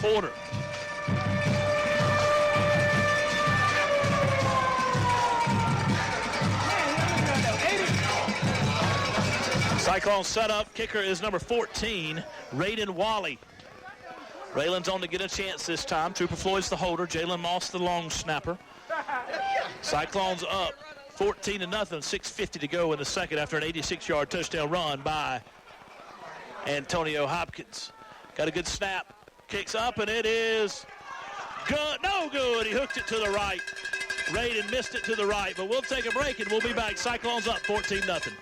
quarter. Cyclones set up. Kicker is number 14, Rayden Wally. Raylan's on to get a chance this time. Trooper Floyd's the holder. Jalen Moss the long snapper. Cyclones up 14-0, 6:50 to go in the second after an 86-yard touchdown run by Antonio Hopkins. Got a good snap. Kicks up, and it is good. No good. He hooked it to the right. Rayden missed it to the right, but we'll take a break, and we'll be back. Cyclones up 14-0.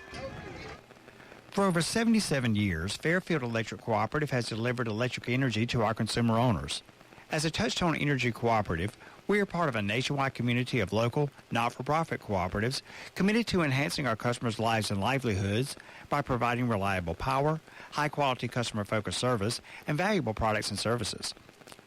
For over 77 years, Fairfield Electric Cooperative has delivered electric energy to our consumer owners. As a Touchstone Energy Cooperative, we are part of a nationwide community of local, not-for-profit cooperatives committed to enhancing our customers' lives and livelihoods by providing reliable power, high-quality customer-focused service, and valuable products and services.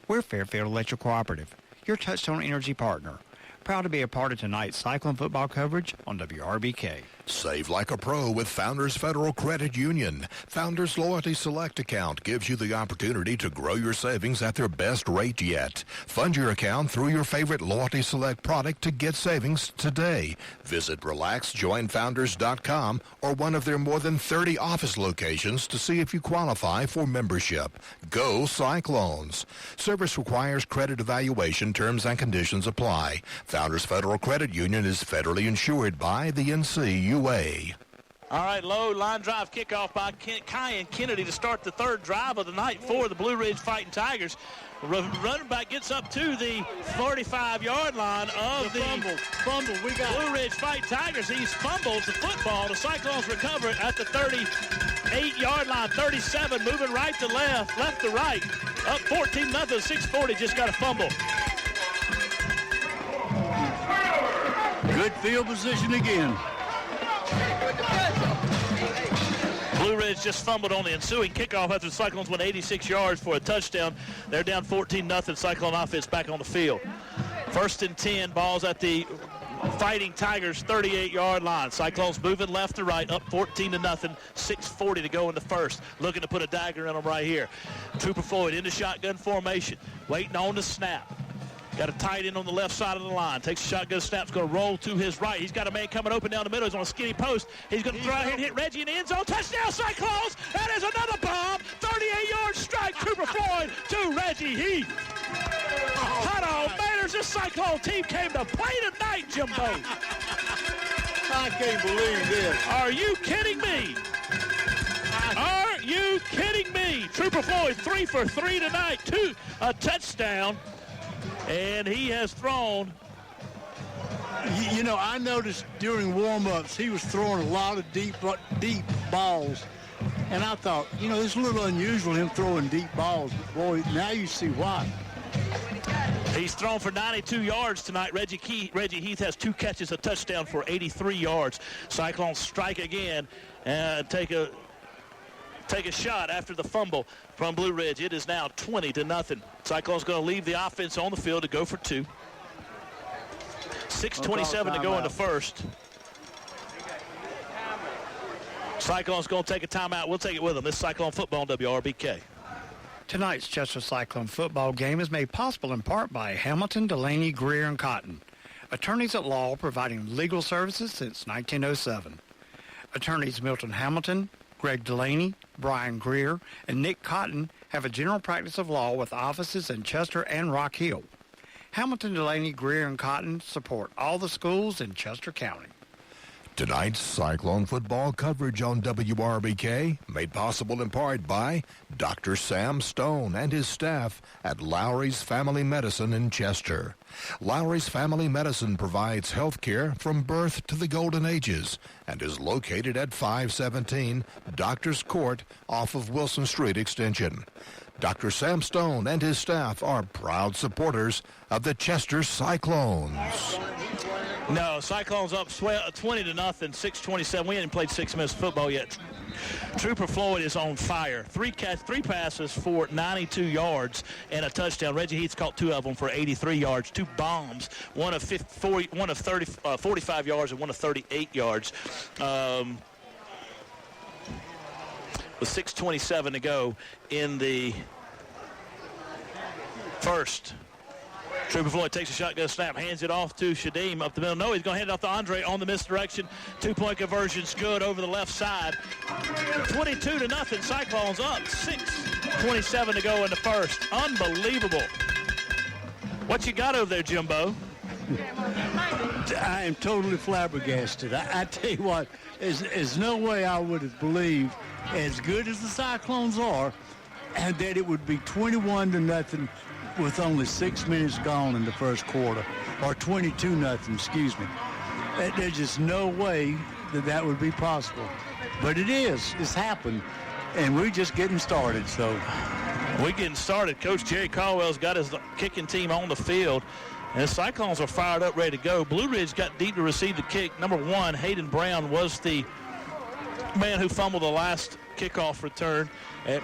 We're Fairfield Electric Cooperative, your Touchstone Energy partner. Proud to be a part of tonight's Cyclone football coverage on WRBK. Save like a pro with Founders Federal Credit Union. Founders Loyalty Select account gives you the opportunity to grow your savings at their best rate yet. Fund your account through your favorite Loyalty Select product to get savings today. Visit RelaxJoinFounders.com or one of their more than 30 office locations to see if you qualify for membership. Go Cyclones. Service requires credit evaluation. Terms and conditions apply. Founders Federal Credit Union is federally insured by the NCUA. All right, low line drive kickoff by Kyan Kennedy to start the third drive of the night for the Blue Ridge Fighting Tigers. Running back gets up to the 45-yard line of the fumble. We got Blue Ridge Fighting Tigers. He fumbles the football. The Cyclones recover it at the 38-yard line. 37 moving right to left, left to right. Up 14-0. 6:40 just got a fumble. good field position again. Blue Ridge just fumbled on the ensuing kickoff after the Cyclones went 86 yards for a touchdown. They're down 14-0. Cyclone offense back on the field. 1st and 10, balls at the Fighting Tigers 38-yard line. Cyclones moving left to right, up 14-0. 6:40 to go in the first. Looking to put a dagger in them right here. Trooper Floyd into shotgun formation, waiting on the snap. Got a tight end on the left side of the line. Takes a shotgun snap. Going to roll to his right. He's got a man coming open down the middle. He's on a skinny post. He's going to throw out here and hit Reggie in the end zone. Touchdown, Cyclones! That is another bomb. 38-yard strike. Trooper Floyd to Reggie Heath. Hold on, Maynard's. This Cyclone team came to play tonight, Jimbo. I can't believe this. Are you kidding me? Are you kidding me? Trooper Floyd 3 for 3 tonight. A touchdown. And he has thrown. You know, I noticed during warm-ups he was throwing a lot of deep balls. And I thought, you know, it's a little unusual him throwing deep balls. But boy, now you see why. He's thrown for 92 yards tonight. Reggie Heath has 2 catches, a touchdown for 83 yards. Cyclones strike again and take a shot after the fumble from Blue Ridge. It is now 20-0. Cyclones going to leave the offense on the field to go for 2. 6:27 to go in the first. Cyclones going to take a timeout. We'll take it with them. This is Cyclone football on WRBK. Tonight's Chester Cyclone football game is made possible in part by Hamilton, Delaney, Greer, and Cotton, attorneys at law providing legal services since 1907. Attorneys Milton Hamilton, Greg Delaney, Brian Greer, and Nick Cotton have a general practice of law with offices in Chester and Rock Hill. Hamilton, Delaney, Greer, and Cotton support all the schools in Chester County. Tonight's Cyclone football coverage on WRBK made possible in part by Dr. Sam Stone and his staff at Lowry's Family Medicine in Chester. Lowry's Family Medicine provides health care from birth to the golden ages and is located at 517 Doctors Court off of Wilson Street Extension. Dr. Sam Stone and his staff are proud supporters of the Chester Cyclones. No, Cyclones up 20-0, 6:27. We hadn't played 6 minutes of football yet. Trooper Floyd is on fire. 3 passes for 92 yards and a touchdown. Reggie Heath's caught 2 of them for 83 yards. 2 bombs, one of 45 yards and one of 38 yards. With 6:27 to go in the First. Trooper Floyd takes a shotgun snap, hands it off to Shadim up the middle. No, he's going to hand it off to Andre on the misdirection. Two-point conversion's good over the left side. 22-0, Cyclones up. 6:27 to go in the first. Unbelievable. What you got over there, Jimbo? I am totally flabbergasted. I tell you what, there's no way I would have believed, as good as the Cyclones are, and that it would be 21-0 with only 6 minutes gone in the first quarter, or 22-0, excuse me. There's just no way that would be possible. But it is. It's happened, and we're just getting started, so. We're getting started. Coach Jerry Caldwell's got his kicking team on the field, and the Cyclones are fired up, ready to go. Blue Ridge got deep to receive the kick. Number 1, Hayden Brown, was the man who fumbled the last kickoff return. And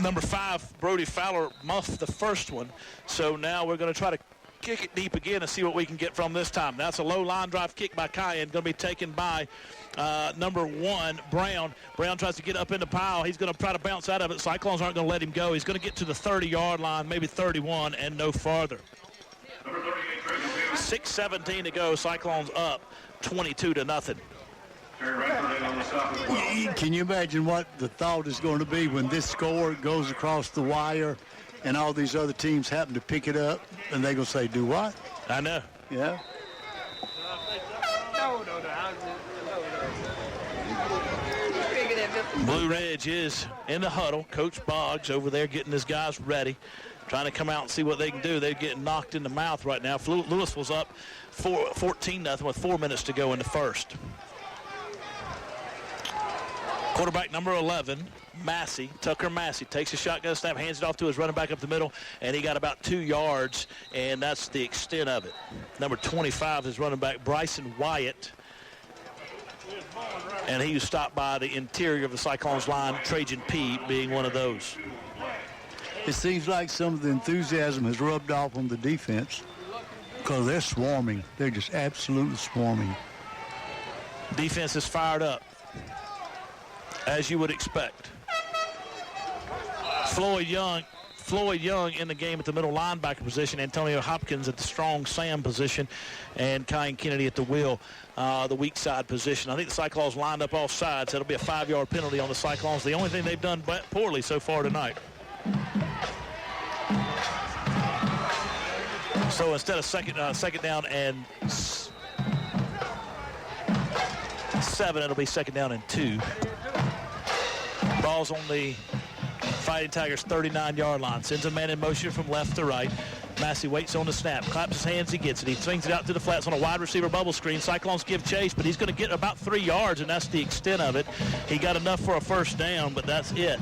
number 5, Brody Fowler, muffed the first one. So now we're going to try to kick it deep again and see what we can get from this time. That's a low line drive kick by Kyan, going to be taken by number 1, Brown. Brown tries to get up in the pile. He's going to try to bounce out of it. Cyclones aren't going to let him go. He's going to get to the 30-yard line, maybe 31, and no farther. 6:17 to go. Cyclones up 22-0. Can you imagine what the thought is going to be when this score goes across the wire and all these other teams happen to pick it up, and they're going to say, do what? I know. Yeah. Blue Ridge is in the huddle. Coach Boggs over there getting his guys ready, trying to come out and see what they can do. They're getting knocked in the mouth right now. Louisville's up 14-0 with 4 minutes to go in the first. Quarterback number 11, Tucker Massey, takes a shotgun snap, hands it off to his running back up the middle, and he got about 2 yards, and that's the extent of it. Number 25 is running back Bryson Wyatt, and he was stopped by the interior of the Cyclones line, Trajan P being one of those. It seems like some of the enthusiasm has rubbed off on the defense because they're swarming. They're just absolutely swarming. Defense is fired up, as you would expect. Floyd Young in the game at the middle linebacker position, Antonio Hopkins at the strong Sam position, and Kyan Kennedy at the wheel, the weak side position. I think the Cyclones lined up all sides. That'll be a 5-yard penalty on the Cyclones. The only thing they've done poorly so far tonight. So instead of second down and 7, it'll be second down and 2. Ball's on the Fighting Tigers' 39-yard line. Sends a man in motion from left to right. Massey waits on the snap, claps his hands, he gets it. He swings it out to the flats on a wide receiver bubble screen. Cyclones give chase, but he's going to get about 3 yards, and that's the extent of it. He got enough for a first down, but that's it.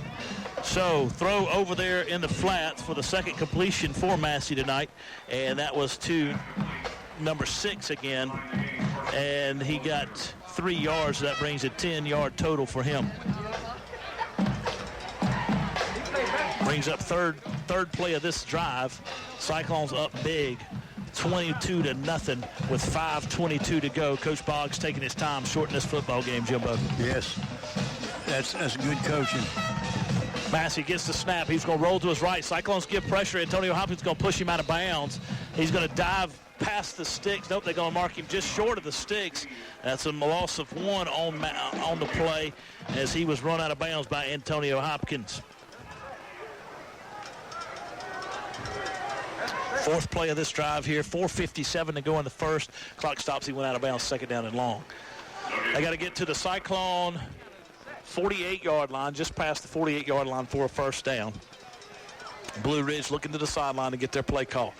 So throw over there in the flats for the second completion for Massey tonight, and that was to number 6 again, and he got 3 yards. So that brings a 10-yard total for him. Brings up third play of this drive. Cyclones up big, 22-0 with 5:22 to go. Coach Boggs taking his time, shorten this football game, Jimbo. Yes, that's good coaching. Massey gets the snap. He's going to roll to his right. Cyclones give pressure. Antonio Hopkins is going to push him out of bounds. He's going to dive past the sticks. Nope, they're going to mark him just short of the sticks. That's a loss of 1 on the play as he was run out of bounds by Antonio Hopkins. Fourth play of this drive here, 4:57 to go in the first. Clock stops, he went out of bounds, second down and long. They got to get to the Cyclone 48-yard line, just past the 48-yard line for a first down. Blue Ridge looking to the sideline to get their play call.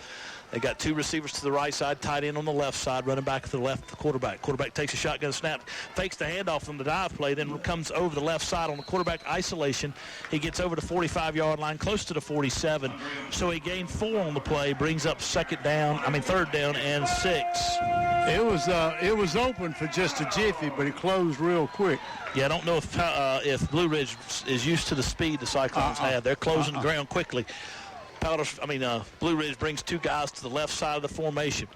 They got 2 receivers to the right side, tight end on the left side, running back to the left, the quarterback. Quarterback takes a shotgun snap, fakes the handoff from the dive play, then comes over the left side on the quarterback isolation. He gets over the 45-yard line, close to the 47. So he gained 4 on the play, brings up third down and 6. It was open for just a jiffy, but it closed real quick. Yeah, I don't know if Blue Ridge is used to the speed the Cyclones have. They're closing the ground quickly. Blue Ridge brings 2 guys to the left side of the formation.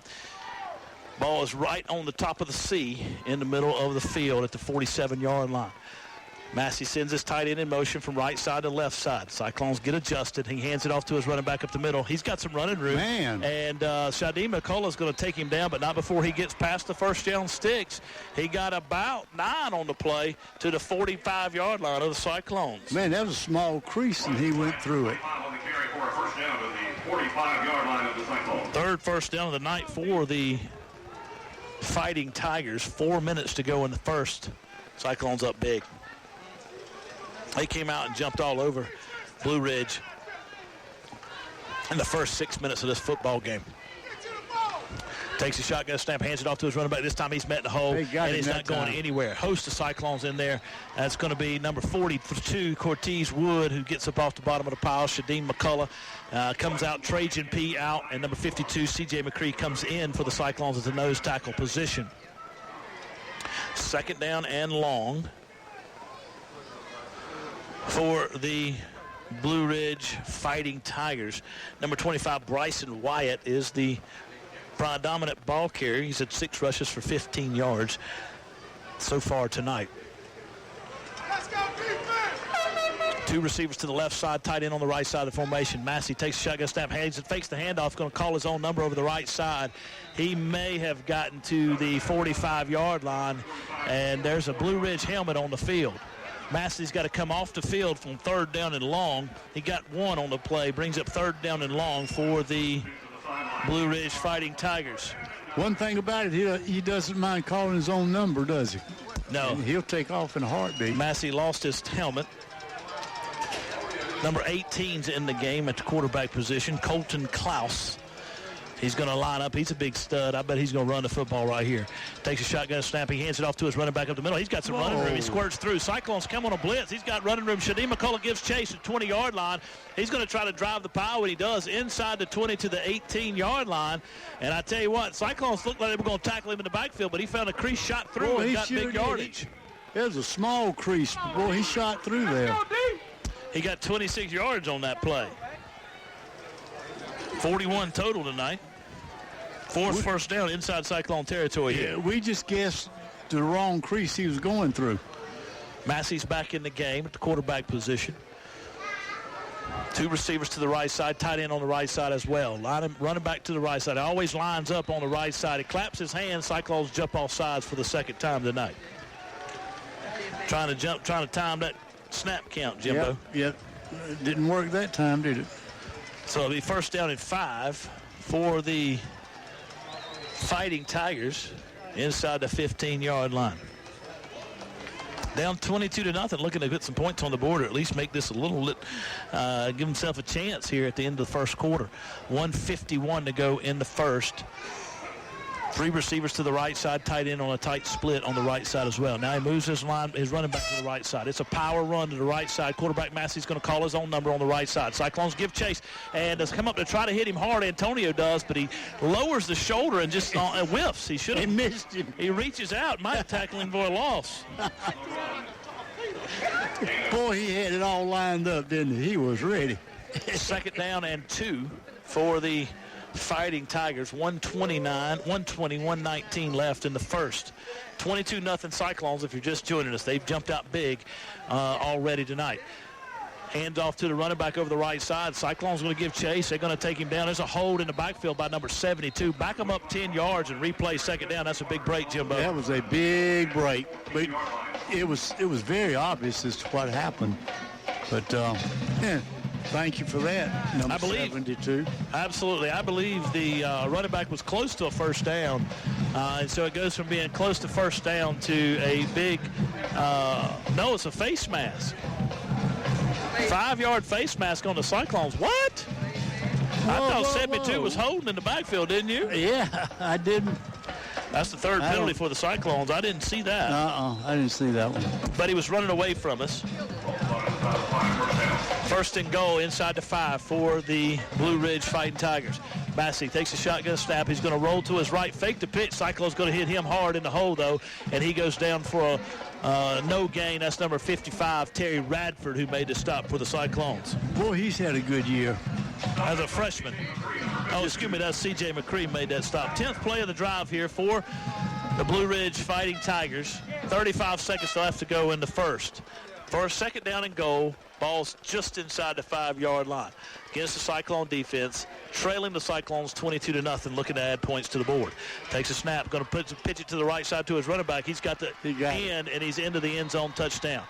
Ball is right on the top of the C in the middle of the field at the 47-yard line. Massey sends his tight end in motion from right side to left side. Cyclones get adjusted. He hands it off to his running back up the middle. He's got some running room. Man. And Shadim McCullough's going to take him down, but not before he gets past the first down sticks. He got about 9 on the play to the 45-yard line of the Cyclones. Man, that was a small crease, and he went through it. Third first down of the night for the Fighting Tigers. 4 minutes to go in the first. Cyclones up big. They came out and jumped all over Blue Ridge in the first 6 minutes of this football game. Takes a shotgun snap, hands it off to his running back. This time he's met the hole, and he's not going anywhere. Host of Cyclones in there. That's going to be number 42, Cortez Wood, who gets up off the bottom of the pile. Shadim McCullough comes out. Trajan P. out, and number 52, C.J. McCree, comes in for the Cyclones as the nose tackle position. Second down and long for the Blue Ridge Fighting Tigers. Number 25, Bryson Wyatt, is the predominant ball carrier. He's had 6 rushes for 15 yards so far tonight. Let's go, defense! 2 receivers to the left side, tight end on the right side of the formation. Massey takes a shotgun snap, hands it, fakes the handoff, going to call his own number over the right side. He may have gotten to the 45-yard line, and there's a Blue Ridge helmet on the field. Massey's got to come off the field from third down and long. He got 1 on the play, brings up third down and long for the Blue Ridge Fighting Tigers. One thing about it, he doesn't mind calling his own number, does he? No. And he'll take off in a heartbeat. Massey lost his helmet. Number 18's in the game at the quarterback position, Colton Klaus. He's going to line up. He's a big stud. I bet he's going to run the football right here. Takes a shotgun snap. He hands it off to his running back up the middle. He's got some running room. He squirts through. Cyclones come on a blitz. He's got running room. Shadim McCullough gives chase at the 20-yard line. He's going to try to drive the pile. What he does inside the 20 to the 18-yard line. And I tell you what, Cyclones looked like they were going to tackle him in the backfield, but he found a crease, shot through, and got big yardage. There's a small crease, but boy, he shot through there. He got 26 yards on that play. 41 total tonight. 4th first down inside Cyclone territory here. Yeah, we just guessed the wrong crease he was going through. Massey's back in the game at the quarterback position. 2 receivers to the right side, tight end on the right side as well. Running back to the right side. Always lines up on the right side. He claps his hands. Cyclones jump off sides for the second time tonight. Trying to time that snap count, Jimbo. Yep. It didn't work that time, did it? So it'll be first down and 5 for the Fighting Tigers inside the 15-yard line. Down 22-0, looking to get some points on the board, or at least make this a little give himself a chance here at the end of the first quarter. 1:51 to go in the first. 3 receivers to the right side, tight end on a tight split on the right side as well. Now he moves his running back to the right side. It's a power run to the right side. Quarterback Massey's going to call his own number on the right side. Cyclones give chase and has come up to try to hit him hard. Antonio does, but he lowers the shoulder and just whiffs. He should have missed him. He reaches out, might tackle him for a loss. Boy, he had it all lined up, didn't he? He was ready. Second down and 2 for the Fighting Tigers. 1:21:19 left in the first. 22-0 Cyclones. If you're just joining us, they've jumped out big already tonight. Hands off to the running back over the right side. Cyclones going to give chase. They're going to take him down. There's a hold in the backfield by number 72. Back him up 10 yards and replay second down. That's a big break, Jimbo. That was a big break. But it was very obvious as to what happened. But thank you for that, number 72. Absolutely. I believe the running back was close to a first down. And so it goes from being close to first down to a big, no, it's a face mask. 5-yard face mask on the Cyclones. What? I thought 72 was holding in the backfield, didn't you? Yeah, I didn't. That's the third penalty for the Cyclones. I didn't see that. I didn't see that one. But he was running away from us. First and goal inside the 5 for the Blue Ridge Fighting Tigers. Massey takes a shotgun snap. He's going to roll to his right, fake the pitch. Cyclone's going to hit him hard in the hole, though, and he goes down for a no gain. That's number 55, Terry Radford, who made the stop for the Cyclones. Boy, he's had a good year. As a freshman. Oh, excuse me, that's C.J. McCree made that stop. 10th play of the drive here for the Blue Ridge Fighting Tigers. 35 seconds left to go in the first. First, second down and goal. Ball's just inside the 5-yard line. Against the Cyclone defense, trailing the Cyclones 22-0, looking to add points to the board. Takes a snap, going to pitch it to the right side to his running back. He's got the end, and he's into the end zone, touchdown.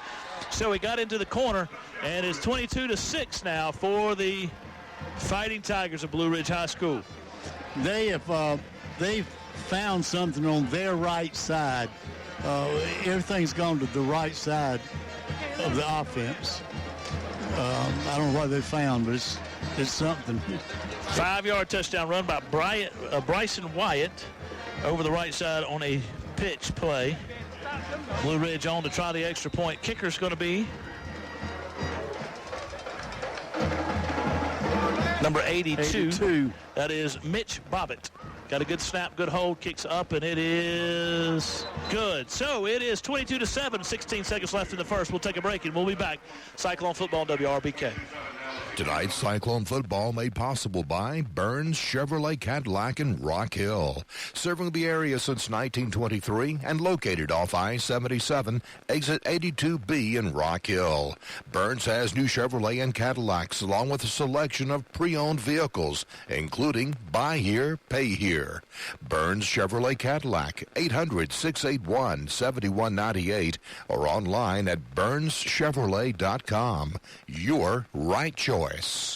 So he got into the corner, and it's 22-6 now for the Fighting Tigers of Blue Ridge High School. They've found something on their right side. Everything's gone to the right side of the offense. I don't know what they found, but it's something. 5-yard touchdown run by Bryson Wyatt over the right side on a pitch play. Blue Ridge on to try the extra point. Kicker's going to be number 82. That is Mitch Bobbitt. Got a good snap, good hold, kicks up, and it is good. So it is 22-7, 16 seconds left in the first. We'll take a break, and we'll be back. Cyclone football, WRBK. Tonight's Cyclone football made possible by Burns Chevrolet Cadillac in Rock Hill. Serving the area since 1923 and located off I-77, exit 82B in Rock Hill. Burns has new Chevrolet and Cadillacs along with a selection of pre-owned vehicles, including buy here, pay here. Burns Chevrolet Cadillac, 800-681-7198 or online at BurnsChevrolet.com. Your right choice.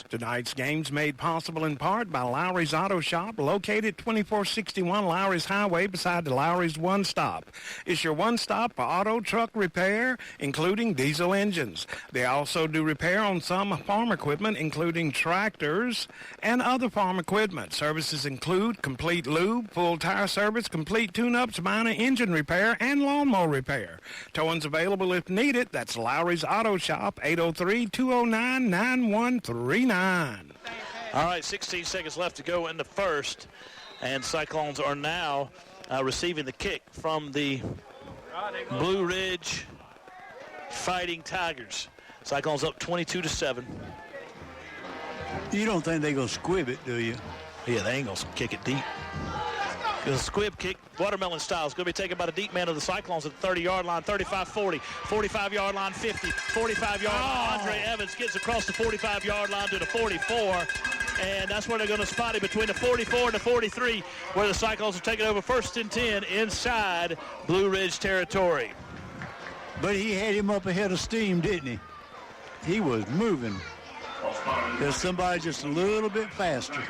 Tonight's game's made possible in part by Lowry's Auto Shop, located 2461 Lowry's Highway beside the Lowry's One Stop. It's your one stop for auto truck repair, including diesel engines. They also do repair on some farm equipment, including tractors and other farm equipment. Services include complete lube, full tire service, complete tune-ups, minor engine repair, and lawnmower repair. Towing's available if needed. That's Lowry's Auto Shop, 803-209-9139. All right, 16 seconds left to go in the first, and Cyclones are now receiving the kick from the Blue Ridge Fighting Tigers. Cyclones up 22-7. You don't think they're going to squib it, do you? Yeah, they ain't going to kick it deep. The squib kick, watermelon style, is going to be taken by the deep man of the Cyclones at the 30-yard line, 35-40, 45-yard line, 50, 45-yard line. Andre Evans gets across the 45-yard line to the 44, and that's where they're going to spot him between the 44 and the 43, where the Cyclones are taking over first and 10 inside Blue Ridge territory. But he had him up ahead of steam, didn't he? He was moving. There's somebody just a little bit faster.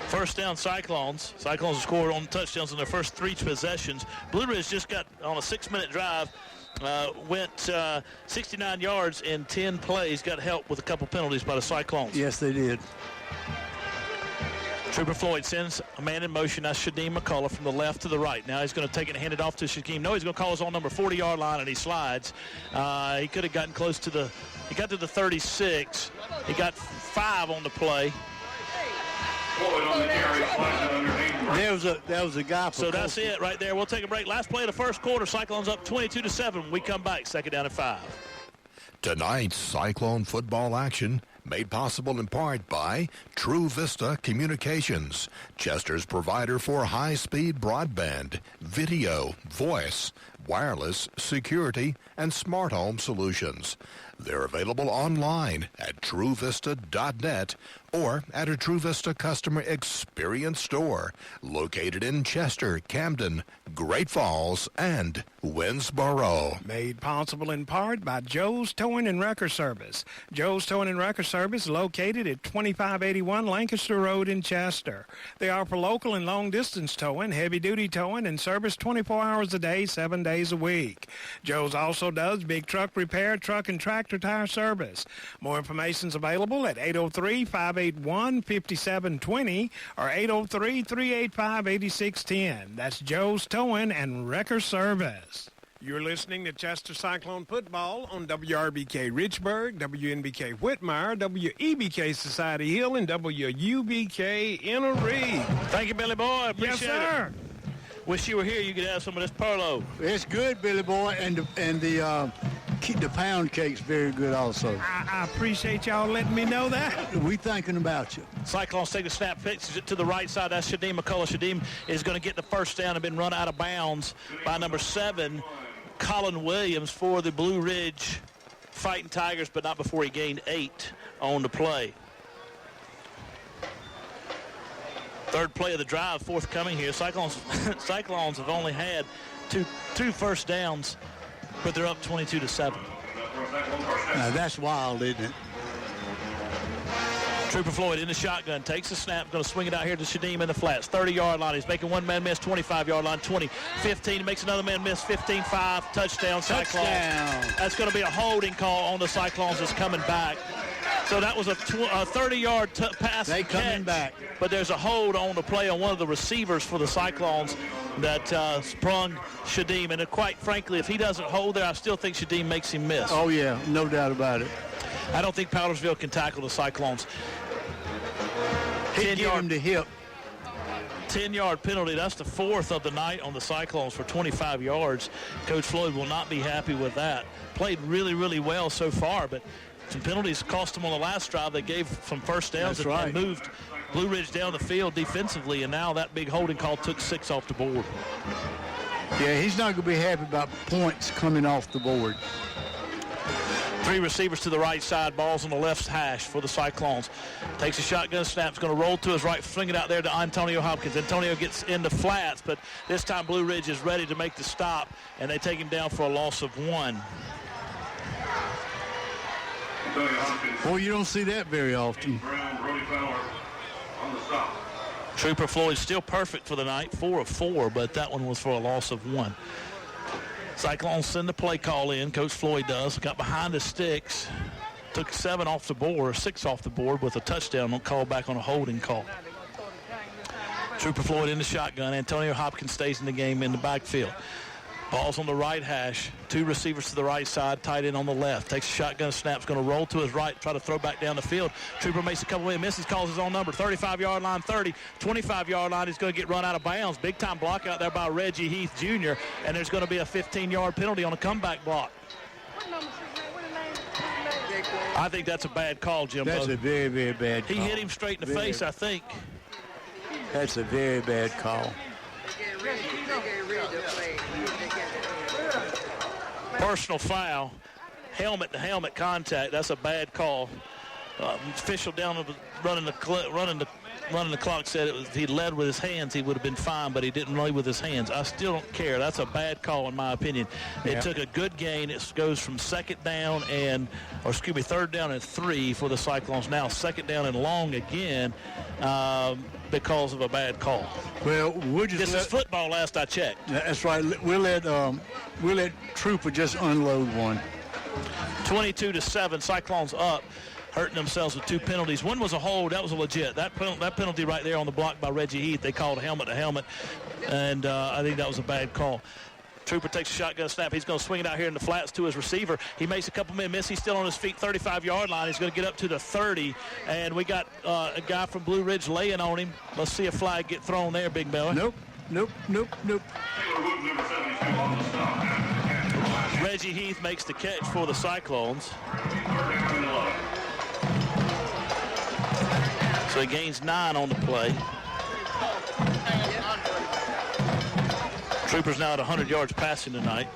First down, Cyclones. Cyclones have scored on touchdowns in their first 3 possessions. Blue Ridge just got on a 6-minute drive, went 69 yards in 10 plays, got help with a couple penalties by the Cyclones. Yes, they did. Trooper Floyd sends a man in motion. That's Shadeem McCullough from the left to the right. Now he's going to take it and hand it off to Shadeem. No, he's going to call his own number, 40-yard line, and he slides. He could have gotten close to the, he got to the 36. He got 5 on the play. That was a guy. So that's it right there. We'll take a break. Last play of the first quarter. Cyclones up 22-7. When we come back, second down and 5. Tonight's Cyclone football action made possible in part by True Vista Communications, Chester's provider for high-speed broadband, video, voice, wireless, security, and smart home solutions. They're available online at truevista.net or at a True Vista customer experience store located in Chester, Camden, Great Falls, and Winsboro. Made possible in part by Joe's Towing and Wrecker Service. Joe's Towing and Wrecker Service located at 2581 Lancaster Road in Chester. They offer local and long-distance towing, heavy-duty towing, and service 24 hours a day, 7 days a week. Joe's also does big truck repair, truck and tractor tire service. More information is available at 803-581-5720 or 803-385-8610. That's Joe's Towing and Wrecker Service. You're listening to Chester Cyclone Football on WRBK Richburg, WNBK Whitmire, WEBK Society Hill, and WUBK Inner Reed. Thank you, Billy Boy. Appreciate Yes, sir. it. Wish you were here. You could have some of this Perlo. It's good, Billy Boy, and the pound cake's very good also. I appreciate y'all letting me know that. We thinking about you. Cyclones take the snap, pitches it to the right side. That's Shadeem McCullough. Shadeem is going to get the first down and been run out of bounds by number 7, Colin Williams for the Blue Ridge Fighting Tigers, but not before he gained 8 on the play. Third play of the drive forthcoming here. Cyclones have only had two first downs, but they're up 22-7. Now that's wild, isn't it? Trooper Floyd in the shotgun, takes the snap, going to swing it out here to Shadim in the flats. 30-yard line. He's making one man miss, 25-yard line, 20, 15. Makes another man miss, 15-5. Touchdown, Cyclones. That's going to be a holding call on the Cyclones that's coming back. So that was a 30-yard pass. They coming back. But there's a hold on the play on one of the receivers for the Cyclones that sprung Shadim. And quite frankly, if he doesn't hold there, I still think Shadim makes him miss. Oh, yeah, no doubt about it. I don't think Powdersville can tackle the Cyclones. He'd give him the hip. 10-yard penalty. That's the 4th of the night on the Cyclones for 25 yards. Coach Floyd will not be happy with that. Played really, really well so far, but some penalties cost them on the last drive. They gave some first downs and moved Blue Ridge down the field defensively, and now that big holding call took 6 off the board. Yeah, he's not going to be happy about points coming off the board. 3 receivers to the right side, balls on the left hash for the Cyclones. Takes a shotgun snap, is going to roll to his right, swing it out there to Antonio Hopkins. Antonio gets into flats, but this time Blue Ridge is ready to make the stop, and they take him down for a loss of 1. Well, you don't see that very often. Trooper Floyd still perfect for the night, 4 of 4, but that one was for a loss of 1. Cyclones send the play call in. Coach Floyd does. Got behind the sticks. Took 7 off the board, or 6 off the board with a touchdown call back on a holding call. Trooper Floyd in the shotgun. Antonio Hopkins stays in the game in the backfield. Ball's on the right hash. 2 receivers to the right side, tight end on the left. Takes a shotgun snap, going to roll to his right, try to throw back down the field. Trooper makes a couple of misses, calls his own number. 35-yard line, 30, 25-yard line. He's going to get run out of bounds. Big-time block out there by Reggie Heath Jr., and there's going to be a 15-yard penalty on a comeback block. I think that's a bad call, Jimbo. That's a very, very bad call. He hit him straight in the face, I think. That's a very bad call. Personal foul, helmet-to-helmet contact. That's a bad call. Official down running the clock said if he led with his hands, he would have been fine, but he didn't lead with his hands. I still don't care. That's a bad call in my opinion. It took a good gain. It goes from third down and 3 for the Cyclones. Now 2nd down and long again because of a bad call. Well, this is football. Last I checked. That's right. We'll let Trooper just unload one. 22-7. Cyclones up. Hurting themselves with 2 penalties. One was a hold. That was a legit. That penalty right there on the block by Reggie Heath, they called helmet-to-helmet, and I think that was a bad call. Trooper takes a shotgun snap. He's going to swing it out here in the flats to his receiver. He makes a couple men miss. He's still on his feet, 35-yard line. He's going to get up to the 30, and we got a guy from Blue Ridge laying on him. Let's see a flag get thrown there, Big Belly. Nope. Reggie Heath makes the catch for the Cyclones. So he gains 9 on the play. Troopers now at 100 yards passing tonight.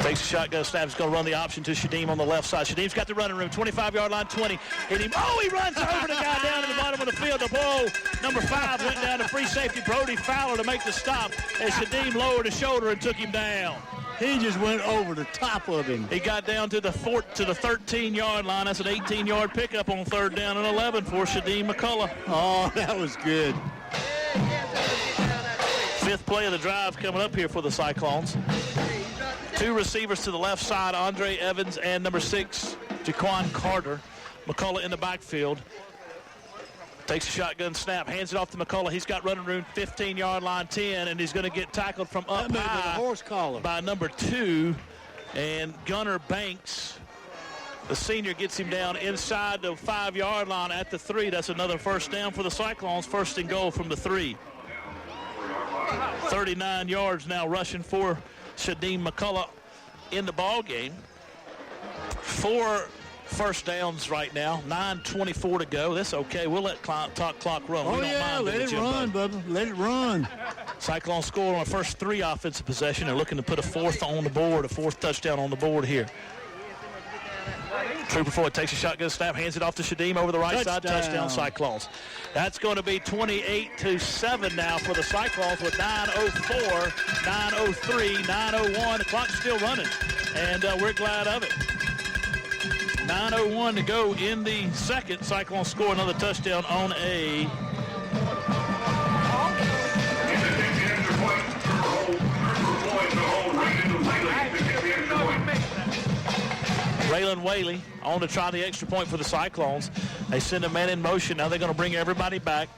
Takes a shotgun snap. He's going to run the option to Shadim on the left side. Shadim's got the running room. 25-yard line, 20. Hit him. Oh, he runs over the guy down at the bottom of the field. The ball, number 5, went down to free safety Brody Fowler to make the stop. And Shadim lowered his shoulder and took him down. He just went over the top of him. He got down to the 13-yard line. That's an 18-yard pickup on 3rd down and 11 for Shadim McCullough. Oh, that was good. 5th play of the drive coming up here for the Cyclones. 2 receivers to the left side, Andre Evans and number 6, Jaquan Carter. McCullough in the backfield. Takes a shotgun snap, hands it off to McCullough. He's got running room, 15-yard line, 10, and he's going to get tackled from up high horse collar by number 2. And Gunnar Banks, the senior, gets him down inside the 5-yard line at the 3. That's another 1st down for the Cyclones, 1st and goal from the 3. 39 yards now rushing for Shadim McCullough in the ball game. 4 first downs right now. 9:24 to go. That's okay. We'll let clock run. Oh, we don't yeah, mind let it, it run, Bubba. Let it run. Cyclones scored on the first 3 offensive possession. They're looking to put a 4th on the board, a 4th touchdown on the board here. Trooper Floyd takes a shotgun snap, hands it off to Shadim over the right side. Touchdown, Cyclones. That's going to be 28-7 now for the Cyclones with 9:04, 9:03, 9:01. The clock's still running, and we're glad of it. 9:01 to go in the second. Cyclones score another touchdown on a Raylan Whaley on to try the extra point for the Cyclones. They send a man in motion. Now they're going to bring everybody back.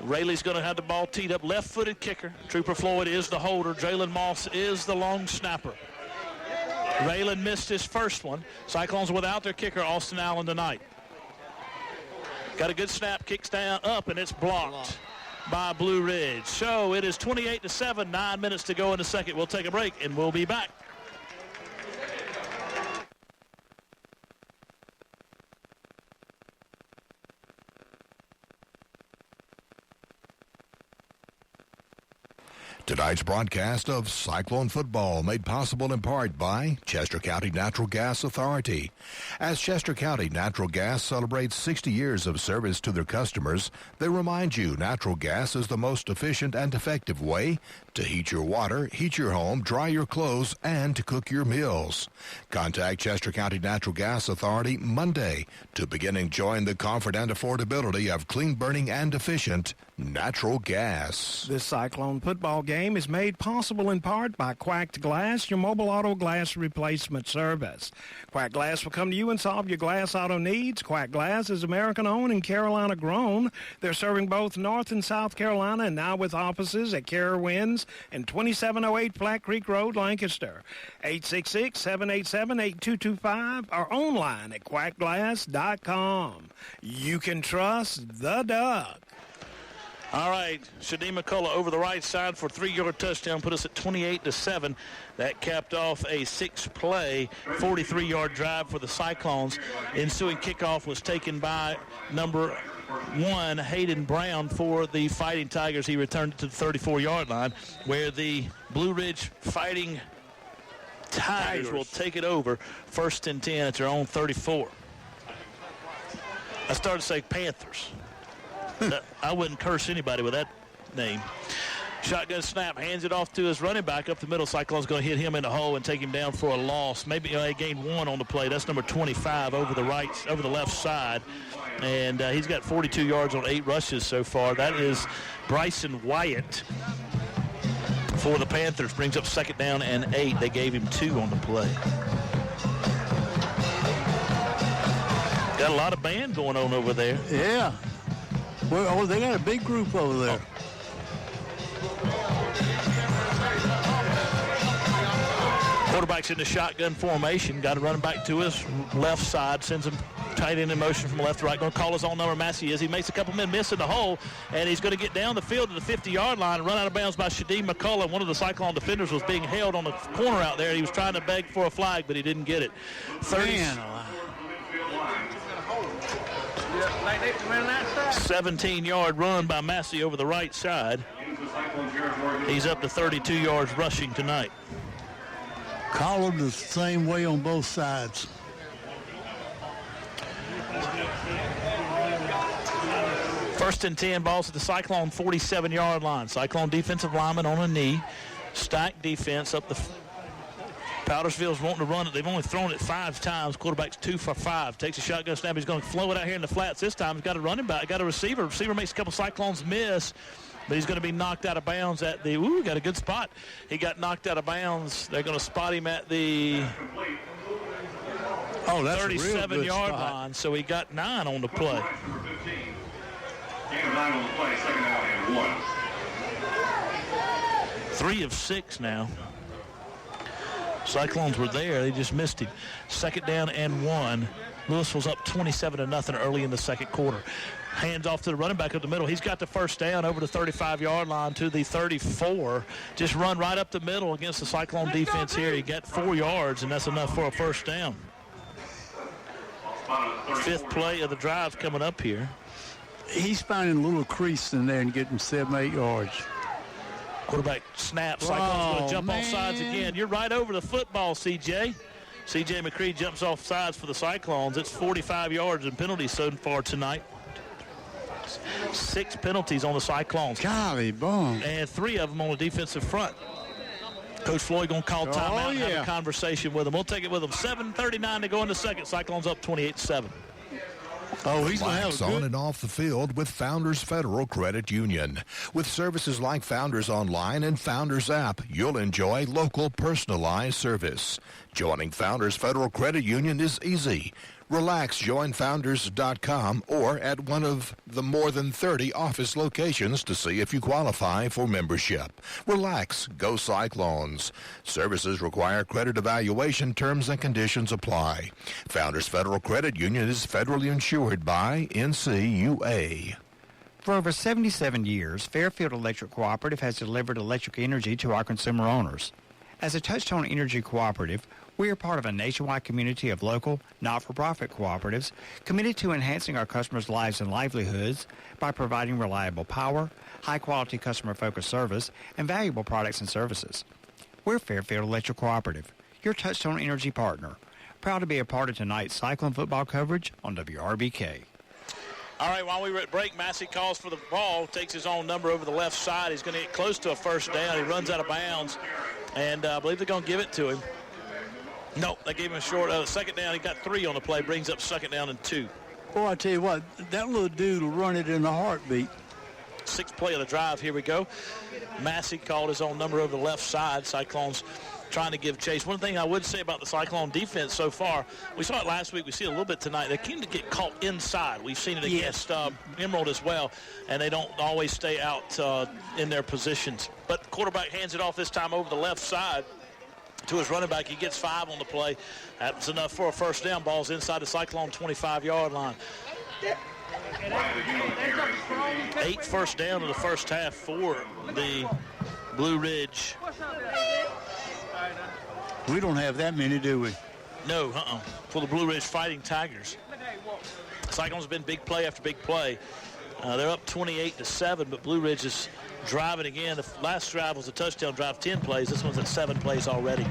Rayleigh's going to have the ball teed up. Left-footed kicker. Trooper Floyd is the holder. Jalen Moss is the long snapper. Raylan missed his first one. Cyclones without their kicker, Austin Allen, tonight. Got a good snap, kicks down up, and it's blocked by Blue Ridge. So it is 28-7, 9 minutes to go in the second. We'll take a break, and we'll be back. Tonight's broadcast of Cyclone Football made possible in part by Chester County Natural Gas Authority. As Chester County Natural Gas celebrates 60 years of service to their customers, they remind you natural gas is the most efficient and effective way to heat your water, heat your home, dry your clothes, and to cook your meals. Contact Chester County Natural Gas Authority Monday to begin enjoying the comfort and affordability of clean burning and efficient natural gas. This Cyclone football game is made possible in part by Quacked Glass, your mobile auto glass replacement service. Quack Glass will come to you and solve your glass auto needs. Quack Glass is American-owned and Carolina-grown. They're serving both North and South Carolina and now with offices at Carowinds and 2708 Flat Creek Road, Lancaster. 866-787-8225 or online at quackglass.com. You can trust the Duck. All right, Shadim McCullough over the right side for a 3-yard touchdown, put us at 28-7. That capped off a 6-play, 43-yard drive for the Cyclones. Ensuing kickoff was taken by number 1, Hayden Brown, for the Fighting Tigers. He returned it to the 34-yard line, where the Blue Ridge Fighting Tigers will take it over. 1st and 10 at their own 34. I started to say Panthers. I wouldn't curse anybody with that name. Shotgun snap, hands it off to his running back up the middle. Cyclone's going to hit him in the hole and take him down for a loss. Maybe they gained 1 on the play. That's number 25 over the left side. And he's got 42 yards on 8 rushes so far. That is Bryson Wyatt for the Panthers. Brings up 2nd down and 8. They gave him 2 on the play. Got a lot of band going on over there. Yeah. Well, they got a big group over there. Quarterback's in the shotgun formation. Got to run him back to his left side. Sends him tight end in motion from left to right. Going to call his own number. Massey is. He makes a couple men miss in the hole, and he's going to get down the field to the 50-yard line and run out of bounds by Shadim McCullough. One of the Cyclone defenders was being held on the corner out there. He was trying to beg for a flag, but he didn't get it. 17-yard run by Massey over the right side. He's up to 32 yards rushing tonight. Collared the same way on both sides. First and 10, balls at the Cyclone 47-yard line. Cyclone defensive lineman on a knee. Stacked defense up the Powdersville's wanting to run it. They've only thrown it 5 times. Quarterback's 2 for 5. Takes a shotgun snap. He's going to flow it out here in the flats. This time he's got a running back. Got a receiver. Receiver makes a couple Cyclones miss, but he's going to be knocked out of bounds at the, got a good spot. He got knocked out of bounds. They're going to spot him at the 37-yard line. So he got 9 on the play. 3 of 6 now. Cyclones were there. They just missed him. 2nd down and 1. Louisville's up 27-0 early in the second quarter. Hands off to the running back up the middle. He's got the first down over the 35-yard line to the 34. Just run right up the middle against the Cyclone defense here. He got 4 yards, and that's enough for a first down. Fifth play of the drive coming up here. He's finding a little crease in there and getting 7-8 yards. Quarterback snap. Cyclones going to jump off sides again. You're right over the football, CJ. CJ McCree jumps off sides for the Cyclones. It's 45 yards and penalties so far tonight. 6 penalties on the Cyclones. Golly, boom. And 3 of them on the defensive front. Coach Floyd going to call timeout and have a conversation with him. We'll take it with him. 7:39 to go in the second. Cyclones up 28-7. Oh, he's going to Relax have a good... on and off the field with Founders Federal Credit Union. With services like Founders Online and Founders App, you'll enjoy local personalized service. Joining Founders Federal Credit Union is easy. Relax, join Founders.com or at one of the more than 30 office locations to see if you qualify for membership. Relax, go Cyclones. Services require credit evaluation. Terms and conditions apply. Founders Federal Credit Union is federally insured by NCUA. For over 77 years, Fairfield Electric Cooperative has delivered electric energy to our consumer owners. As a Touchstone Energy Cooperative, we are part of a nationwide community of local, not-for-profit cooperatives committed to enhancing our customers' lives and livelihoods by providing reliable power, high-quality customer-focused service, and valuable products and services. We're Fairfield Electric Cooperative, your Touchstone Energy partner. Proud to be a part of tonight's Cyclone football coverage on WRBK. All right, while we were at break, Massey calls for the ball, takes his own number over the left side. He's going to get close to a first down. He runs out of bounds, and I believe they're going to give it to him. No, they gave him a short. Second down, he got 3 on the play, brings up second down and 2. Boy, I tell you what, that little dude will run it in a heartbeat. 6th play of the drive. Here we go. Massey called his own number over the left side. Cyclones trying to give chase. One thing I would say about the Cyclone defense so far, we saw it last week. We see it a little bit tonight. They seem to get caught inside. We've seen it against Emerald as well, and they don't always stay out in their positions. But the quarterback hands it off this time over the left side to his running back. He gets 5 on the play. That's enough for a first down. Ball's inside the Cyclone 25-yard line. 8 first down in the first half for the Blue Ridge. We don't have that many, do we? No, for the Blue Ridge Fighting Tigers. Cyclones have been big play after big play. They're up 28-7, but Blue Ridge is driving again. The last drive was a touchdown drive, 10 plays. This one's at 7 plays already.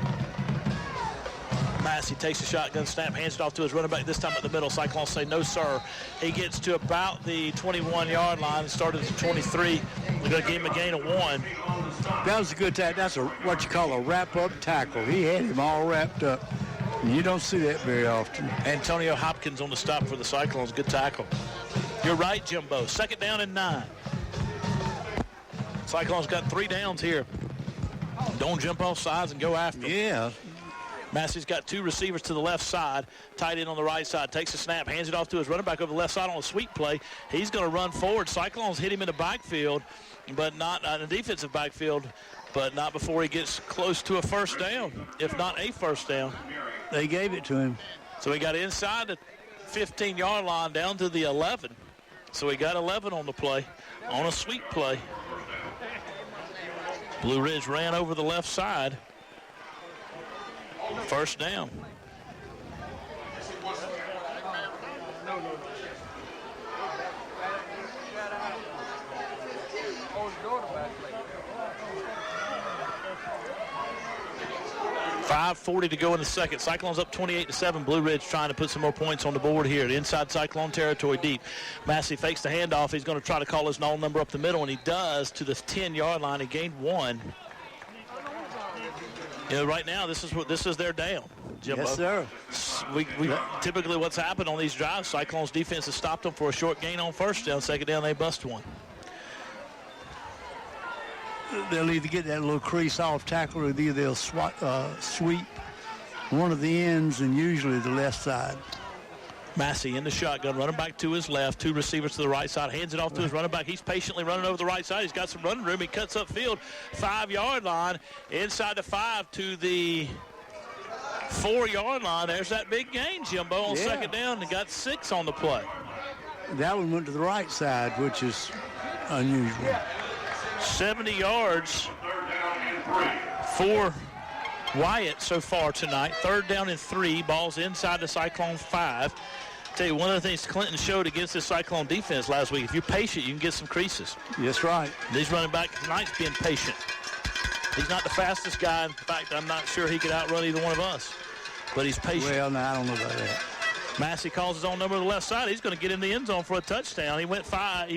Massey takes a shotgun snap, hands it off to his running back, this time at the middle. Cyclones say no, sir. He gets to about the 21-yard line, started at 23. They're going to give him a gain of 1. That was a good tackle. That's what you call a wrap-up tackle. He had him all wrapped up. And you don't see that very often. Antonio Hopkins on the stop for the Cyclones. Good tackle. You're right, Jimbo. Second down and 9. Cyclones got 3 downs here. Don't jump off sides and go after them. Yeah. Massey's got 2 receivers to the left side, tight end on the right side, takes a snap, hands it off to his running back over the left side on a sweep play. He's going to run forward. Cyclones hit him in the backfield, but not in the defensive backfield, but not before he gets close to a first down, if not a first down. They gave it to him. So he got inside the 15-yard line down to the 11. So he got 11 on the play, on a sweep play. Blue Ridge ran over the left side. First down. .540 to go in the second. Cyclones up 28-7. Blue Ridge trying to put some more points on the board here. Inside Cyclone territory deep. Massey fakes the handoff. He's going to try to call his known number up the middle, and he does to the 10-yard line. He gained 1. You know, right now, this is their down, Jimbo. Yes, sir. We typically what's happened on these drives, Cyclones defense has stopped them for a short gain on first down. Second down, they bust 1. They'll either get that little crease off tackle or either they'll sweep one of the ends and usually the left side. Massey in the shotgun, running back to his left, 2 receivers to the right side, hands it off to his running back. He's patiently running over the right side. He's got some running room. He cuts upfield, 5-yard line, inside the 5 to the 4-yard line. There's that big gain, Jimbo, on second down, and got 6 on the play. That one went to the right side, which is unusual. 70 yards for Wyatt so far tonight. Third down and 3. Ball's inside the Cyclone 5. Tell you, one of the things Clinton showed against this Cyclone defense last week, if you're patient, you can get some creases. That's right. These running back tonight's being patient. He's not the fastest guy. In fact, I'm not sure he could outrun either one of us. But he's patient. Well, no, I don't know about that. Massey calls his own number to the left side. He's going to get in the end zone for a touchdown. He went 5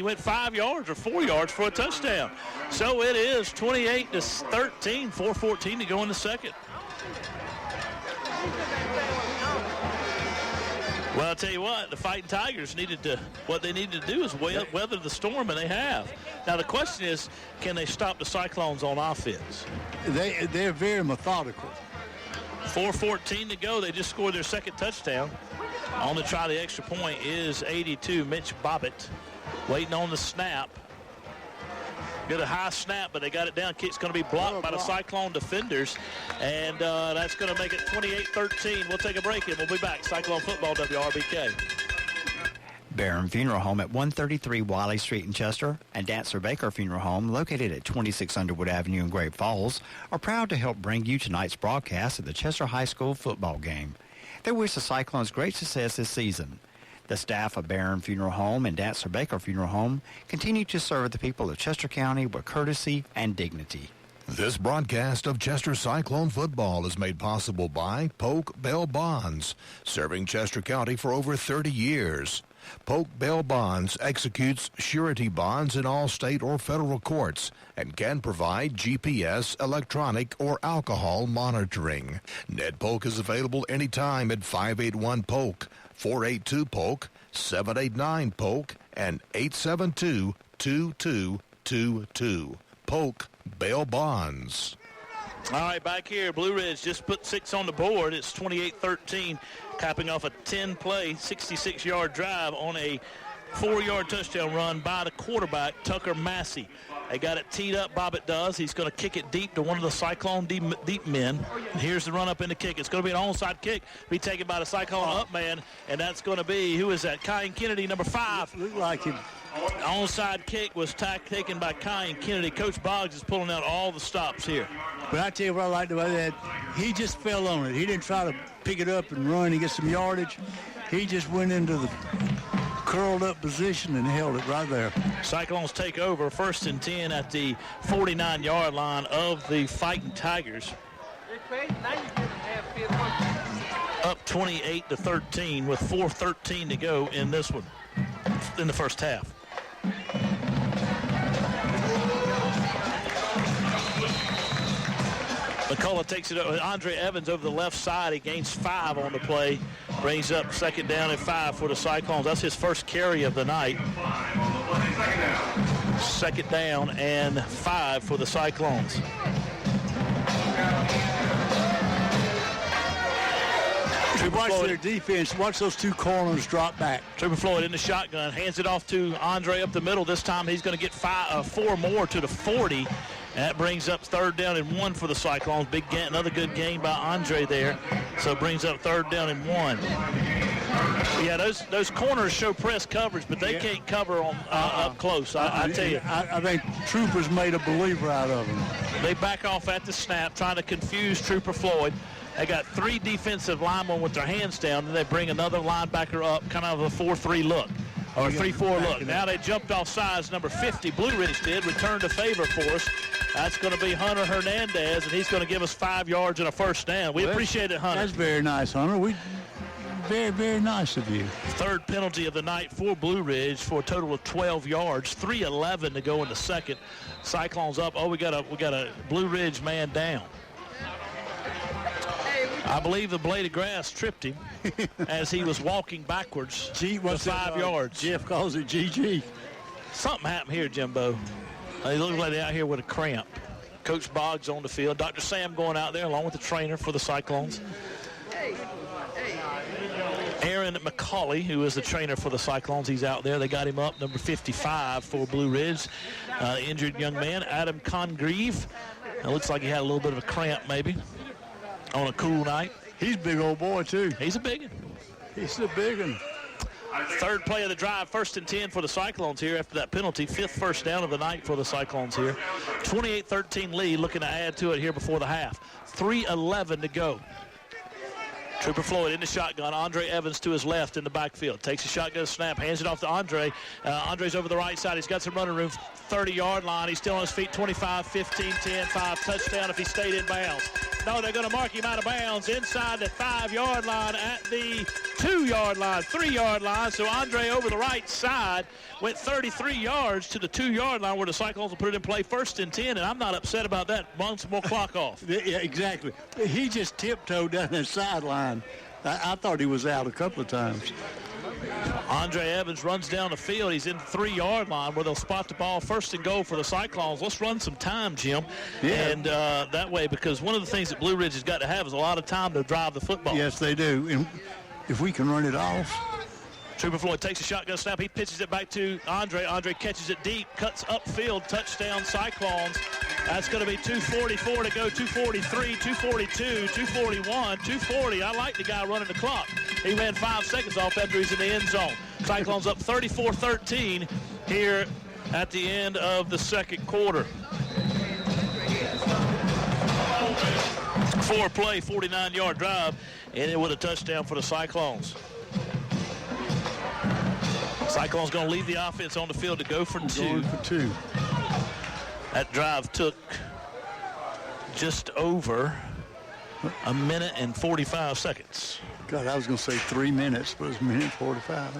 yards or 4 yards for a touchdown. So it is 28-13, 4:14 to go in the second. Well, I'll tell you what, the Fighting Tigers what they needed to do is weather the storm, and they have. Now, the question is, can they stop the Cyclones on offense? They're very methodical. 4:14 to go. They just scored their second touchdown. On to try the extra point is 82, Mitch Bobbitt. Waiting on the snap. Get a high snap, but they got it down. Kick's going to be blocked by the Cyclone defenders, and that's going to make it 28-13. We'll take a break, and we'll be back. Cyclone football, WRBK. Barron Funeral Home at 133 Wiley Street in Chester and Dancer Baker Funeral Home, located at 26 Underwood Avenue in Great Falls, are proud to help bring you tonight's broadcast of the Chester High School football game. They wish the Cyclones great success this season. The staff of Barron Funeral Home and Dancer Baker Funeral Home continue to serve the people of Chester County with courtesy and dignity. This broadcast of Chester Cyclone football is made possible by Polk Bell Bonds, serving Chester County for over 30 years. Polk Bell Bonds executes surety bonds in all state or federal courts and can provide GPS, electronic, or alcohol monitoring. Ned Polk is available anytime at 581-POLK, 482-POLK, 789-POLK, and 872-2222. Polk Bell Bonds. All right, back here, Blue Ridge just put 6 on the board. It's 28-13, capping off a 10-play, 66-yard drive on a 4-yard touchdown run by the quarterback, Tucker Massey. They got it teed up, Bobbitt does. He's going to kick it deep to one of the Cyclone deep men. And here's the run up in the kick. It's going to be an onside kick, be taken by the Cyclone up man, and that's going to be, who is that? Kyan Kennedy, number 5. Looked like him. Onside kick was taken by Kyan Kennedy. Coach Boggs is pulling out all the stops here. But I tell you what I liked about that, he just fell on it. He didn't try to pick it up and run and get some yardage. He just went into the curled up position and held it right there. Cyclones take over 1st and 10 at the 49-yard line of the Fighting Tigers. Up 28-13 with 4:13 to go in this one, in the first half. McCullough takes it over. Andre Evans over the left side. He gains 5 on the play. Brings up 2nd down and 5 for the Cyclones. That's his first carry of the night. 2nd down and 5 for the Cyclones. Watch their defense. Watch those 2 corners drop back. Trooper Floyd in the shotgun. Hands it off to Andre up the middle. This time he's going to get 4 more to the 40. That brings up 3rd down and 1 for the Cyclones. Another good game by Andre there. So it brings up 3rd down and 1. Yeah, those corners show press coverage, but they can't cover on up close. I tell you. I think Troopers made a believer out of them. They back off at the snap, trying to confuse Trooper Floyd. They got 3 defensive linemen with their hands down, and they bring another linebacker up, kind of a 4-3 look. Or 3-4 look. Now they jumped off sides. Number 50, Blue Ridge did, returned a favor for us. That's going to be Hunter Hernandez, and he's going to give us 5 yards and a 1st down. We appreciate it, Hunter. That's very nice, Hunter. Very, very nice of you. 3rd penalty of the night for Blue Ridge for a total of 12 yards. 3:11 to go in the second. Cyclones up. Oh, we got a Blue Ridge man down. I believe the blade of grass tripped him as he was walking backwards for 5 yards. Jeff calls it GG. Something happened here, Jimbo. They look like they're out here with a cramp. Coach Boggs on the field. Dr. Sam going out there along with the trainer for the Cyclones. Aaron McCauley, who is the trainer for the Cyclones, he's out there. They got him up, number 55 for Blue Ridge. Injured young man, Adam Congreve. It looks like he had a little bit of a cramp maybe on a cool night. He's a big old boy, too. He's a big one. He's a big one. 3rd play of the drive, 1st and 10 for the Cyclones here after that penalty. 5th first down of the night for the Cyclones here. 28-13 lead, looking to add to it here before the half. 3:11 to go. Trooper Floyd in the shotgun. Andre Evans to his left in the backfield. Takes a shotgun snap, hands it off to Andre. Andre's over the right side. He's got some running room, 30-yard line. He's still on his feet, 25, 15, 10, 5. Touchdown if he stayed in bounds. No, they're going to mark him out of bounds inside the 5-yard line at the 2-yard line, 3-yard line. So Andre over the right side went 33 yards to the 2-yard line where the Cyclones will put it in play 1st and 10, and I'm not upset about that. Run some more clock off. Yeah, exactly. He just tiptoed down that sideline. I thought he was out a couple of times. Andre Evans runs down the field. He's in the 3-yard line where they'll spot the ball 1st and goal for the Cyclones. Let's run some time, Jim. Yeah. And that way, because one of the things that Blue Ridge has got to have is a lot of time to drive the football. Yes, they do. And if we can run it off. Trooper Floyd takes a shotgun snap. He pitches it back to Andre. Andre catches it deep, cuts upfield, touchdown Cyclones. That's going to be 2:44 to go, 2:43, 2:42, 2:41, 2:40. I like the guy running the clock. He ran 5 seconds off after he's in the end zone. Cyclones up 34-13 here at the end of the second quarter. 4-play, 49-yard drive, and it with a touchdown for the Cyclones. Cyclones going to leave the offense on the field to go for 2. Going for 2. That drive took just over a minute and 45 seconds. God, I was going to say 3 minutes, but it was a minute and 45.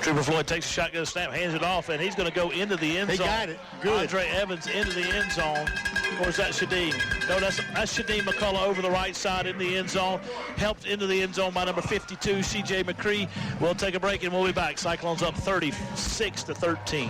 Trooper Floyd takes a shotgun snap, hands it off, and he's going to go into the end zone. He got it. Good. Andre Evans into the end zone. Or is that Shadim? No, that's Shadim McCullough over the right side in the end zone. Helped into the end zone by number 52, C.J. McCree. We'll take a break and we'll be back. Cyclones up 36-13.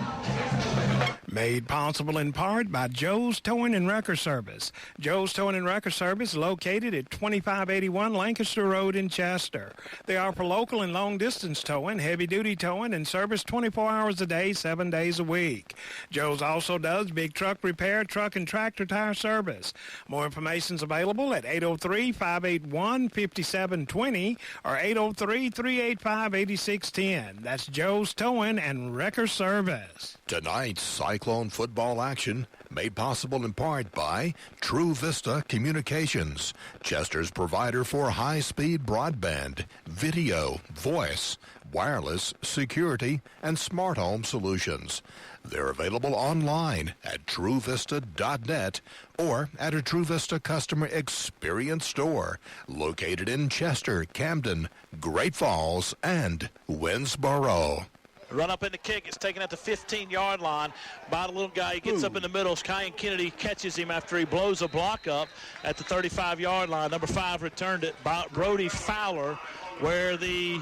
Made possible in part by Joe's Towing and Wrecker Service. Joe's Towing and Wrecker Service located at 2581 Lancaster Road in Chester. They offer local and long-distance towing, heavy-duty towing, and service 24 hours a day, 7 days a week. Joe's also does big truck repair, truck and tractor tire service. More information is available at 803-581-5720 or 803-385-8610. That's Joe's Towing and Wrecker Service. Tonight's Cyclone football action made possible in part by True Vista Communications, Chester's provider for high-speed broadband, video, voice, wireless, security, and smart home solutions. They're available online at truevista.net or at a True Vista customer experience store located in Chester, Camden, Great Falls, and Winsboro. Run up in the kick. It's taken at the 15-yard line by the little guy. He gets up in the middle. Kyan Kennedy catches him after he blows a block up at the 35-yard line. Number 5 returned it. Brody Fowler, where the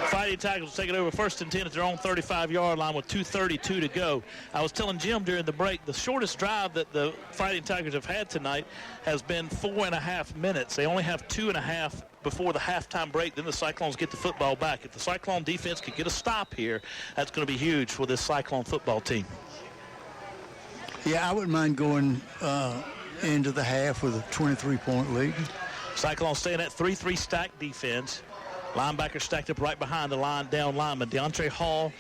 Fighting Tigers will take it over 1st and 10 at their own 35-yard line with 2:32 to go. I was telling Jim during the break, the shortest drive that the Fighting Tigers have had tonight has been 4.5 minutes. They only have 2.5 before the halftime break. Then the Cyclones get the football back. If the Cyclone defense could get a stop here, that's going to be huge for this Cyclone football team. Yeah, I wouldn't mind going into the half with a 23-point lead. Cyclones staying at 3-3 stack defense. Linebackers stacked up right behind the down lineman. DeAndre Hall,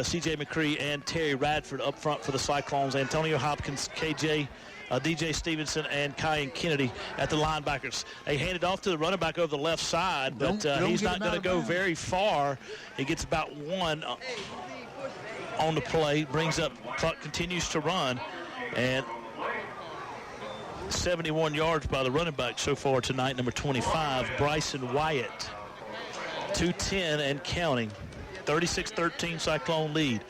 C.J. McCree, and Terry Radford up front for the Cyclones. Antonio Hopkins, DJ Stevenson, and Kyan Kennedy at the linebackers. They hand it off to the running back over the left side, but he's not going to go very far. He gets about 1 on the play, brings up, clock continues to run, and 71 yards by the running back so far tonight, number 25, Bryson Wyatt. 2:10 and counting. 36-13 Cyclone lead.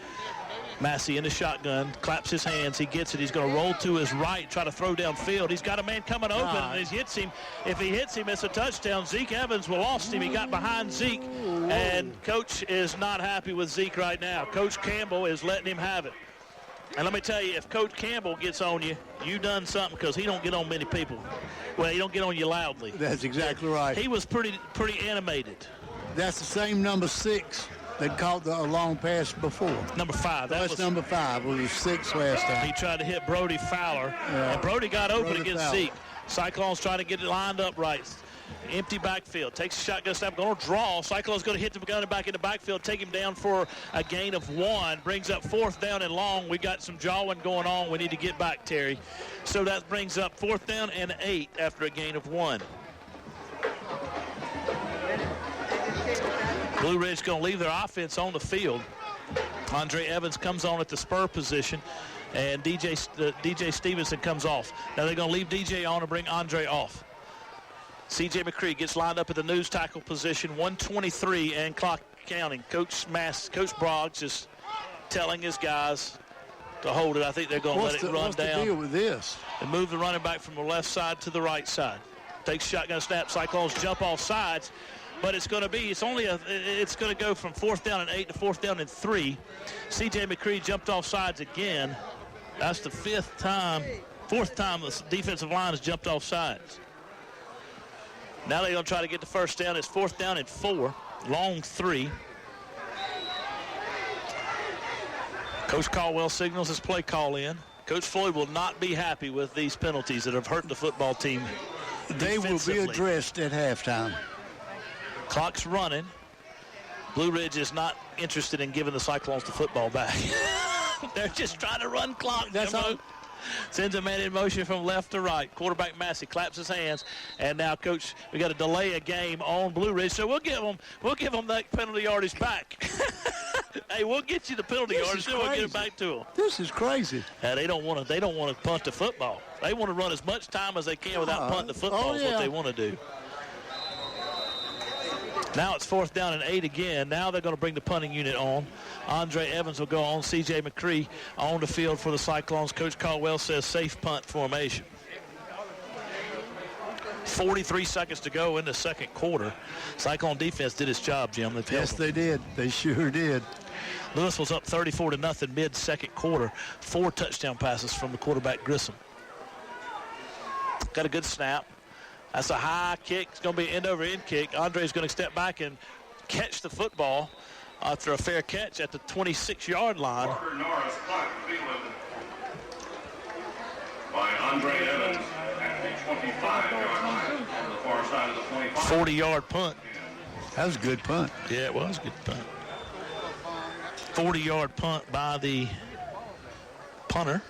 Massey in the shotgun, claps his hands, he gets it, he's going to roll to his right, try to throw downfield. He's got a man coming open, and he hits him. If he hits him, it's a touchdown. Zeke Evans lost him. He got behind Zeke, and Coach is not happy with Zeke right now. Coach Campbell is letting him have it. And let me tell you, if Coach Campbell gets on you, you done something, because he don't get on many people. Well, he don't get on you loudly. That's exactly right. He was pretty animated. That's the same number 6 that caught the long pass before. Number 5. That's number 5. It was 6 last time. He tried to hit Brody Fowler, and Brody got open against Zeke. Cyclones trying to get it lined up right. Empty backfield. Takes a shotgun snap. Going to draw. Cyclone's going to hit the gunner back in the backfield. Take him down for a gain of 1. Brings up 4th down and long. We got some jawing going on. We need to get back, Terry. So that brings up 4th down and 8 after a gain of 1. Blue Ridge going to leave their offense on the field. Andre Evans comes on at the spur position, and DJ Stevenson comes off. Now they're going to leave DJ on and bring Andre off. C.J. McCree gets lined up at the nose tackle position, 1:23 and clock counting. Coach Broggs is telling his guys to hold it. I think they're going to let it run down. What's the deal with this? And move the running back from the left side to the right side. Takes shotgun snap. Cyclones jump off sides. But it's going to go from 4th down and 8 to 4th down and 3. C.J. McCree jumped off sides again. That's the 4th time the defensive line has jumped off sides. Now they're going to try to get the first down. It's 4th down and 4, long 3. Coach Caldwell signals his play call in. Coach Floyd will not be happy with these penalties that have hurt the football team. They will be addressed at halftime. Clock's running. Blue Ridge is not interested in giving the Cyclones the football back. They're just trying to run clock. That's all. Sends a man in motion from left to right. Quarterback Massey claps his hands, and now, Coach, we got to delay a game on Blue Ridge, so we'll give them that penalty yardage back. Hey, we'll get you the penalty yardage, then we'll get it back to them. This is crazy. They don't want to punt the football. They want to run as much time as they can without punting the football. Is what they want to do. Now it's 4th down and 8 again. Now they're going to bring the punting unit on. Andre Evans will go on. C.J. McCree on the field for the Cyclones. Coach Caldwell says safe punt formation. 43 seconds to go in the second quarter. Cyclone defense did its job, Jim. Yes, they did. They sure did. Lewis was up 34-0 mid-second quarter. 4 touchdown passes from the quarterback Grissom. Got a good snap. That's a high kick. It's going to be an end-over-end kick. Andre's going to step back and catch the football after a fair catch at the 26-yard line. By Andre Evans at the 25-yard line on the far side of the 25. 40-yard punt. That was a good punt. Yeah, it was a good punt. 40-yard punt by the punter.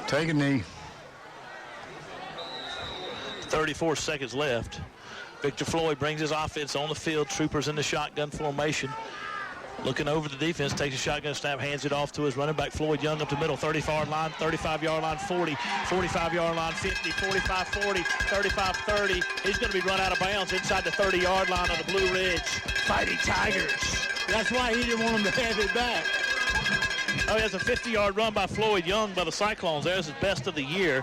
Take a knee. 34 seconds left. Victor Floyd brings his offense on the field. Troopers in the shotgun formation. Looking over the defense, takes a shotgun snap, hands it off to his running back, Floyd Young, up the middle, 35-yard line, 35-yard line, 40, 45-yard line, 50, 45-40, 35-30. He's going to be run out of bounds inside the 30-yard line of the Blue Ridge Fighting Tigers. That's why he didn't want him to have it back. Oh, that's a 50-yard run by Floyd Young by the Cyclones. There's his best of the year.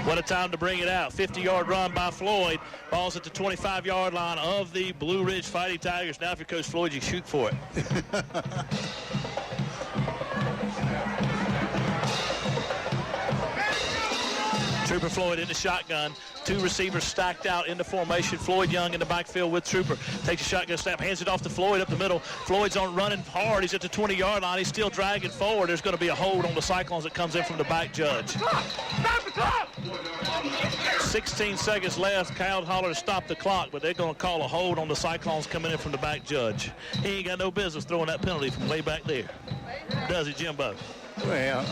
What a time to bring it out. 50-yard run by Floyd. Ball's at the 25-yard line of the Blue Ridge Fighting Tigers. Now, if you're Coach Floyd, you shoot for it. Trooper Floyd in the shotgun. 2 receivers stacked out in the formation. Floyd Young in the backfield with Trooper. Takes a shotgun snap, hands it off to Floyd up the middle. Floyd's on running hard. He's at the 20-yard line. He's still dragging forward. There's going to be a hold on the Cyclones that comes in from the back judge. 16 seconds left. Kyle Holler to stop the clock, but they're going to call a hold on the Cyclones coming in from the back judge. He ain't got no business throwing that penalty from way back there. Does he, Jimbo? Well,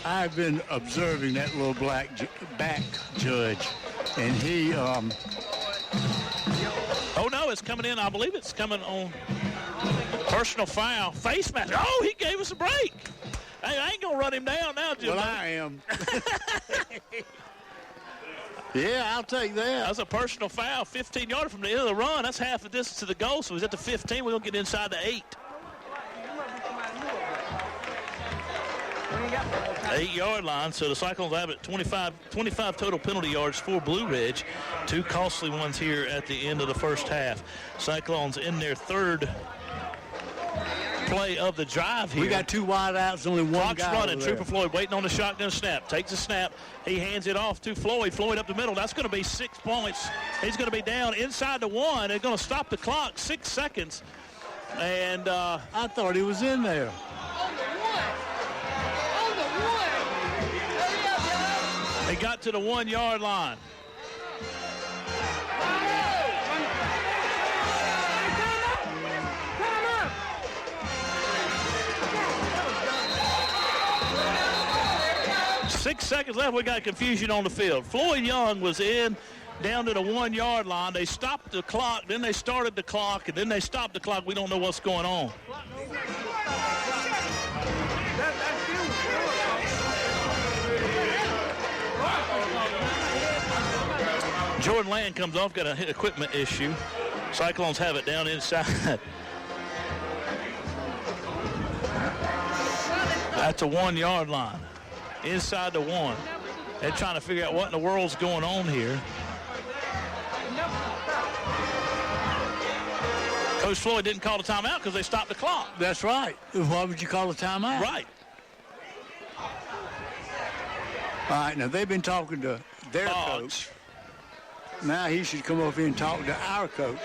I've been observing that little back judge, and he... Oh, no, it's coming in. I believe it's coming on personal foul. Face mask. Oh, he gave us a break. Hey, I ain't going to run him down now, Jimbo. Well, I am. Yeah, I'll take that. That's a personal foul, 15-yard from the end of the run. That's half the distance to the goal, so he's at the 15. We're going to get inside the 8. 8-yard line, so the Cyclones have it 25 total penalty yards for Blue Ridge. 2 costly ones here at the end of the first half. Cyclones in their third play of the drive here. We got 2 wideouts, only one Clock's guy running. Trooper Floyd waiting on the shotgun snap. Takes a snap. He hands it off to Floyd. Floyd up the middle. That's going to be 6 points. He's going to be down inside the 1. They're going to stop the clock. 6 seconds. And I thought he was in there. got to the 1 yard line. Six seconds left. We got confusion on the field. Floyd Young was in down to the 1 yard line. They stopped the clock, then they started the clock, and then they stopped the clock. We don't know what's going on. Jordan Land comes off, got a equipment issue. Cyclones have it down inside. At the 1 yard line. Inside the 1. They're trying to figure out what in the world's going on here. Coach Floyd didn't call a timeout because they stopped the clock. That's right. Why would you call a timeout? Right. All right, now they've been talking to their coach. Now he should come over here and talk to our coach.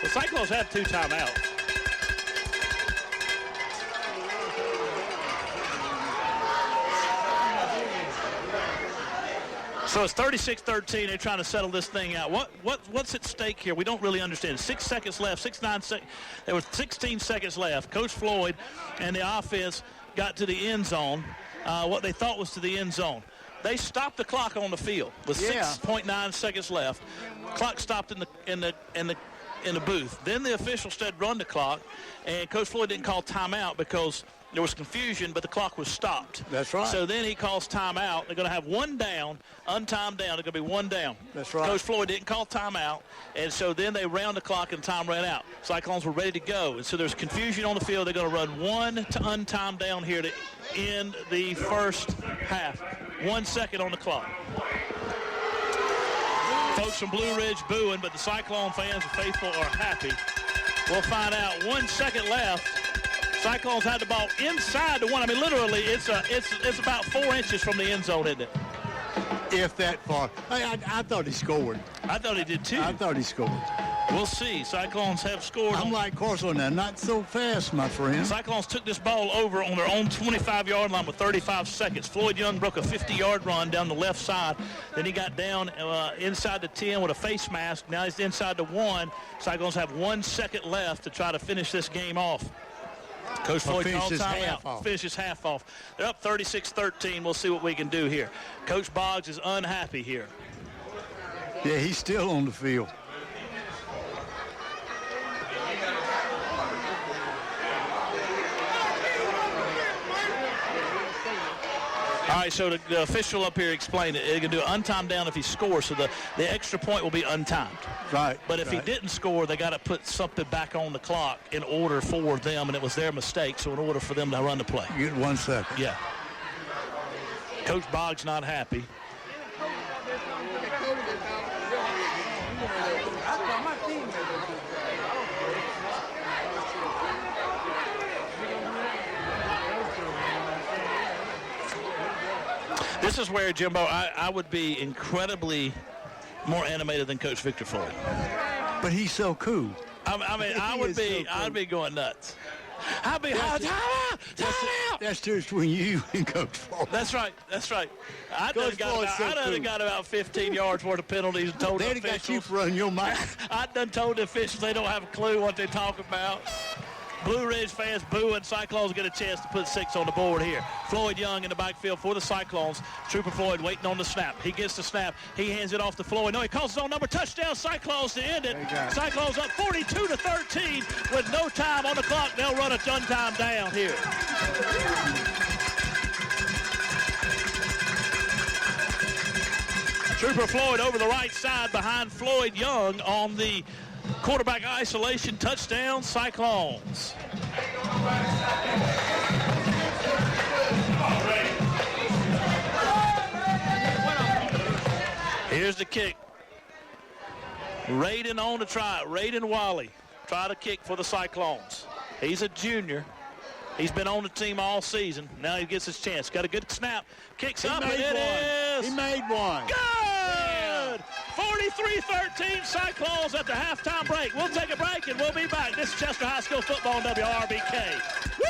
The Cyclones have 2 timeouts. So it's 36-13. They're trying to settle this thing out. What's at stake here? We don't really understand. 6 seconds left. There were 16 seconds left. Coach Floyd and the offense got to the end zone. What they thought was to the end zone. They stopped the clock on the field with 6.9 seconds left. Clock stopped in the booth. Then the official said run the clock, and Coach Floyd didn't call timeout because there was confusion, but the clock was stopped. That's right. So then he calls timeout. They're going to have 1 down, untimed down. They're going to be 1 down. That's right. Coach Floyd didn't call timeout, and so then they round the clock and time ran out. Cyclones were ready to go, and so there's confusion on the field. They're going to run 1 to untimed down here to end the first half. 1 second on the clock. Folks from Blue Ridge booing, but the Cyclone fans, the faithful, are happy. We'll find out. 1 second left. Cyclones had the ball inside the 1. I mean, literally, it's about 4 inches from the end zone, isn't it? If that far. I thought he scored. I thought he did, too. I thought he scored. We'll see. Cyclones have scored. I'm like Corso now. Not so fast, my friend. Cyclones took this ball over on their own 25-yard line with 35 seconds. Floyd Young broke a 50-yard run down the left side. Then he got down inside the 10 with a face mask. Now he's inside the 1. Cyclones have 1 second left to try to finish this game off. Coach Floyd calls timeout. Finishes half off. They're up 36-13. We'll see what we can do here. Coach Boggs is unhappy here. Yeah, he's still on the field. All right, so the official up here explained it. They can do an untimed down if he scores, so the extra point will be untimed. Right. But if he didn't score, they got to put something back on the clock in order for them, and it was their mistake, so in order for them to run the play. You get 1 second. Yeah. Coach Boggs not happy. This is where, Jimbo, I would be incredibly more animated than Coach Victor Floyd. But he's so cool. I mean, I'd be going nuts. I'd be time out. That's just between you and Coach Floyd. That's right. I done got about 15 yards worth of penalties and told the officials. They got you for running your mouth. I done told the officials they don't have a clue what they're talking about. Blue Ridge fans booing. Cyclones get a chance to put 6 on the board here. Floyd Young in the backfield for the Cyclones. Trooper Floyd waiting on the snap. He gets the snap. He hands it off to Floyd. No, he calls his own number. Touchdown, Cyclones to end it. Cyclones up 42-13 with no time on the clock. They'll run a untimed down here. Trooper Floyd over the right side behind Floyd Young on the quarterback isolation. Touchdown, Cyclones. Here's the kick. Raiden on to try it. Raiden Wally try to kick for the Cyclones. He's a junior. He's been on the team all season. Now he gets his chance. Got a good snap. Kicks up, and it is. He made one. Good! 43 43-13 Cyclones at the halftime break. We'll take a break and we'll be back. This is Chester High School football on WRBK. Woo!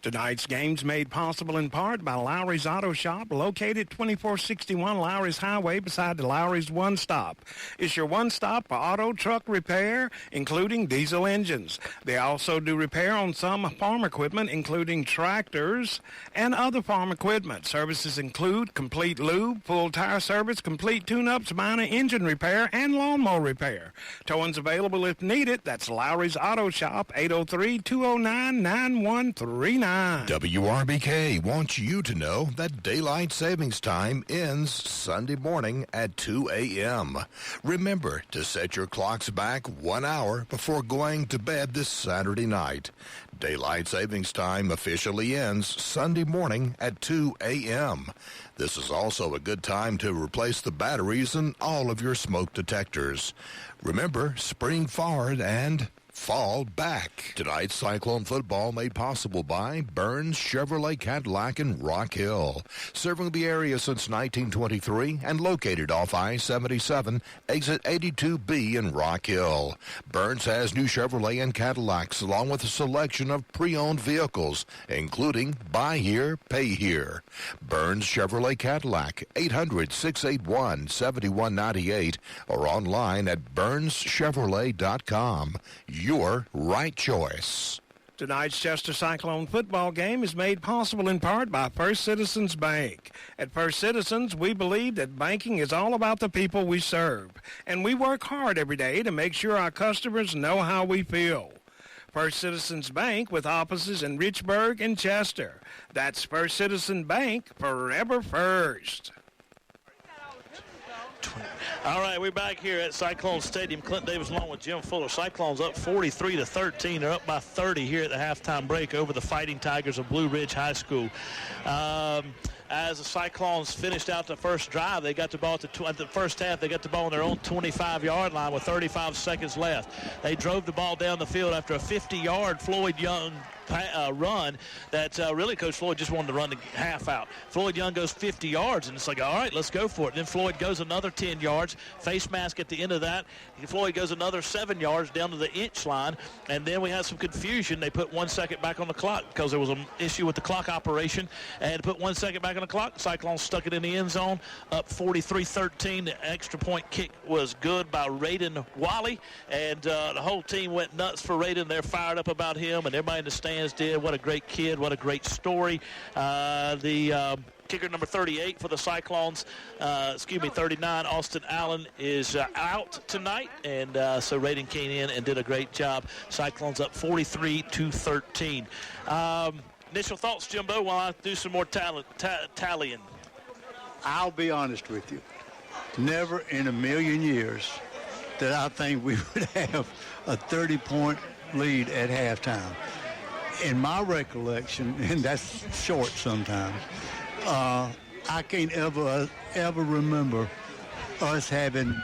Tonight's game's made possible in part by Lowry's Auto Shop, located 2461 Lowry's Highway beside the Lowry's One Stop. It's your one stop for auto truck repair, including diesel engines. They also do repair on some farm equipment, including tractors and other farm equipment. Services include complete lube, full tire service, complete tune-ups, minor engine repair, and lawnmower repair. Towing's available if needed. That's Lowry's Auto Shop, 803-209-9139. WRBK wants you to know that daylight savings time ends Sunday morning at 2 a.m. Remember to set your clocks back 1 hour before going to bed this Saturday night. Daylight savings time officially ends Sunday morning at 2 a.m. This is also a good time to replace the batteries in all of your smoke detectors. Remember, spring forward and fall back. Tonight's Cyclone football made possible by Burns Chevrolet Cadillac in Rock Hill, serving the area since 1923 and located off I-77, exit 82B in Rock Hill. Burns has new Chevrolet and Cadillacs along with a selection of pre-owned vehicles, including buy here, pay here. Burns Chevrolet Cadillac, 800-681-7198 or online at BurnsChevrolet.com. Your right choice. Tonight's Chester Cyclone football game is made possible in part by First Citizens Bank. At First Citizens, we believe that banking is all about the people we serve, and we work hard every day to make sure our customers know how we feel. First Citizens Bank with offices in Richburg and Chester. That's First Citizen Bank, forever first. All right, we're back here at Cyclone Stadium. Clint Davis along with Jim Fuller. Cyclones up 43-13. They're up by 30 here at the halftime break over the Fighting Tigers of Blue Ridge High School. As the Cyclones finished out the first drive, they got the ball at the first half. They got the ball on their own 25-yard line with 35 seconds left. They drove the ball down the field after a 50-yard Floyd Young run that really Coach Floyd just wanted to run the half out. Floyd Young goes 50 yards, and it's like, all right, let's go for it. Then Floyd goes another 10 yards, face mask at the end of that. Floyd goes another 7 yards down to the inch line, and then we had some confusion. They put 1 second back on the clock because there was an issue with the clock operation, and put 1 second back on the clock. Cyclones stuck it in the end zone, up 43-13. The extra point kick was good by Raiden Wally, and the whole team went nuts for Raiden. They're fired up about him, and everybody in the stands did. What a great kid. What a great story. The kicker number 38 for the Cyclones, 39, Austin Allen, is out tonight, and so Raiden came in and did a great job. Cyclones up 43-13. Initial thoughts, Jimbo, while I do some more tallying. I'll be honest with you. Never in a million years that I think we would have a 30-point lead at halftime. In my recollection, and that's short sometimes, I can't ever remember us having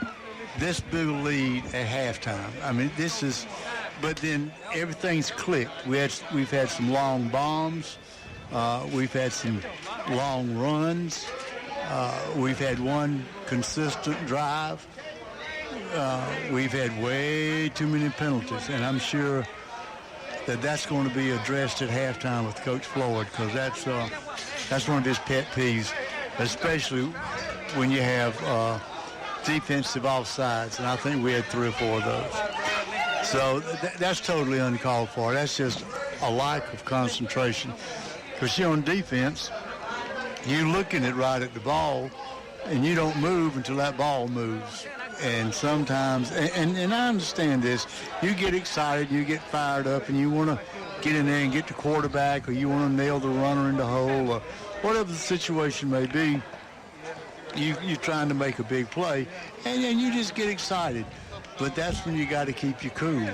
this big a lead at halftime. I mean, but then everything's clicked. We've had some long bombs. We've had some long runs. We've had one consistent drive. We've had way too many penalties, and I'm sure that's going to be addressed at halftime with Coach Floyd, because that's one of his pet peeves, especially when you have defensive offsides, and I think we had 3 or 4 of those. So that's totally uncalled for. That's just a lack of concentration, because you're on defense, you're looking right at the ball, and you don't move until that ball moves. And sometimes, and I understand this, you get excited, you get fired up, and you want to get in there and get the quarterback, or you want to nail the runner in the hole, or whatever the situation may be. You're trying to make a big play, and you just get excited. But that's when you got to keep you cool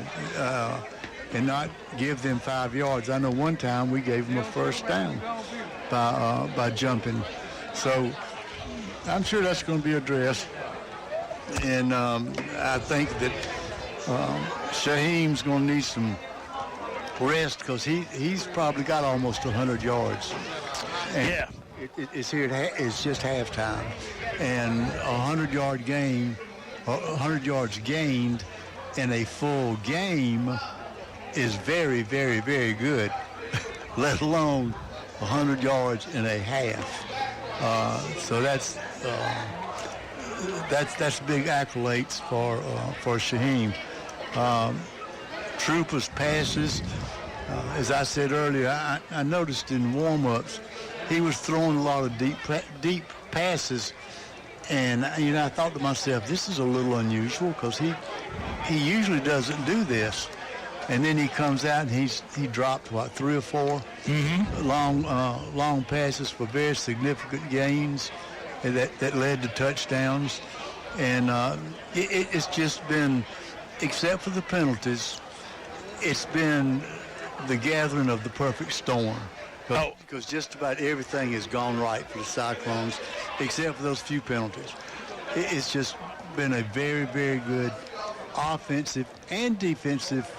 and not give them 5 yards. I know one time we gave them a first down by jumping. So I'm sure that's going to be addressed. And I think that Shaheem's going to need some rest, because he's probably got almost 100 yards. And yeah. It's just halftime. And a 100-yard game 100 yards gained in a full game is very, very, very good, let alone 100 yards in a half. So that's big accolades for Shaheem. Troopers passes, as I said earlier, I noticed in warm-ups he was throwing a lot of deep passes, and I thought to myself, this is a little unusual because he usually doesn't do this. And then he comes out and he dropped 3 or 4 long passes for very significant gains that led to touchdowns. And it's just been, except for the penalties, it's been the gathering of the perfect storm. Because just about everything has gone right for the Cyclones, except for those few penalties. It's just been a very, very good offensive and defensive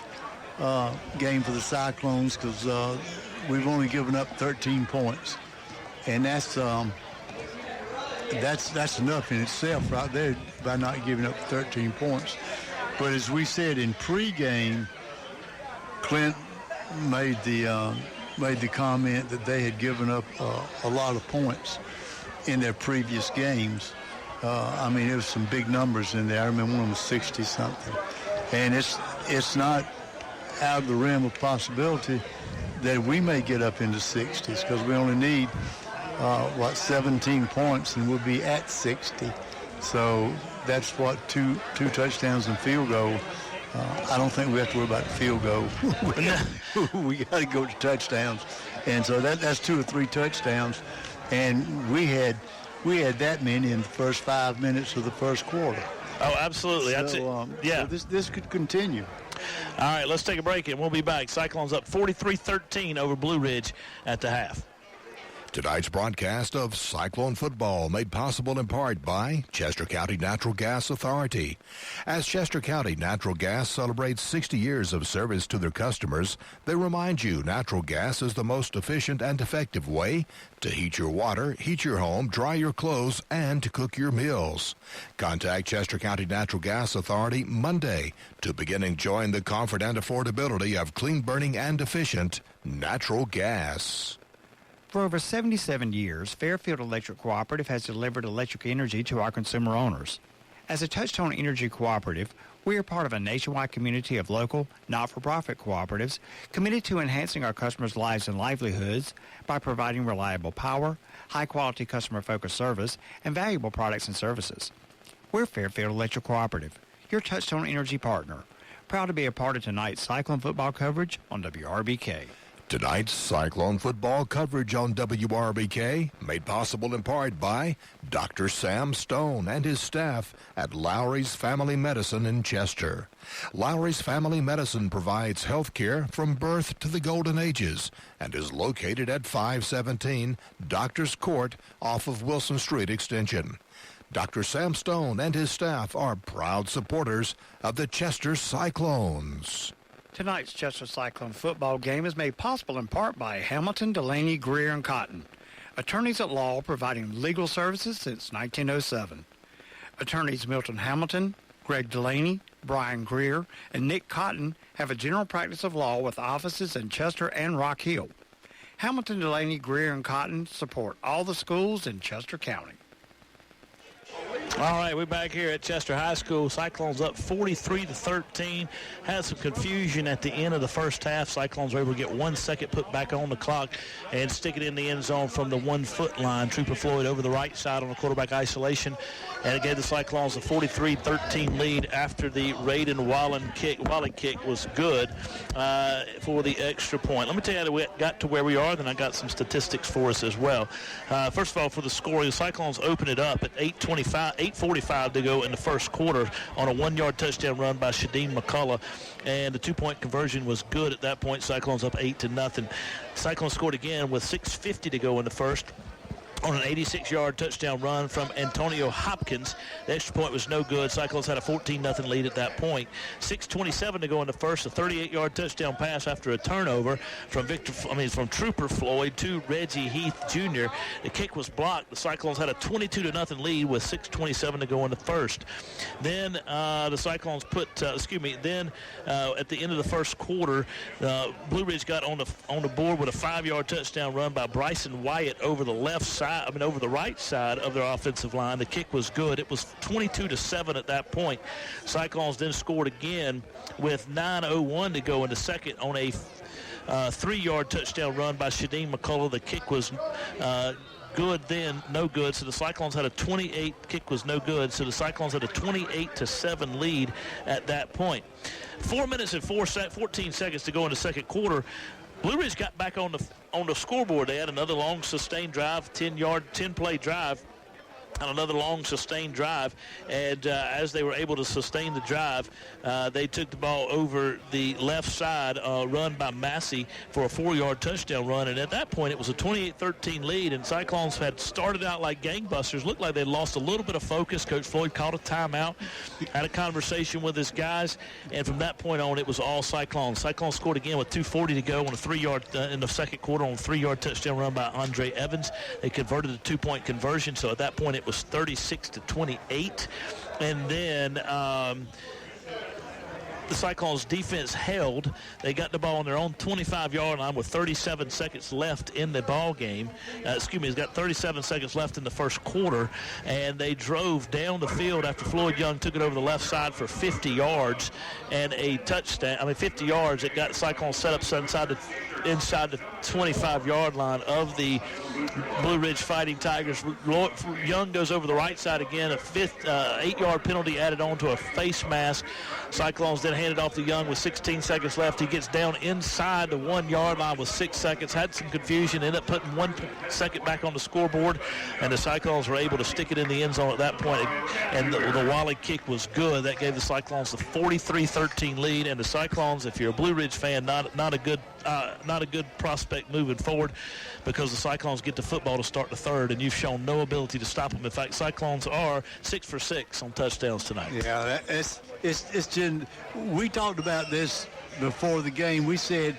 game for the Cyclones, because we've only given up 13 points, and that's enough in itself right there by not giving up 13 points. But as we said in pregame, Clint made the comment that they had given up a lot of points in their previous games. There was some big numbers in there. I remember one of them was 60-something, and it's not out of the realm of possibility that we may get up into 60s, because we only need 17 points and we'll be at 60. So that's two touchdowns and field goal. I don't think we have to worry about the field goal. We got to go to touchdowns, and so that's 2 or 3 touchdowns, and we had that many in the first 5 minutes of the first quarter. Oh, absolutely. So, That's it. Yeah. So this could continue. All right, let's take a break, and we'll be back. Cyclones up 43-13 over Blue Ridge at the half. Tonight's broadcast of Cyclone football made possible in part by Chester County Natural Gas Authority. As Chester County Natural Gas celebrates 60 years of service to their customers, they remind you natural gas is the most efficient and effective way to heat your water, heat your home, dry your clothes, and to cook your meals. Contact Chester County Natural Gas Authority Monday to begin enjoying the comfort and affordability of clean burning and efficient natural gas. For over 77 years, Fairfield Electric Cooperative has delivered electric energy to our consumer owners. As a Touchstone Energy Cooperative, we are part of a nationwide community of local, not-for-profit cooperatives committed to enhancing our customers' lives and livelihoods by providing reliable power, high-quality customer-focused service, and valuable products and services. We're Fairfield Electric Cooperative, your Touchstone Energy partner, proud to be a part of tonight's Cyclone football coverage on WRBK. Tonight's Cyclone football coverage on WRBK made possible in part by Dr. Sam Stone and his staff at Lowry's Family Medicine in Chester. Lowry's Family Medicine provides health care from birth to the golden ages and is located at 517 Doctors Court off of Wilson Street Extension. Dr. Sam Stone and his staff are proud supporters of the Chester Cyclones. Tonight's Chester Cyclone football game is made possible in part by Hamilton, Delaney, Greer, and Cotton, attorneys at law providing legal services since 1907. Attorneys Milton Hamilton, Greg Delaney, Brian Greer, and Nick Cotton have a general practice of law with offices in Chester and Rock Hill. Hamilton, Delaney, Greer, and Cotton support all the schools in Chester County. All right, we're back here at Chester High School. Cyclones up 43-13. Had some confusion at the end of the first half. Cyclones were able to get 1 second put back on the clock and stick it in the end zone from the 1 foot line. Trooper Floyd over the right side on the quarterback isolation. And it gave the Cyclones a 43-13 lead after the Raiden Wallen kick was good for the extra point. Let me tell you that we got to where we are, then I got some statistics for us as well. First of all, for the score, the Cyclones opened it up at 8:45 to go in the first quarter on a 1-yard touchdown run by Shadeem McCullough, and the 2-point conversion was good at that point. Cyclones up 8-0. Cyclones scored again with 6:50 to go in the first on an 86-yard touchdown run from Antonio Hopkins. The extra point was no good. Cyclones had a 14-0 lead at that point. 6:27 to go in the first. A 38-yard touchdown pass after a turnover from from Trooper Floyd to Reggie Heath Jr. The kick was blocked. The Cyclones had a 22-0 lead with 6:27 to go in the first. Then the Cyclones at the end of the first quarter, Blue Ridge got on the board with a 5-yard touchdown run by Bryson Wyatt over the right side of their offensive line. The kick was good. It was 22-7 at that point. Cyclones then scored again with 9:01 to go in the second on a 3-yard touchdown run by Shadeem McCullough. The kick was good then, no good. So the Cyclones had a 28 was no good. So the Cyclones had a 28-7 lead at that point. 4 minutes and 14 seconds to go in the second quarter. Blue Ridge got back on the scoreboard. They had another long sustained drive, 10-play drive. On another long sustained drive, and as they were able to sustain the drive, they took the ball over the left side, run by Massey for a 4-yard touchdown run, and at that point it was a 28-13 lead, and Cyclones had started out like gangbusters. Looked like they lost a little bit of focus. Coach Floyd called a timeout, had a conversation with his guys, and from that point on it was all Cyclones. Cyclones scored again with 2:40 to go on a 3-yard in the second quarter on a 3-yard touchdown run by Andre Evans. They converted a 2-point conversion, so at that point it was 36-28, and then the Cyclones defense held. They got the ball on their own 25-yard line with 37 seconds left in the ball game. It's got 37 seconds left in the first quarter, and they drove down the field after Floyd Young took it over the left side for 50 yards and a touchdown. 50 yards. It got Cyclones set up inside the 25-yard line of the Blue Ridge Fighting Tigers. Young goes over the right side again. A 8-yard penalty added on to a face mask. Cyclones then handed off to Young with 16 seconds left. He gets down inside the 1-yard line with 6 seconds. Had some confusion. Ended up putting 1 second back on the scoreboard, and the Cyclones were able to stick it in the end zone at that point. And the Wally kick was good. That gave the Cyclones the 43-13 lead. And the Cyclones, if you're a Blue Ridge fan, not a good prospect moving forward, because the Cyclones get the football to start the third, and you've shown no ability to stop them. In fact, Cyclones are 6 for 6 on touchdowns tonight. Yeah, it's just, we talked about this before the game. We said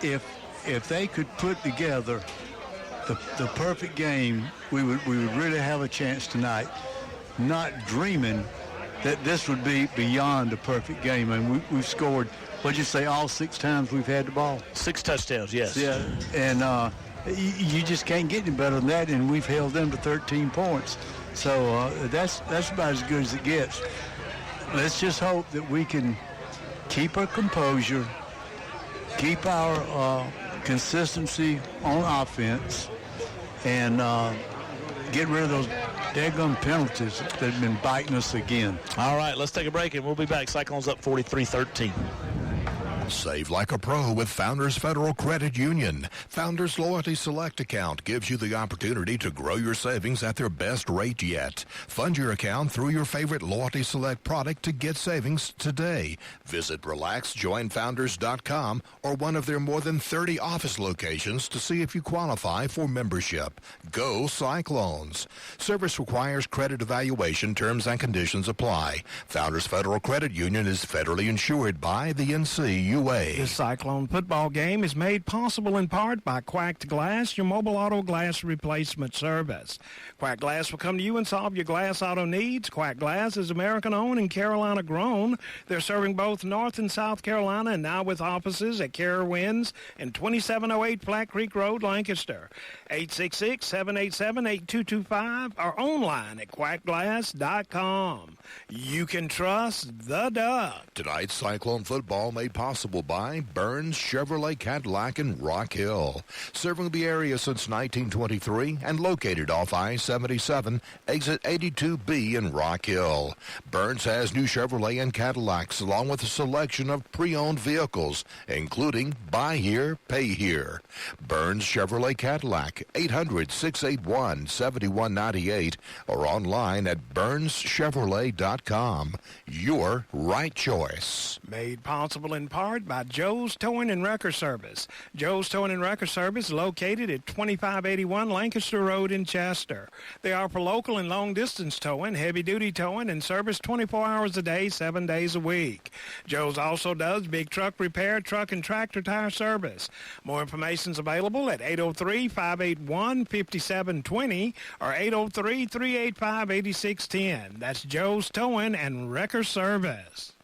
if they could put together the perfect game, we would really have a chance tonight. Not dreaming that this would be beyond a perfect game. And we've scored, what'd you say, all 6 times we've had the ball? 6 touchdowns, yes. Yeah, and you just can't get any better than that, and we've held them to 13 points. So that's about as good as it gets. Let's just hope that we can keep our composure, keep our consistency on offense, and get rid of those daggum penalties that have been biting us again. All right, let's take a break, and we'll be back. Cyclones up 43-13. Save like a pro with Founders Federal Credit Union. Founders Loyalty Select account gives you the opportunity to grow your savings at their best rate yet. Fund your account through your favorite Loyalty Select product to get savings today. Visit RelaxJoinFounders.com or one of their more than 30 office locations to see if you qualify for membership. Go Cyclones. Service requires credit evaluation. Terms and conditions apply. Founders Federal Credit Union is federally insured by the NCUA. This Cyclone football game is made possible in part by Quacked Glass, your mobile auto glass replacement service. Quacked Glass will come to you and solve your glass auto needs. Quacked Glass is American-owned and Carolina-grown. They're serving both North and South Carolina, and now with offices at Carowinds and 2708 Flat Creek Road, Lancaster. 866-787-8225 or online at quackglass.com. You can trust the Duck. Tonight's Cyclone football made possible by Burns Chevrolet Cadillac in Rock Hill. Serving the area since 1923 and located off I-77, exit 82B in Rock Hill. Burns has new Chevrolet and Cadillacs along with a selection of pre-owned vehicles, including Buy Here, Pay Here. Burns Chevrolet Cadillac, 800-681-7198 or online at BurnsChevrolet.com. Your right choice. Made possible in part part by Joe's Towing and Wrecker Service. Joe's Towing and Wrecker Service is located at 2581 Lancaster Road in Chester. They offer local and long-distance towing, heavy-duty towing, and service 24 hours a day, 7 days a week. Joe's also does big truck repair, truck and tractor tire service. More information is available at 803-581-5720 or 803-385-8610. That's Joe's Towing and Wrecker Service.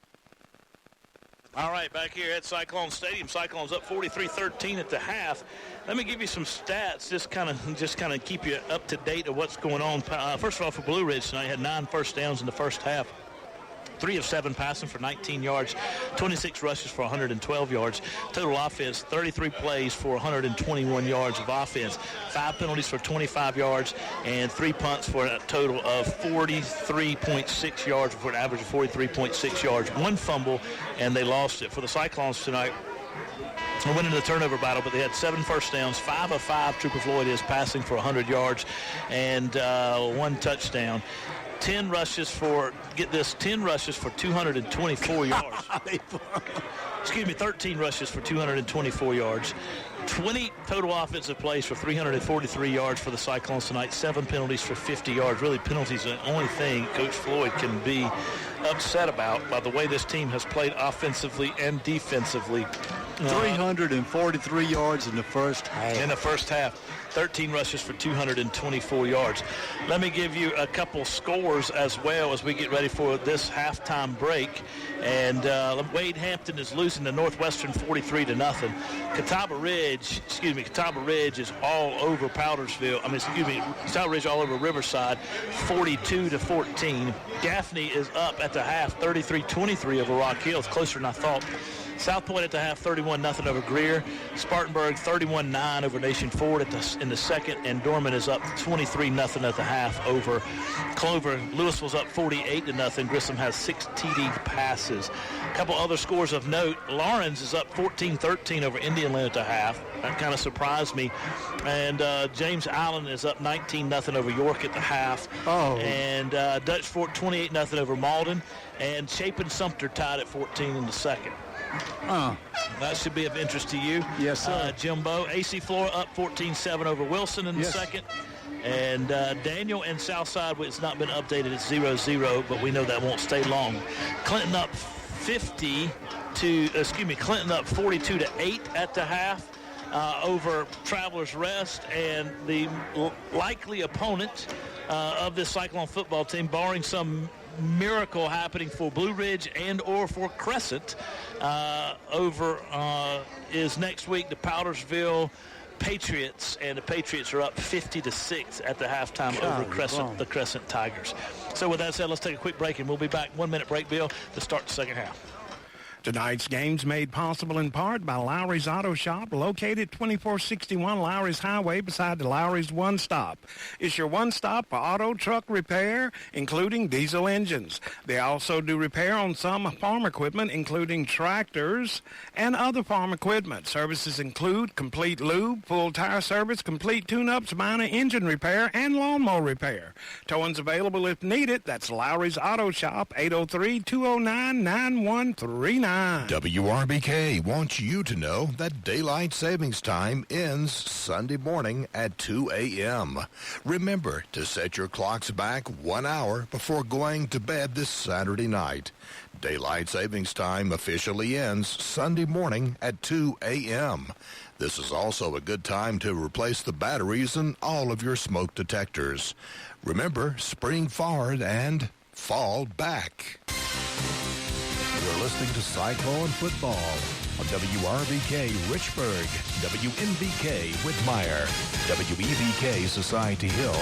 All right, back here at Cyclone Stadium, Cyclones up 43-13 at the half. Let me give you some stats, just kind of keep you up to date of what's going on. First of all, for Blue Ridge tonight, had 9 first downs in the first half. 3 of 7 passing for 19 yards, 26 rushes for 112 yards. Total offense, 33 plays for 121 yards of offense. 5 penalties for 25 yards and 3 punts for a total of 43.6 yards for an average of 43.6 yards. 1 fumble, and they lost it. For the Cyclones tonight, they went into the turnover battle, but they had 7 first downs, 5 of 5. Trooper Floyd is passing for 100 yards and 1 touchdown. 10 rushes for, get this, 10 rushes for 224 yards. 13 rushes for 224 yards. 20 total offensive plays for 343 yards for the Cyclones tonight. 7 penalties for 50 yards. Really, penalties are the only thing Coach Floyd can be upset about by the way this team has played offensively and defensively. 343 yards in the first half. 13 rushes for 224 yards. Let me give you a couple scores as well as we get ready for this halftime break. And Wade Hampton is losing to Northwestern 43-0. Catawba Ridge is all over Catawba Ridge all over Riverside 42-14. Gaffney is up at the half 33-23 over Rock Hill. It's closer than I thought. South Point at the half, 31-0 over Greer. Spartanburg, 31-9 over Nation Ford in the second, and Dorman is up 23-0 at the half over Clover. Louisville's up 48-0. Grissom has 6 TD passes. A couple other scores of note. Lawrence is up 14-13 over Indianland at the half. That kind of surprised me. And James Allen is up 19-0 over York at the half. And Dutch Fort 28-0 over Malden. And Chapin Sumter tied at 14 in the second. That should be of interest to you. Yes, sir. Jimbo. AC Flora up 14-7 over Wilson in the second. And Daniel and Southside, it's not been updated. It's 0-0, but we know that won't stay long. Clinton up 42-8 at the half over Travelers Rest. And the likely opponent of this Cyclone football team, barring some miracle happening for Blue Ridge and or for Crescent is next week the Powdersville Patriots, and the Patriots are up 50-6 at the halftime over the Crescent Tigers. So with that said, let's take a quick break and we'll be back. 1 minute break, Bill, to start the second half. Tonight's game's made possible in part by Lowry's Auto Shop, located 2461 Lowry's Highway beside the Lowry's One Stop. It's your one stop for auto truck repair, including diesel engines. They also do repair on some farm equipment, including tractors and other farm equipment. Services include complete lube, full tire service, complete tune-ups, minor engine repair, and lawnmower repair. Towing's available if needed. That's Lowry's Auto Shop, 803-209-9139. WRBK wants you to know that daylight savings time ends Sunday morning at 2 a.m. Remember to set your clocks back 1 hour before going to bed this Saturday night. Daylight savings time officially ends Sunday morning at 2 a.m. This is also a good time to replace the batteries in all of your smoke detectors. Remember, spring forward and fall back. You're listening to Cyclone Football on WRBK Richburg, WNBK Whitmire, WEBK Society Hill,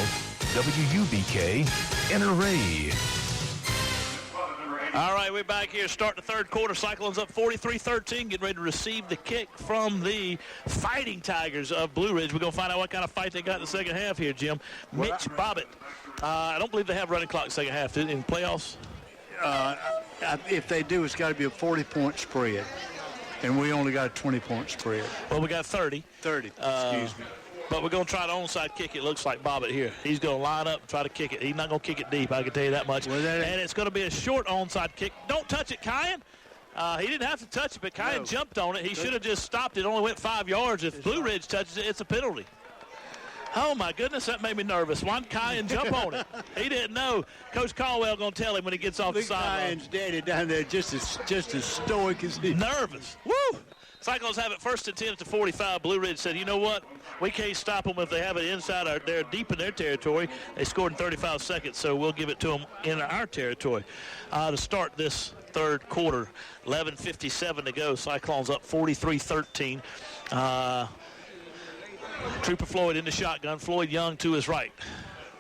WUBK Inter-Ray. All right, we're back here. Start the third quarter. Cyclones up 43-13. Getting ready to receive the kick from the Fighting Tigers of Blue Ridge. We're going to find out what kind of fight they got in the second half here, Jim. Mitch Bobbitt. I don't believe they have running clock second half in playoffs. If they do, it's got to be a 40-point spread, and we only got a 20-point spread. Well, we got 30. Excuse me. But we're going to try the onside kick, it looks like Bobbitt here. He's going to line up and try to kick it. He's not going to kick it deep, I can tell you that much. And it's going to be a short onside kick. Don't touch it, Kyan. He didn't have to touch it, but Kyan jumped on it. He should have just stopped it. It only went 5 yards. If Blue Ridge touches it, it's a penalty. Oh, my goodness, that made me nervous. Why did Kyan jump on it? He didn't know. Coach Caldwell going to tell him when he gets off the sideline. Kyan's daddy down there just as stoic as he. Nervous. Woo! Cyclones have it 1st and 10 at the 45. Blue Ridge said, you know what? We can't stop them if they have it inside they're deep in their territory. They scored in 35 seconds, so we'll give it to them in our territory. To start this third quarter, 11:57 to go. Cyclones up 43-13. Trooper Floyd in the shotgun. Floyd Young to his right.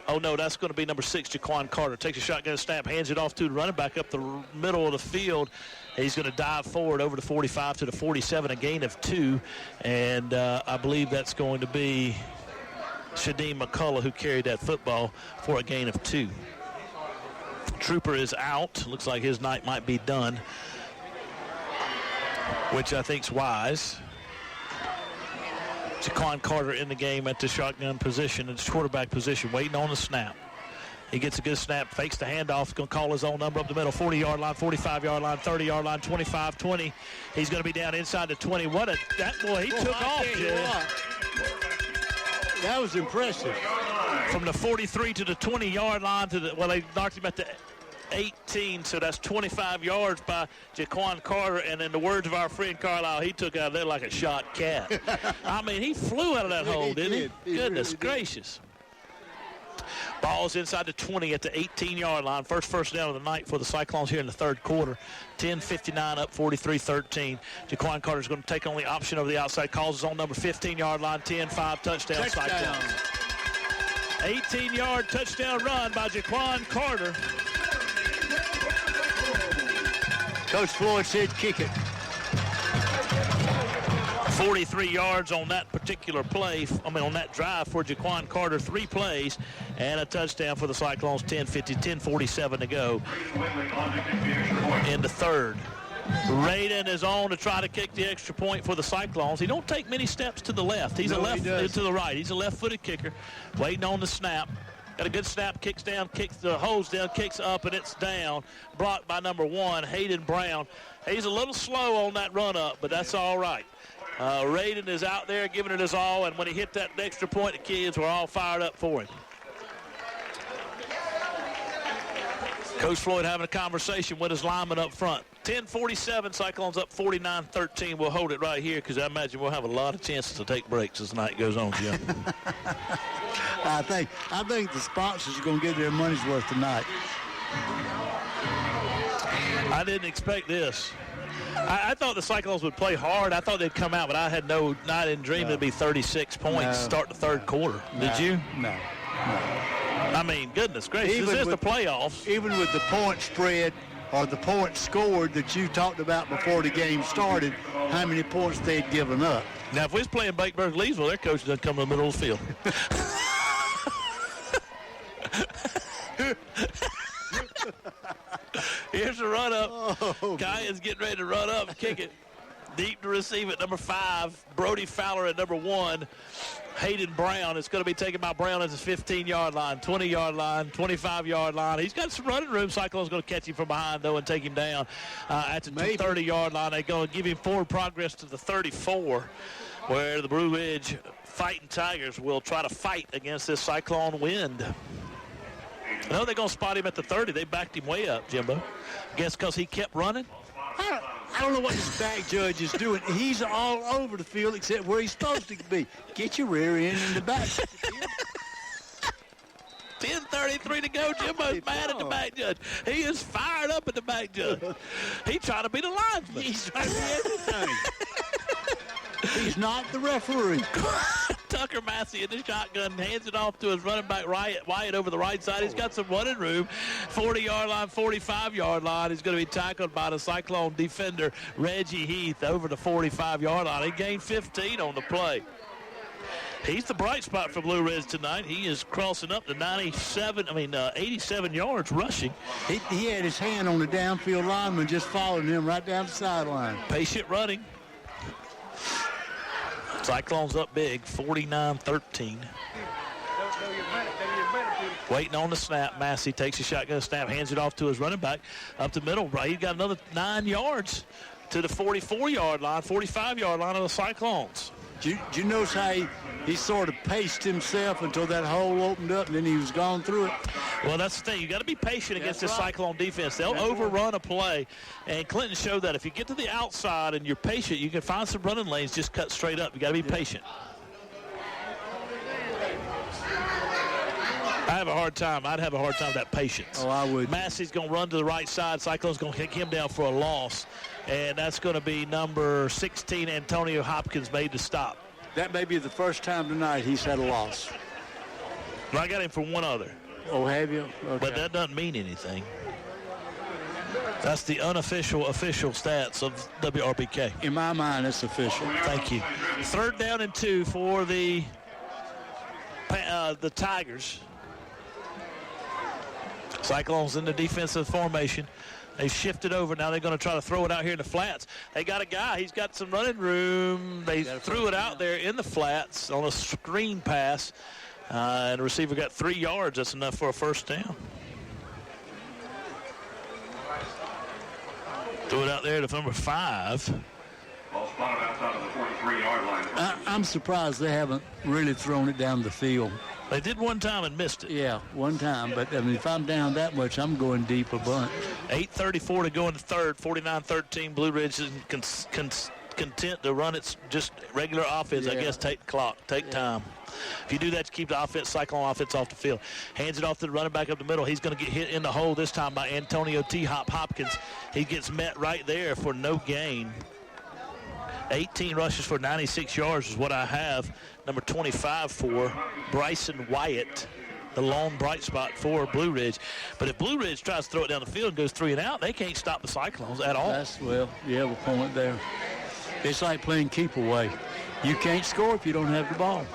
Oh, no, that's going to be number 6, Jaquan Carter. Takes a shotgun snap, hands it off to the running back up the middle of the field. He's going to dive forward over the 45 to the 47, a gain of 2. And I believe that's going to be Shadeem McCullough who carried that football for a gain of 2. Trooper is out. Looks like his night might be done, which I think's wise. Jaquan Carter in the game at the shotgun position, at the quarterback position, waiting on the snap. He gets a good snap, fakes the handoff, going to call his own number up the middle, 40-yard line, 45-yard line, 30-yard line, 25, 20. He's going to be down inside the 20. That boy, he took off, Jim. That was impressive. From the 43 to the 20-yard line they knocked him at the 18, so that's 25 yards by Jaquan Carter, and in the words of our friend Carlisle, he took out of there like a shot cat. I mean, he flew out of that hole, didn't he? Goodness gracious. Ball's inside the 20 at the 18-yard line. First down of the night for the Cyclones here in the third quarter. 10:59 up, 43-13. Jaquan Carter's going to take on the option over the outside. Calls his own number, 15-yard line, 10-5, touchdown Cyclones. 18-yard touchdown run by Jaquan Carter. Coach Floyd said kick it. 43 yards on that particular play, on that drive for Jaquan Carter. 3 plays and a touchdown for the Cyclones. 10:47 to go in the third. Radin is on to try to kick the extra point for the Cyclones. He don't take many steps to the left. He's to the right. He's a left-footed kicker, waiting on the snap. Got a good snap, kicks down, kicks the hose down, kicks up, and it's down. Blocked by number 1, Hayden Brown. He's a little slow on that run up, but that's all right. Radin is out there giving it his all, and when he hit that extra point, the kids were all fired up for him. Coach Floyd having a conversation with his lineman up front. 10:47, Cyclones up 49-13. We'll hold it right here because I imagine we'll have a lot of chances to take breaks as the night goes on, Jim. I think the sponsors are going to get their money's worth tonight. I didn't expect this. I thought the Cyclones would play hard. I thought they'd come out, but I didn't dream it'd be 36 points start the third quarter. Did you? No. I mean, goodness gracious, this is the playoffs. Even with the point spread or the points scored that you talked about before the game started, how many points they'd given up. Now, if we was playing Bakersburg-Leesville, their coach doesn't come in the middle of the field. Here's the run up. Kyan's getting ready to run up and kick it. Deep to receive it, number 5. Brody Fowler at number 1. Hayden Brown. It's going to be taken by Brown at the 15-yard line, 20-yard line, 25-yard line. He's got some running room. Cyclone's going to catch him from behind, though, and take him down at the 30-yard line. They're going to give him forward progress to the 34, where the Blue Ridge Fighting Tigers will try to fight against this cyclone wind. I know they're going to spot him at the 30. They backed him way up, Jimbo. Guess because he kept running? I don't know what this back judge is doing. He's all over the field except where he's supposed to be. Get your rear end in the back. 10:33 to go. Jimbo's mad at the back judge. He is fired up at the back judge. He's trying to be the linesman. He's trying to be everything. He's not the referee. Tucker Massey in the shotgun hands it off to his running back Wyatt over the right side. He's got some running room. 40-yard line, 45-yard line. He's going to be tackled by the Cyclone defender Reggie Heath over the 45-yard line. He gained 15 on the play. He's the bright spot for Blue Ridge tonight. He is crossing up to 87 yards rushing. He had his hand on the downfield lineman just following him right down the sideline. Patient running. Cyclones up big, 49-13. Waiting on the snap. Massey takes a shotgun snap, hands it off to his running back up the middle. He's got another 9 yards to the 44-yard line, 45-yard line of the Cyclones. Do you notice how he sort of paced himself until that hole opened up, and then he was gone through it? Well, that's the thing. You got to be patient against this right. Cyclone defense. They'll overrun a play, and Clinton showed that. If you get to the outside and you're patient, you can find some running lanes, just cut straight up. You got to be patient. I have a hard time. I'd have a hard time with that patience. Oh, I would. Massey's going to run to the right side. Cyclone's going to kick him down for a loss. And that's going to be number 16, Antonio Hopkins, made the stop. That may be the first time tonight he's had a loss. Well, I got him for one other. Oh, have you? Okay. But that doesn't mean anything. That's the unofficial official stats of WRBK. In my mind, it's official. Thank you. 3rd down and 2 for the Tigers. Cyclones in the defensive formation. They shifted over. Now they're going to try to throw it out here in the flats. They got a guy. He's got some running room. They threw it out there in the flats on a screen pass. And the receiver got 3 yards. That's enough for a first down. Threw it out there to number 5. Ball spotted outside of the 43-yard line. I'm surprised they haven't really thrown it down the field. They did one time and missed it. Yeah, one time. But, I mean, if I'm down that much, I'm going deep a bunch. 8:34 to go in the third. 49-13. Blue Ridge is content to run its just regular offense. I guess take the clock, take time. If you do that, you keep the Cyclone offense off the field. Hands it off to the running back up the middle. He's going to get hit in the hole this time by Antonio Hopkins. He gets met right there for no gain. 18 rushes for 96 yards is what I have. Number 25 for Bryson Wyatt, the lone bright spot for Blue Ridge. But if Blue Ridge tries to throw it down the field and goes 3 and out, they can't stop the Cyclones at all. Well, you have a point there. It's like playing keep away. You can't score if you don't have the ball.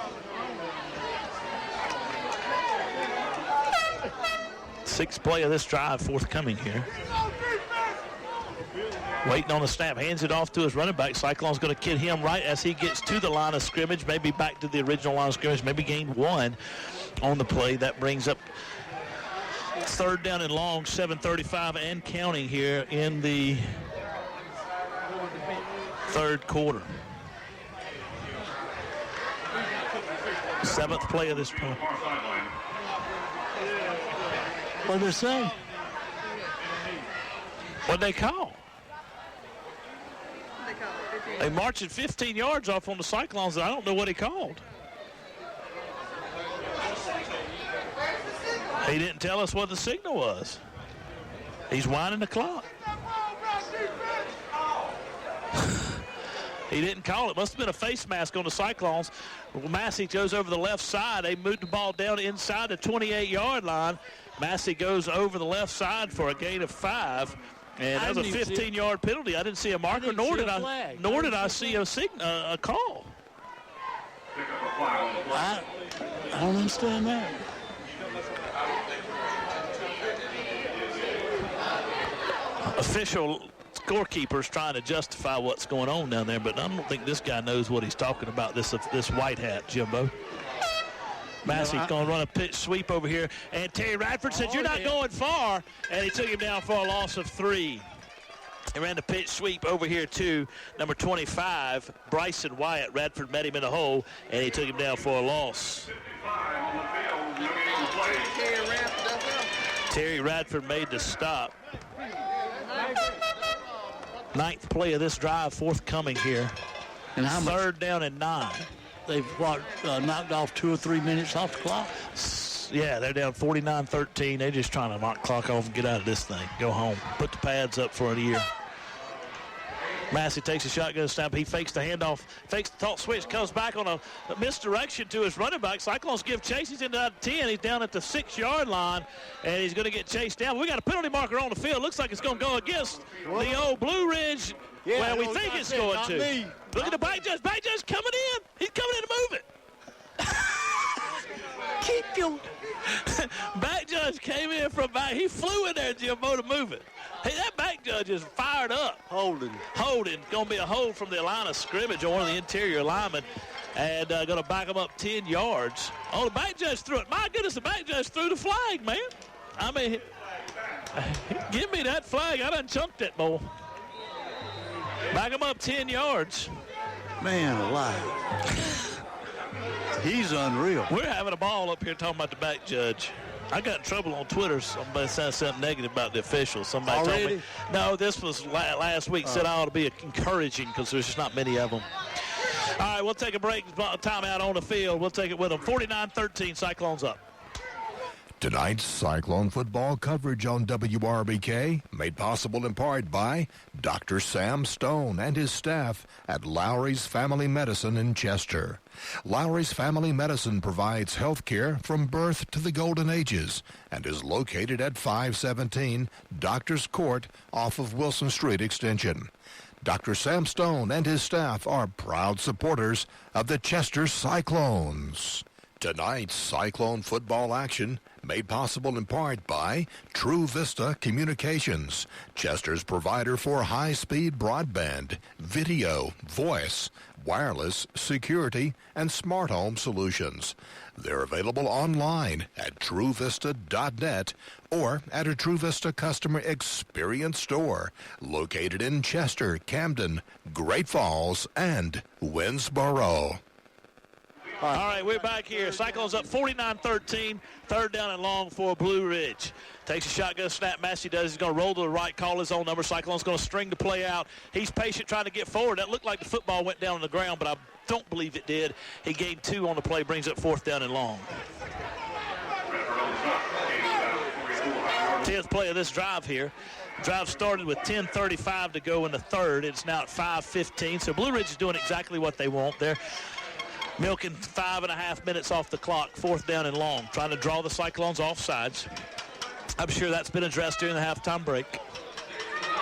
Sixth play of this drive forthcoming here. Waiting on the snap, hands it off to his running back. Cyclone's going to kid him right as he gets to the line of scrimmage, maybe back to the original line of scrimmage, maybe gained 1 on the play. That brings up 3rd down and long, 7:35 and counting here in the 3rd quarter. 7th play of this play. What did they say? What'd they call? They marching 15 yards off on the Cyclones, and I don't know what he called. He didn't tell us what the signal was. He's winding the clock. He didn't call it. Must have been a face mask on the Cyclones. Massey goes over the left side. They moved the ball down inside the 28-yard line. Massey goes over the left side for a gain of 5. And that was a 15-yard penalty. I didn't see a marker, nor did I see a call. I don't understand that. Official scorekeeper's trying to justify what's going on down there, but I don't think this guy knows what he's talking about, this white hat, Jimbo. Massey's going to run a pitch sweep over here, and Terry Radford said, "You're not going far," and he took him down for a loss of 3. He ran the pitch sweep over here to number 25, Bryson Wyatt. Radford met him in the hole, and he took him down for a loss. Terry Radford made the stop. 9th play of this drive forthcoming here. And how much? 3rd down and 9. They've knocked off 2 or 3 minutes off the clock. Yeah, they're down 49-13. They're just trying to knock the clock off and get out of this thing. Go home. Put the pads up for a year. Massey takes a shotgun snap. He fakes the handoff, fakes the top switch, comes back on a misdirection to his running back. Cyclones give chase. He's into 10. He's down at the 6-yard line, and he's going to get chased down. We got a penalty marker on the field. Looks like it's going to go against the old Blue Ridge. Yeah, well, we think it's going to. Me. Look at the back judge. Back judge coming in. He's coming in to move it. Keep your... Back judge came in from back. He flew in there, Jimbo, to move it. Hey, that back judge is fired up. Holding. Going to be a hold from the line of scrimmage on one of the interior linemen. and going to back them up 10 yards. Oh, the back judge threw it. My goodness, the back judge threw the flag, man. I mean, give me that flag. I done chunked it, boy. Back them up 10 yards. Man alive. He's unreal. We're having a ball up here talking about the back judge. I got in trouble on Twitter. Somebody said something negative about the officials. Somebody told me. No, this was last week. Said I ought to be encouraging because there's just not many of them. All right, we'll take a break. Timeout on the field. We'll take it with them. 49-13, Cyclones up. Tonight's Cyclone football coverage on WRBK made possible in part by Dr. Sam Stone and his staff at Lowry's Family Medicine in Chester. Lowry's Family Medicine provides health care from birth to the golden ages and is located at 517 Doctors Court off of Wilson Street Extension. Dr. Sam Stone and his staff are proud supporters of the Chester Cyclones. Tonight's Cyclone football action made possible in part by True Vista Communications, Chester's provider for high-speed broadband, video, voice, wireless, security, and smart home solutions. They're available online at truevista.net or at a True Vista customer experience store located in Chester, Camden, Great Falls, and Winnsboro. All right, we're back here. Cyclones up 49-13, third down and long for Blue Ridge. Takes a shotgun snap. Massey does. He's going to roll to the right, call his own number. Cyclones going to string the play out. He's patient trying to get forward. That looked like the football went down on the ground, but I don't believe it did. He gained 2 on the play, brings up fourth down and long. 10th play of this drive here. Drive started with 10:35 to go in the third. It's now at 5:15. So Blue Ridge is doing exactly what they want. They're milking 5.5 minutes off the clock, fourth down and long, trying to draw the Cyclones off sides. I'm sure that's been addressed during the halftime break.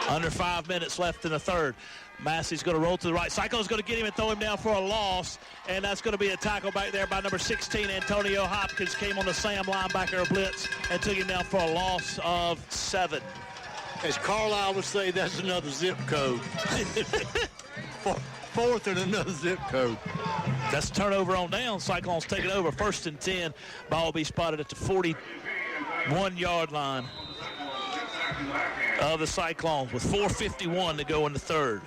Under 5 minutes left in the third. Massey's going to roll to the right. Cyclone's going to get him and throw him down for a loss, and that's going to be a tackle back there by number 16, Antonio Hopkins. Came on the Sam linebacker blitz and took him down for a loss of 7. As Carlisle would say, that's another zip code. Fourth and another zip code. That's a turnover on down. Cyclones take it over. 1st and 10. Ball will be spotted at the 41-yard line of the Cyclones with 4:51 to go in the third.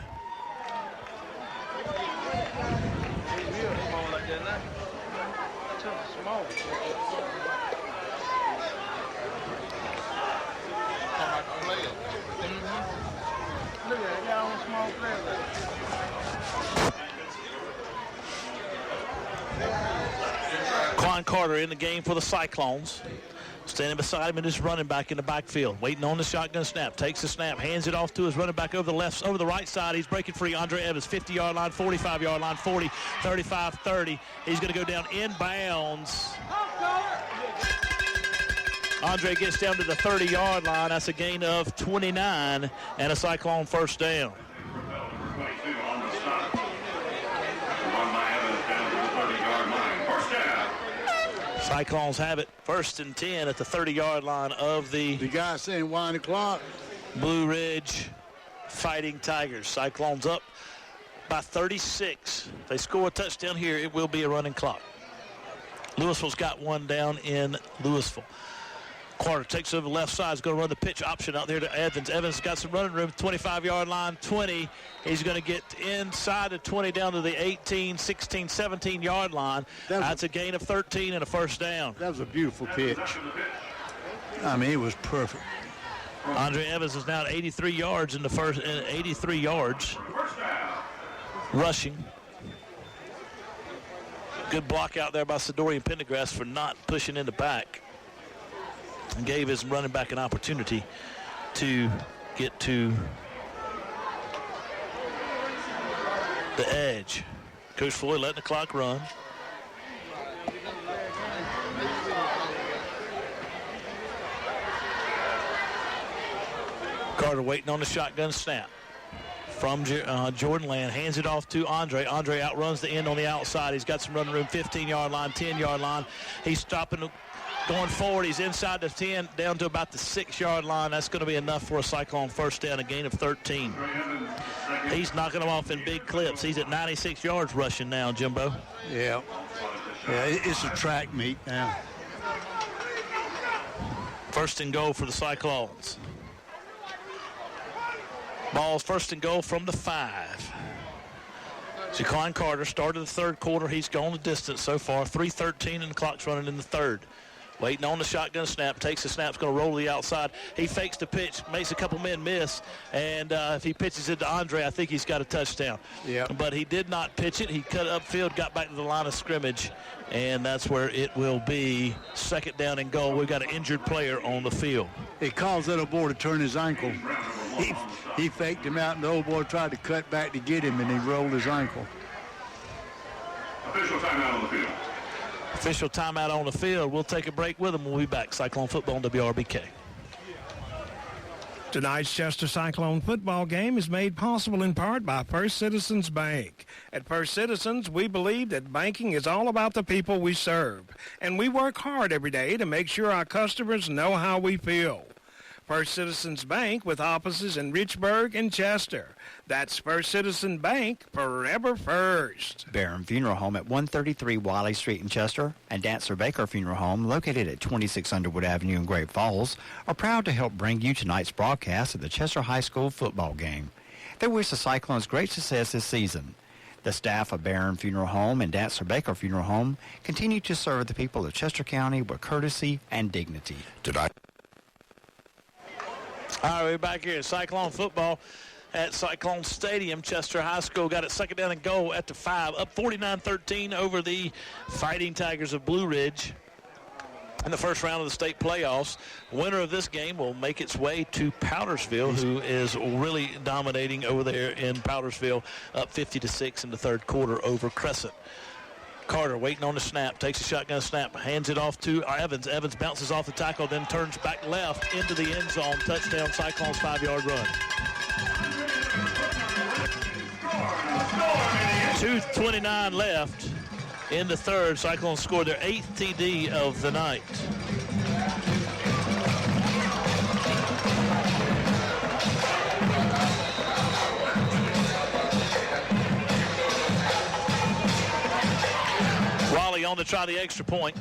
Quan Carter in the game for the Cyclones. Standing beside him in his running back in the backfield, waiting on the shotgun snap. Takes the snap, hands it off to his running back over the right side. He's breaking free. Andre Evans, 50-yard line, 45-yard line, 40, 35, 30. He's going to go down inbounds. Andre gets down to the 30-yard line. That's a gain of 29 and a Cyclone first down. Cyclones have it 1st and 10 at the 30-yard line of the guy saying wind the clock. Blue Ridge Fighting Tigers. Cyclones up by 36. If they score a touchdown here, it will be a running clock. Louisville's got one down in Louisville. Carter takes over the left side. He's going to run the pitch option out there to Evans. Evans got some running room, 25-yard line, 20. He's going to get inside the 20 down to the 18, 16, 17-yard line. That's a gain of 13 and a first down. That was a beautiful pitch. I mean, it was perfect. Andre Evans is now at 83 yards in the first, 83 yards rushing. Good block out there by Sidorian Pendergrass for not pushing in the back. And gave his running back an opportunity to get to the edge. Coach Floyd letting the clock run. Carter waiting on the shotgun snap from Jordan Land. Hands it off to Andre. Andre outruns the end on the outside. He's got some running room, 15-yard line, 10-yard line. He's stopping Going forward, he's inside the 10, down to about the 6-yard line. That's going to be enough for a Cyclone first down, a gain of 13. He's knocking them off in big clips. He's at 96 yards rushing now, Jimbo. Yeah, it's a track meet now. First and goal for the Cyclones. Ball's first and goal from the 5. Jaquan Carter started the third quarter. He's gone the distance so far. 3:13 and the clock's running in the third. Waiting on the shotgun snap. Takes the snap. It's going to roll to the outside. He fakes the pitch. Makes a couple men miss. And if he pitches it to Andre, I think he's got a touchdown. Yeah. But he did not pitch it. He cut upfield, got back to the line of scrimmage. And that's where it will be second down and goal. We've got an injured player on the field. It caused that old boy to turn his ankle. He faked him out, and the old boy tried to cut back to get him, and he rolled his ankle. Official timeout on the field. Official timeout on the field. We'll take a break with them. We'll be back. Cyclone football on WRBK. Tonight's Chester Cyclone football game is made possible in part by First Citizens Bank. At First Citizens, we believe that banking is all about the people we serve, and we work hard every day to make sure our customers know how we feel. First Citizens Bank with offices in Richburg and Chester. That's First Citizen Bank, forever first. Barron Funeral Home at 133 Wiley Street in Chester and Dancer Baker Funeral Home located at 26 Underwood Avenue in Great Falls are proud to help bring you tonight's broadcast of the Chester High School football game. They wish the Cyclones great success this season. The staff of Barron Funeral Home and Dancer Baker Funeral Home continue to serve the people of Chester County with courtesy and dignity. Tonight. All right, we're back here at Cyclone football at Cyclone Stadium. Chester High School got it second down and goal at the 5, up 49-13 over the Fighting Tigers of Blue Ridge in the first round of the state playoffs. Winner of this game will make its way to Powdersville, who is really dominating over there in Powdersville, up 50-6 in the third quarter over Crescent. Carter waiting on the snap, takes a shotgun snap, hands it off to Evans. Evans bounces off the tackle, then turns back left into the end zone. Touchdown, Cyclones 5-yard run. 2:29 left in the third. Cyclones scored their 8th TD of the night. Raleigh on to try the extra point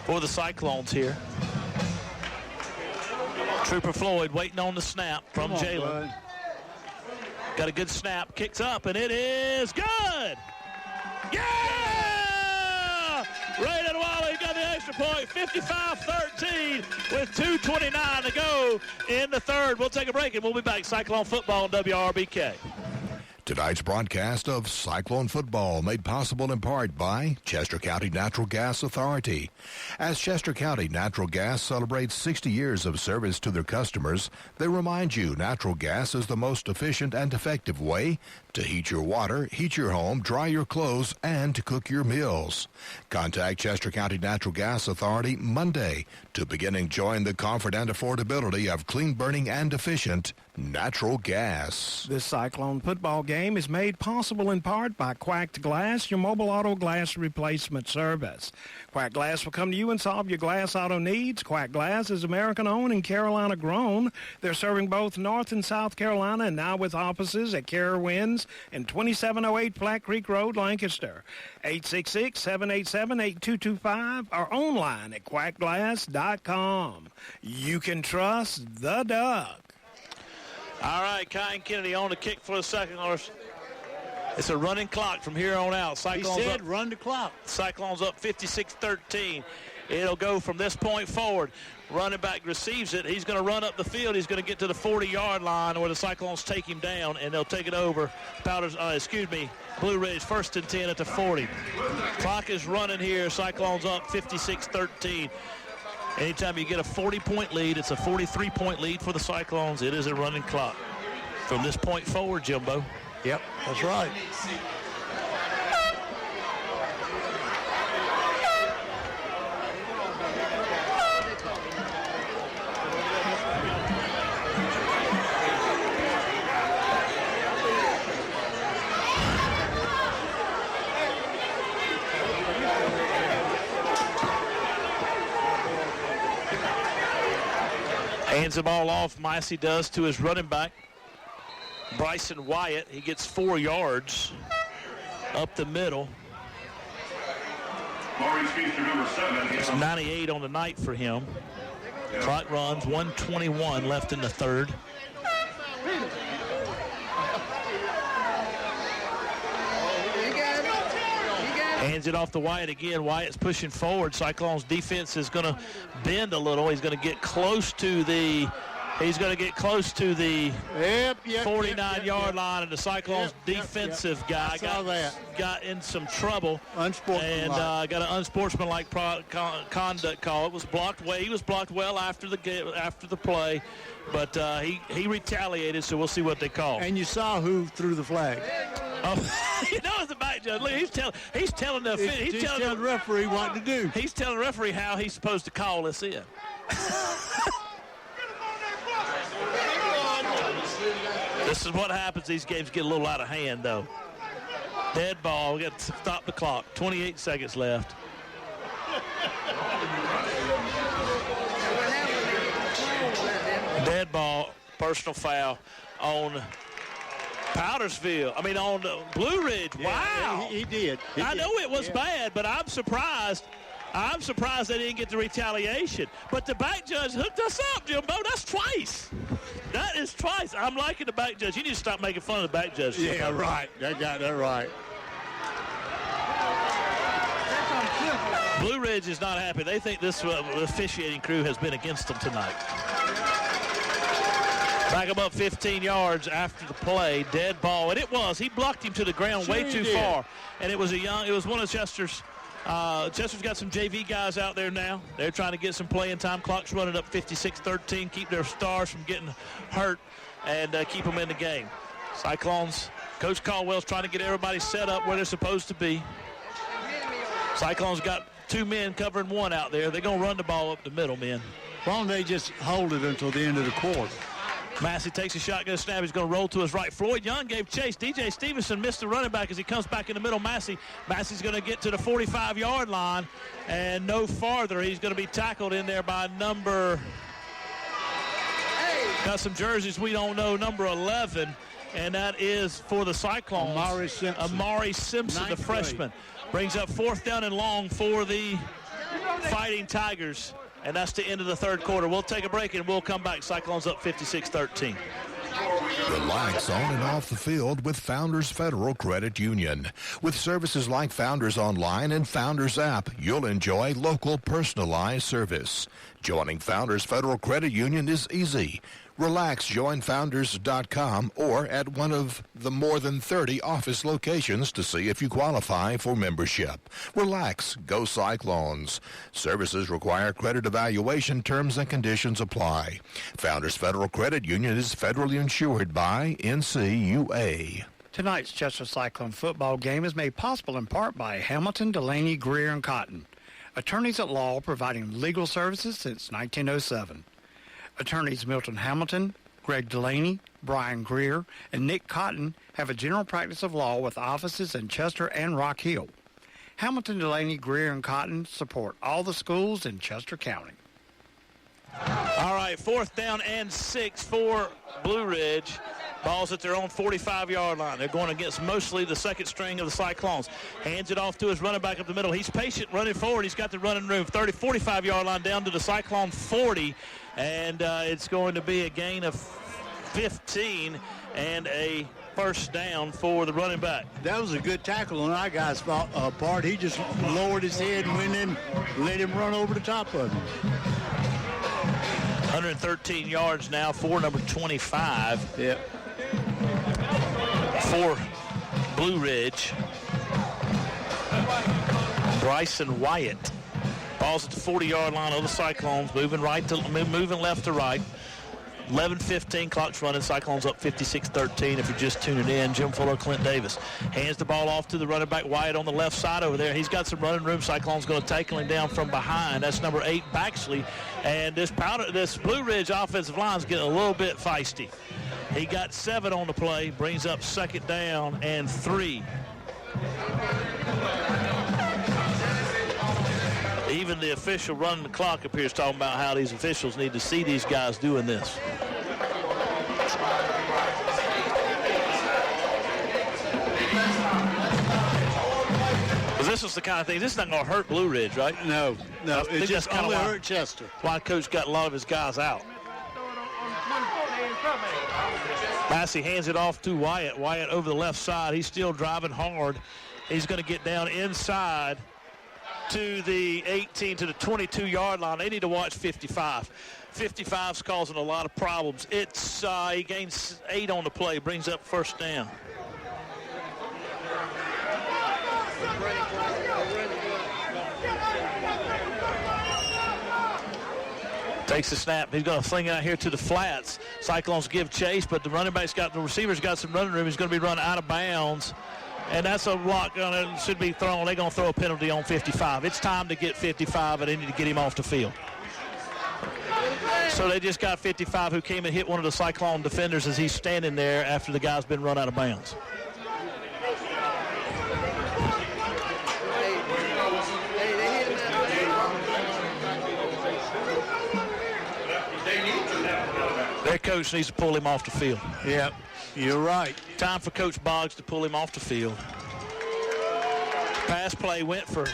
for the Cyclones here. Trooper Floyd waiting on the snap from Jalen. Got a good snap, kicks up, and it is good! Yeah! Raiden Raleigh got the extra point, 55-13 with 2:29 to go in the third. We'll take a break, and we'll be back. Cyclone football on WRBK. Tonight's broadcast of Cyclone football made possible in part by Chester County Natural Gas Authority. As Chester County Natural Gas celebrates 60 years of service to their customers, they remind you natural gas is the most efficient and effective way to heat your water, heat your home, dry your clothes, and to cook your meals. Contact Chester County Natural Gas Authority Monday to begin enjoying the comfort and affordability of clean burning and efficient natural gas. This Cyclone football game is made possible in part by Quacked Glass, your mobile auto glass replacement service. Quack Glass will come to you and solve your glass auto needs. Quack Glass is American-owned and Carolina-grown. They're serving both North and South Carolina and now with offices at Carowinds and 2708 Flat Creek Road, Lancaster. 866-787-8225 or online at quackglass.com. You can trust the Duck. All right, Kyan Kennedy on the kick for the Cyclones. It's a running clock from here on out. Cyclones He said up, run the clock. Cyclones up 56-13. It'll go from this point forward. Running back receives it. He's going to run up the field. He's going to get to the 40-yard line where the Cyclones take him down, and they'll take it over. Blue Ridge, 1st and 10 at the 40. Clock is running here. Cyclones up 56-13. Anytime you get a 40-point lead, it's a 43-point lead for the Cyclones. It is a running clock. From this point forward, Jimbo. Yep, that's right. Hands the ball off, Massey does, to his running back, Bryson Wyatt. He gets 4 yards up the middle. It's 98 on the night for him. Clock runs, 1:21 left in the third. Hands it off to Wyatt again. Wyatt's pushing forward. Cyclones defense is going to bend a little. He's going to get close to the 49-yard line, and the Cyclones defensive guy got in some trouble and got an unsportsmanlike conduct call. It was blocked well. He was blocked well after the play, but he retaliated. So we'll see what they call. And you saw who threw the flag. Oh, you know, it's the back judge. Look, he's telling the referee what to do. He's telling the referee how he's supposed to call this in. This is what happens. These games get a little out of hand, though. Dead ball. We got to stop the clock. 28 seconds left. Dead ball. Personal foul on Powdersville. On Blue Ridge. Wow. He did. I know it was bad, but I'm surprised they didn't get the retaliation. But the back judge hooked us up, Jimbo. That's twice. That is twice. I'm liking the back judge. You need to stop making fun of the back judge. Yeah, right. That got that right. Blue Ridge is not happy. They think this officiating crew has been against them tonight. Back him up 15 yards after the play. Dead ball. And it was. He blocked him to the ground way too far. And it was one of Chester's. Chester's got some JV guys out there now. They're trying to get some playing time. Clock's running up 56-13. Keep their stars from getting hurt and keep them in the game. Cyclones, Coach Caldwell's trying to get everybody set up where they're supposed to be. Cyclones got 2 men covering 1 out there. They're going to run the ball up the middle, men. Why don't they just hold it until the end of the quarter? Massey takes a shotgun snap. He's going to roll to his right. Floyd Young gave chase. DJ Stevenson missed the running back as he comes back in the middle. Massey's going to get to the 45-yard line and no farther. He's going to be tackled in there by number, got some jerseys we don't know, number 11, and that is for the Cyclones. Amari Simpson, the freshman. Brings up 4th down and long for the Fighting Tigers. And that's the end of the third quarter. We'll take a break and we'll come back. Cyclones up 56-13. Relax on and off the field with Founders Federal Credit Union. With services like Founders Online and Founders App, you'll enjoy local personalized service. Joining Founders Federal Credit Union is easy. Relax, join Founders.com or at one of the more than 30 office locations to see if you qualify for membership. Relax, go Cyclones. Services require credit evaluation. Terms and conditions apply. Founders Federal Credit Union is federally insured by NCUA. Tonight's Chester Cyclone football game is made possible in part by Hamilton, Delaney, Greer, and Cotton. Attorneys at law providing legal services since 1907. Attorneys Milton Hamilton, Greg Delaney, Brian Greer, and Nick Cotton have a general practice of law with offices in Chester and Rock Hill. Hamilton, Delaney, Greer, and Cotton support all the schools in Chester County. All right, 4th down and 6 for Blue Ridge. Ball's at their own 45-yard line. They're going against mostly the second string of the Cyclones. Hands it off to his running back up the middle. He's patient running forward. He's got the running room. 45-yard line down to the Cyclone 40. And it's going to be a gain of 15 and a first down for the running back. That was a good tackle on our guy's part. He just lowered his head and went in, let him run over the top of him. 113 yards now for number 25. Yep. For Blue Ridge. Bryson Wyatt. Ball's at the 40-yard line of the Cyclones, moving left to right. 11:15, clock's running. Cyclones up 56-13. If you're just tuning in, Jim Fuller, Clint Davis hands the ball off to the running back Wyatt on the left side over there. He's got some running room. Cyclones going to tackle him down from behind. That's number 8, Baxley. And this Blue Ridge offensive line is getting a little bit feisty. He got 7 on the play, brings up 2nd down and 3. Even even the official running the clock up here is talking about how these officials need to see these guys doing this. This is the kind of thing. This is not going to hurt Blue Ridge, right? No. It just kinda only why- hurt Chester. Why Coach got a lot of his guys out. Massey hands it off to Wyatt. Wyatt over the left side. He's still driving hard. He's going to get down inside to the 18 to the 22-yard line. They need to watch 55. 55's causing a lot of problems. It's he gains 8 on the play, brings up first down. Takes the snap. He's going to fling it out here to the flats. Cyclones give chase, but the receiver's got some running room. He's going to be run out of bounds. And that's a block that should be thrown. They're going to throw a penalty on 55. It's time to get 55, and they need to get him off the field. So they just got 55, who came and hit one of the Cyclone defenders as he's standing there after the guy's been run out of bounds. Their coach needs to pull him off the field. Yep, you're right. Time for Coach Boggs to pull him off the field. Pass play went for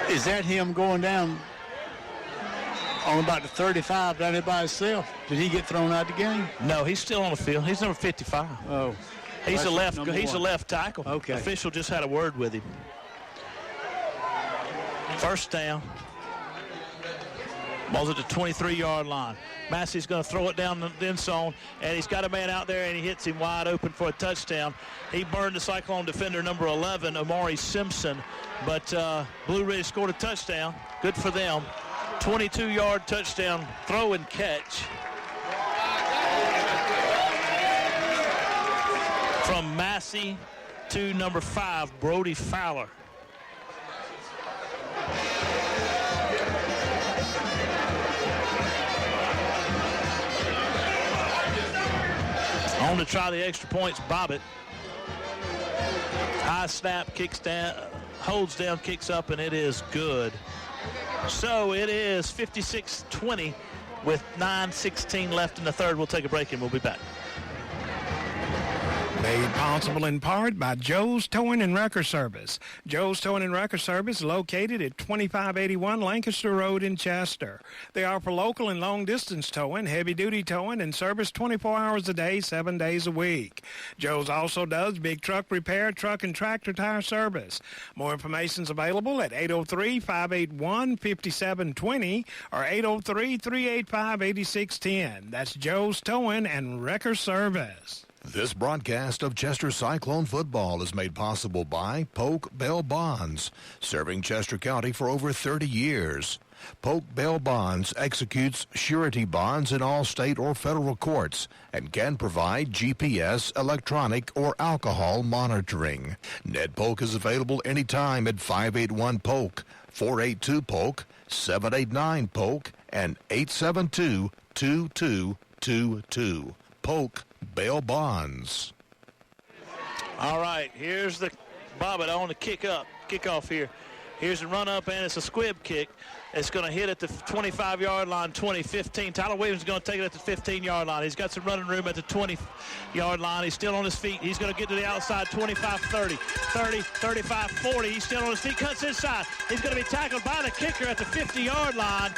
Is that him going down on about the 35 down there by himself? Did he get thrown out the game? No, he's still on the field. He's number 55. Oh. He's a left. number He's a one. left tackle. Okay. Official just had a word with him. First down. Ball's at the 23-yard line. Massey's going to throw it down the end zone, and he's got a man out there, and he hits him wide open for a touchdown. He burned the Cyclone defender, number 11, Amari Simpson, but Blue Ridge scored a touchdown. Good for them. 22-yard touchdown throw and catch from Massey to number 5, Brody Fowler. On to try the extra points, Bobbitt. High snap, kicks down, holds down, kicks up, and it is good. So it is 56-20 with 9:16 left in the third. We'll take a break and we'll be back. Made possible in part by Joe's Towing and Wrecker Service. Joe's Towing and Wrecker Service is located at 2581 Lancaster Road in Chester. They offer local and long-distance towing, heavy-duty towing, and service 24 hours a day, 7 days a week. Joe's also does big truck repair, truck and tractor tire service. More information is available at 803-581-5720 or 803-385-8610. That's Joe's Towing and Wrecker Service. This broadcast of Chester Cyclone football is made possible by Polk Bell Bonds, serving Chester County for over 30 years. Polk Bell Bonds executes surety bonds in all state or federal courts and can provide GPS, electronic, or alcohol monitoring. Ned Polk is available anytime at 581-POLK, 482-POLK, 789-POLK, and 872-2222. Polk Bell Bonds. All right, here's the Bobbitt on the kickoff here. Here's the run up, and it's a squib kick. It's going to hit at the 25-yard line, 20-15. Tyler Williams is going to take it at the 15-yard line. He's got some running room at the 20-yard line. He's still on his feet. He's going to get to the outside, 25-30, 30, 35, 40. He's still on his feet, cuts inside. He's going to be tackled by the kicker at the 50-yard line.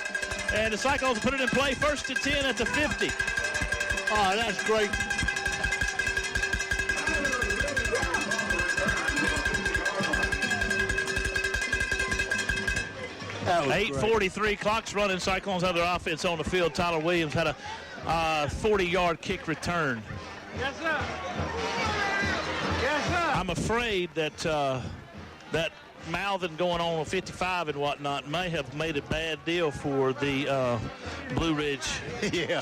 And the Cyclones put it in play, 1st and 10 at the 50. Oh, that's great. That was 8:43, clock's running. Cyclones have their offense on the field. Tyler Williams had a 40-yard kick return. Yes, sir. Yes, sir. I'm afraid that that mouthing going on 55 and whatnot may have made a bad deal for the Blue Ridge Yeah.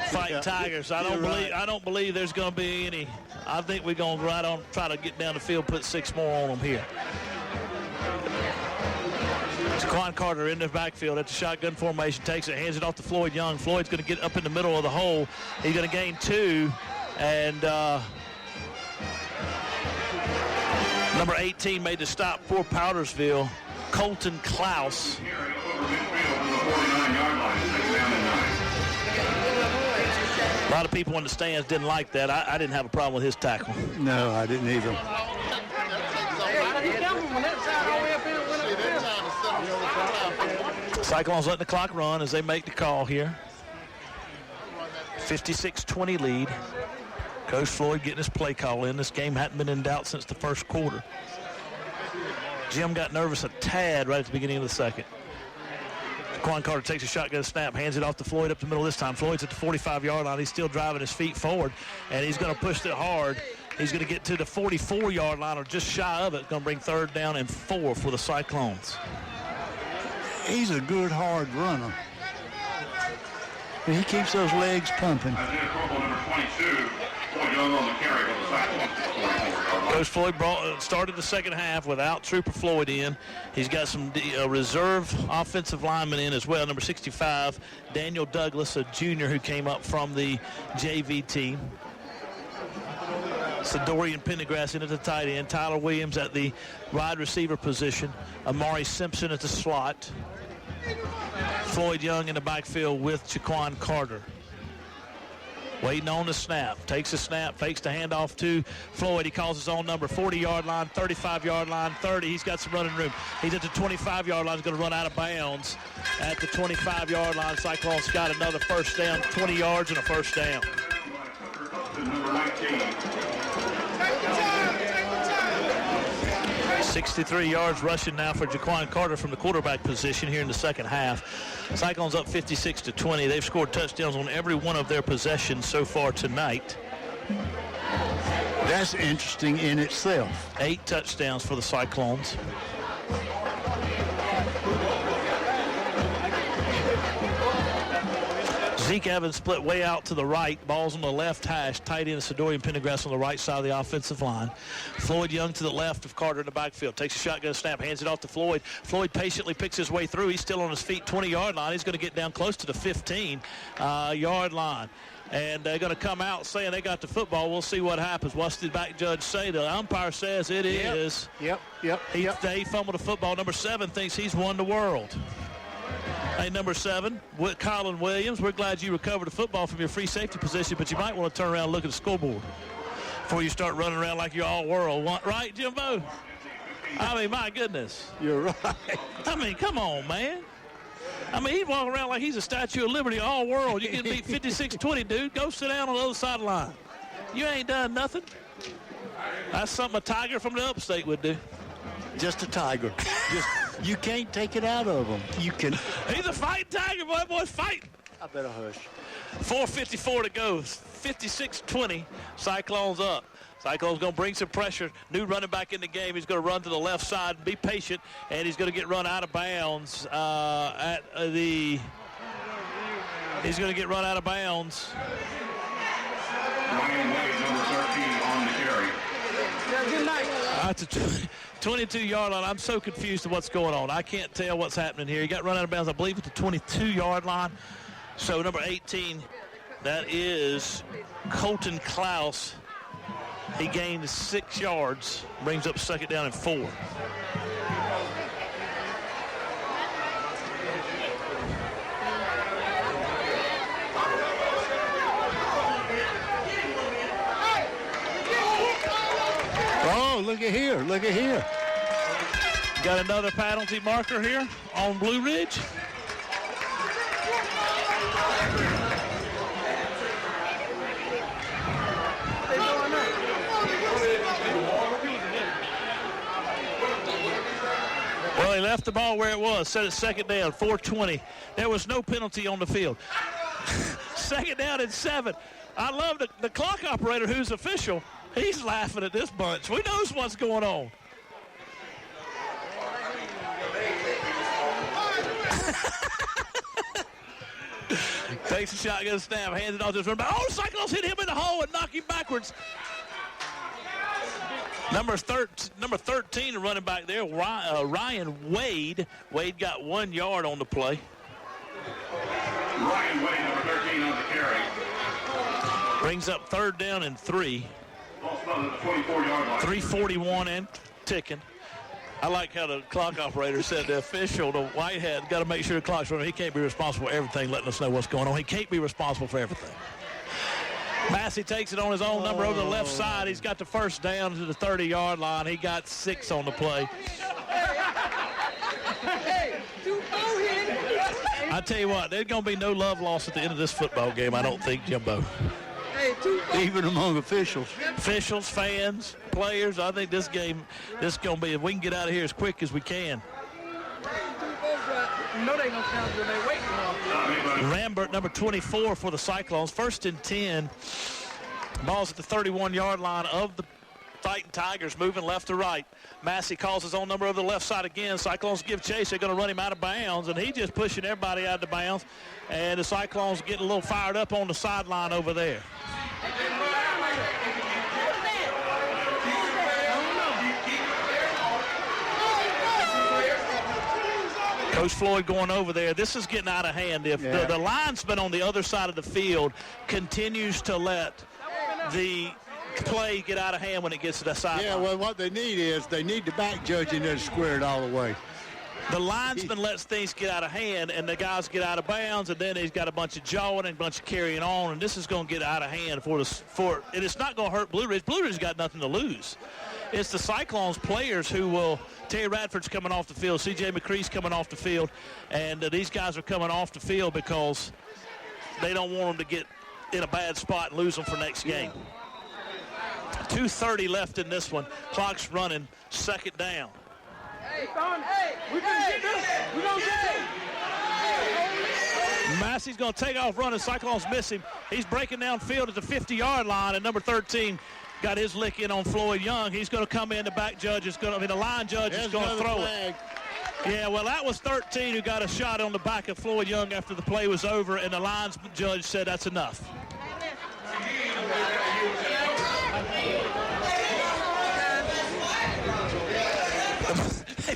Fighting Tigers. I don't believe there's going to be any. I think we're going to try to get down the field, put 6 more on them here. Jaquan Carter in the backfield at the shotgun formation, takes it, hands it off to Floyd Young. Floyd's going to get up in the middle of the hole. He's going to gain 2, and number 18 made the stop for Powdersville, Colton Klaus. A lot of people in the stands didn't like that. I didn't have a problem with his tackle. No, I didn't either. Cyclones letting the clock run as they make the call here. 56-20 lead. Coach Floyd getting his play call in. This game hadn't been in doubt since the first quarter. Jim got nervous a tad right at the beginning of the second. Jaquan Carter takes a shotgun snap, hands it off to Floyd up the middle this time. Floyd's at the 45-yard line. He's still driving his feet forward, and he's going to push it hard. He's going to get to the 44-yard line or just shy of it. Going to bring 3rd down and 4 for the Cyclones. He's a good, hard runner. He keeps those legs pumping. Coach Floyd started the second half without Trooper Floyd in. He's got some reserve offensive linemen in as well. Number 65, Daniel Douglas, a junior who came up from the JV team. Dorian Pendergrass in at the tight end. Tyler Williams at the wide receiver position. Amari Simpson at the slot. Floyd Young in the backfield with Jaquan Carter. Waiting on the snap. Takes a snap, fakes the handoff to Floyd. He calls his own number. 40-yard line, 35-yard line, 30. He's got some running room. He's at the 25-yard line. He's going to run out of bounds at the 25-yard line. Cyclones got another first down, 20 yards and a first down. Number 19. 63 yards rushing now for Jaquan Carter from the quarterback position here in the second half. Cyclones up 56-20. They've scored touchdowns on every one of their possessions so far tonight. That's interesting in itself. 8 touchdowns for the Cyclones. Zeke Evans split way out to the right. Ball's on the left hash. Tight end Dorian Pendergrass on the right side of the offensive line. Floyd Young to the left of Carter in the backfield. Takes a shotgun snap, hands it off to Floyd. Floyd patiently picks his way through. He's still on his feet, 20-yard line. He's going to get down close to the 15-yard line. And they're going to come out saying they got the football. We'll see what happens. What's the back judge say? The umpire says it is. Yep. He fumbled the football. Number 7 thinks he's won the world. Hey, number 7, Colin Williams, we're glad you recovered the football from your free safety position, but you might want to turn around and look at the scoreboard before you start running around like you're all world. Right, Jimbo? I mean, my goodness. You're right. I mean, come on, man. I mean, he's walking around like he's a Statue of Liberty all world. You get beat 56-20, dude. Go sit down on the other side of the line. You ain't done nothing. That's something a tiger from the upstate would do. Just a tiger. You can't take it out of him. You can. He's a fighting tiger, boy. That boy's fighting. I better hush. 4:54 to go. 56-20. Cyclones up. Cyclones going to bring some pressure. New running back in the game. He's going to run to the left side and be patient, and he's going to get run out of bounds He's going to get run out of bounds. Ryan Wade, number 13, on the carry. Good night. That's a 22-yard line. I'm so confused of what's going on. I can't tell what's happening here. He got run out of bounds, I believe, at the 22-yard line. So number 18, that is Colton Klaus. He gained 6 yards, brings up second down and 4. Oh, look at here. Look at here. Got another penalty marker here on Blue Ridge. Well, he left the ball where it was, set it second down, 4:20. There was no penalty on the field. Second down and 7. I love the clock operator who's official. He's laughing at this bunch. We knows what's going on. Takes a shotgun snap, hands it off to his running back. Oh, Cyclones hit him in the hole and knock him backwards. Number 13, the running back there, Ryan Wade. Wade got 1 yard on the play. Ryan Wade, number 13 on the carry. Brings up 3rd down and 3. Ball spotted at the 24-yard line. 3:41 and ticking. I like how the clock operator said the official, the white hat, got to make sure the clock's running. He can't be responsible for everything, letting us know what's going on. He can't be responsible for everything. Massey takes it on his own number over the left side. He's got the 1st down to the 30-yard line. He got 6 on the play. I tell you what, there's going to be no love lost at the end of this football game, I don't think, Jimbo. Even among officials. Officials, fans, players, I think this game, this is going to be, if we can get out of here as quick as we can. Rambert, number 24 for the Cyclones. 1st and 10. Ball's at the 31-yard line of the Fighting Tigers, moving left to right. Massey calls his own number over the left side again. Cyclones give chase. They're going to run him out of bounds, and he just pushing everybody out of bounds. And the Cyclones getting a little fired up on the sideline over there. Coach Floyd going over there. This is getting out of hand. If the linesman on the other side of the field continues to let the play get out of hand when it gets to the sideline. Yeah, well, what they need is they need the back judge in there to square it all the way. The linesman lets things get out of hand, and the guys get out of bounds, and then he's got a bunch of jawing and a bunch of carrying on, and this is going to get out of hand and it's not going to hurt Blue Ridge. Blue Ridge's got nothing to lose. It's the Cyclones players who will. Terry Radford's coming off the field. C.J. McCree's coming off the field, and these guys are coming off the field because they don't want them to get in a bad spot and lose them for next game. 2:30 left in this one. Clock's running. 2nd down. Massey's going to take off running. Cyclones miss him. He's breaking down field at the 50-yard line, and number 13 got his lick in on Floyd Young. He's going to come in. The back judge is going to, the line judge is going to throw it. Yeah, well, that was 13 who got a shot on the back of Floyd Young after the play was over, and the line judge said that's enough. Hey,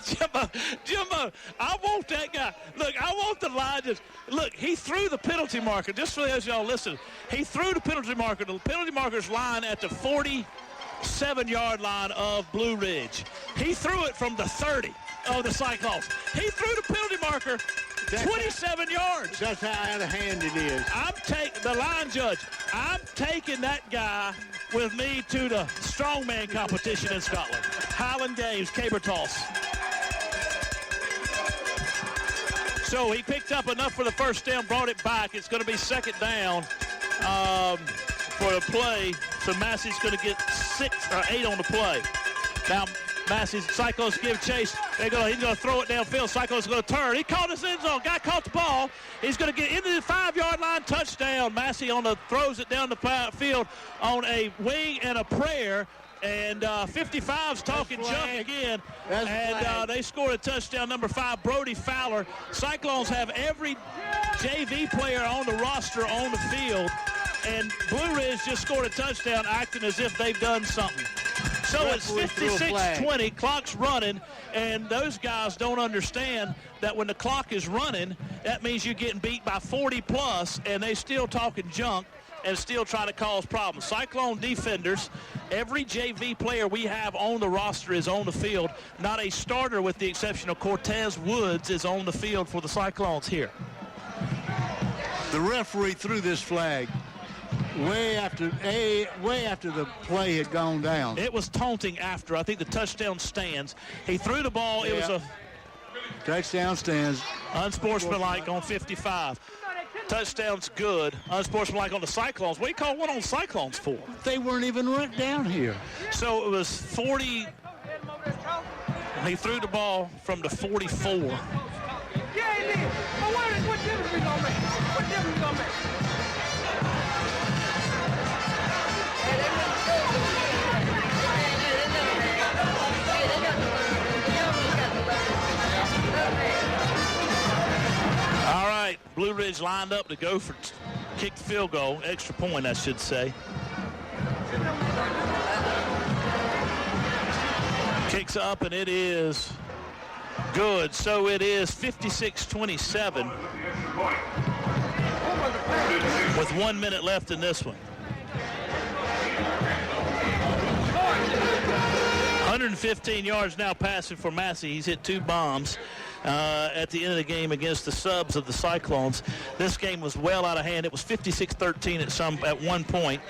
Jimbo, I want that guy. Look, I want the line judge. Look, he threw the penalty marker. Just for as y'all listen, he threw the penalty marker. The penalty marker's line at the 47-yard line of Blue Ridge. He threw it from the 30 of the Cyclones. He threw the penalty marker 27 yards. That's how out of hand it is. The line judge, I'm taking that guy with me to the strongman competition in Scotland. Highland Games, caber toss. So he picked up enough for the 1st down, brought it back. It's going to be 2nd down for the play. So Massey's going to get 6 or 8 on the play. Now Massey's Cyclones give chase. He's going to throw it downfield. Cyclones going to turn. He caught his end zone. Guy caught the ball. He's going to get into the 5-yard line. Touchdown. Massey throws it down the field on a wing and a prayer. And 55's talking junk again. And they scored a touchdown. Number 5, Brody Fowler. Cyclones have every JV player on the roster on the field. And Blue Ridge just scored a touchdown, acting as if they've done something. So it's 56-20, clock's running, and those guys don't understand that when the clock is running, that means you're getting beat by 40+, and they still talking junk and still trying to cause problems. Cyclone defenders, every JV player we have on the roster is on the field. Not a starter with the exception of Cortez Woods is on the field for the Cyclones here. The referee threw this flag way after the play had gone down. It was taunting after. I think the touchdown stands. He threw the ball. Yeah. It was a touchdown stands. Unsportsmanlike on 55. Touchdown's good. Unsportsmanlike on the Cyclones. What do you call one on Cyclones for? They weren't even right down here. So it was 40. He threw the ball from the 44. Yeah, he did. But what difference we gonna make? What difference we gonna make? All right, Blue Ridge lined up to go for kick the field goal, extra point, I should say. Kicks up, and it is good. So it is 56-27 with 1 minute left in this one. 115 yards now passing for Massey. He's hit 2 bombs at the end of the game against the subs of the Cyclones. This game was well out of hand. It was 56-13 at one point.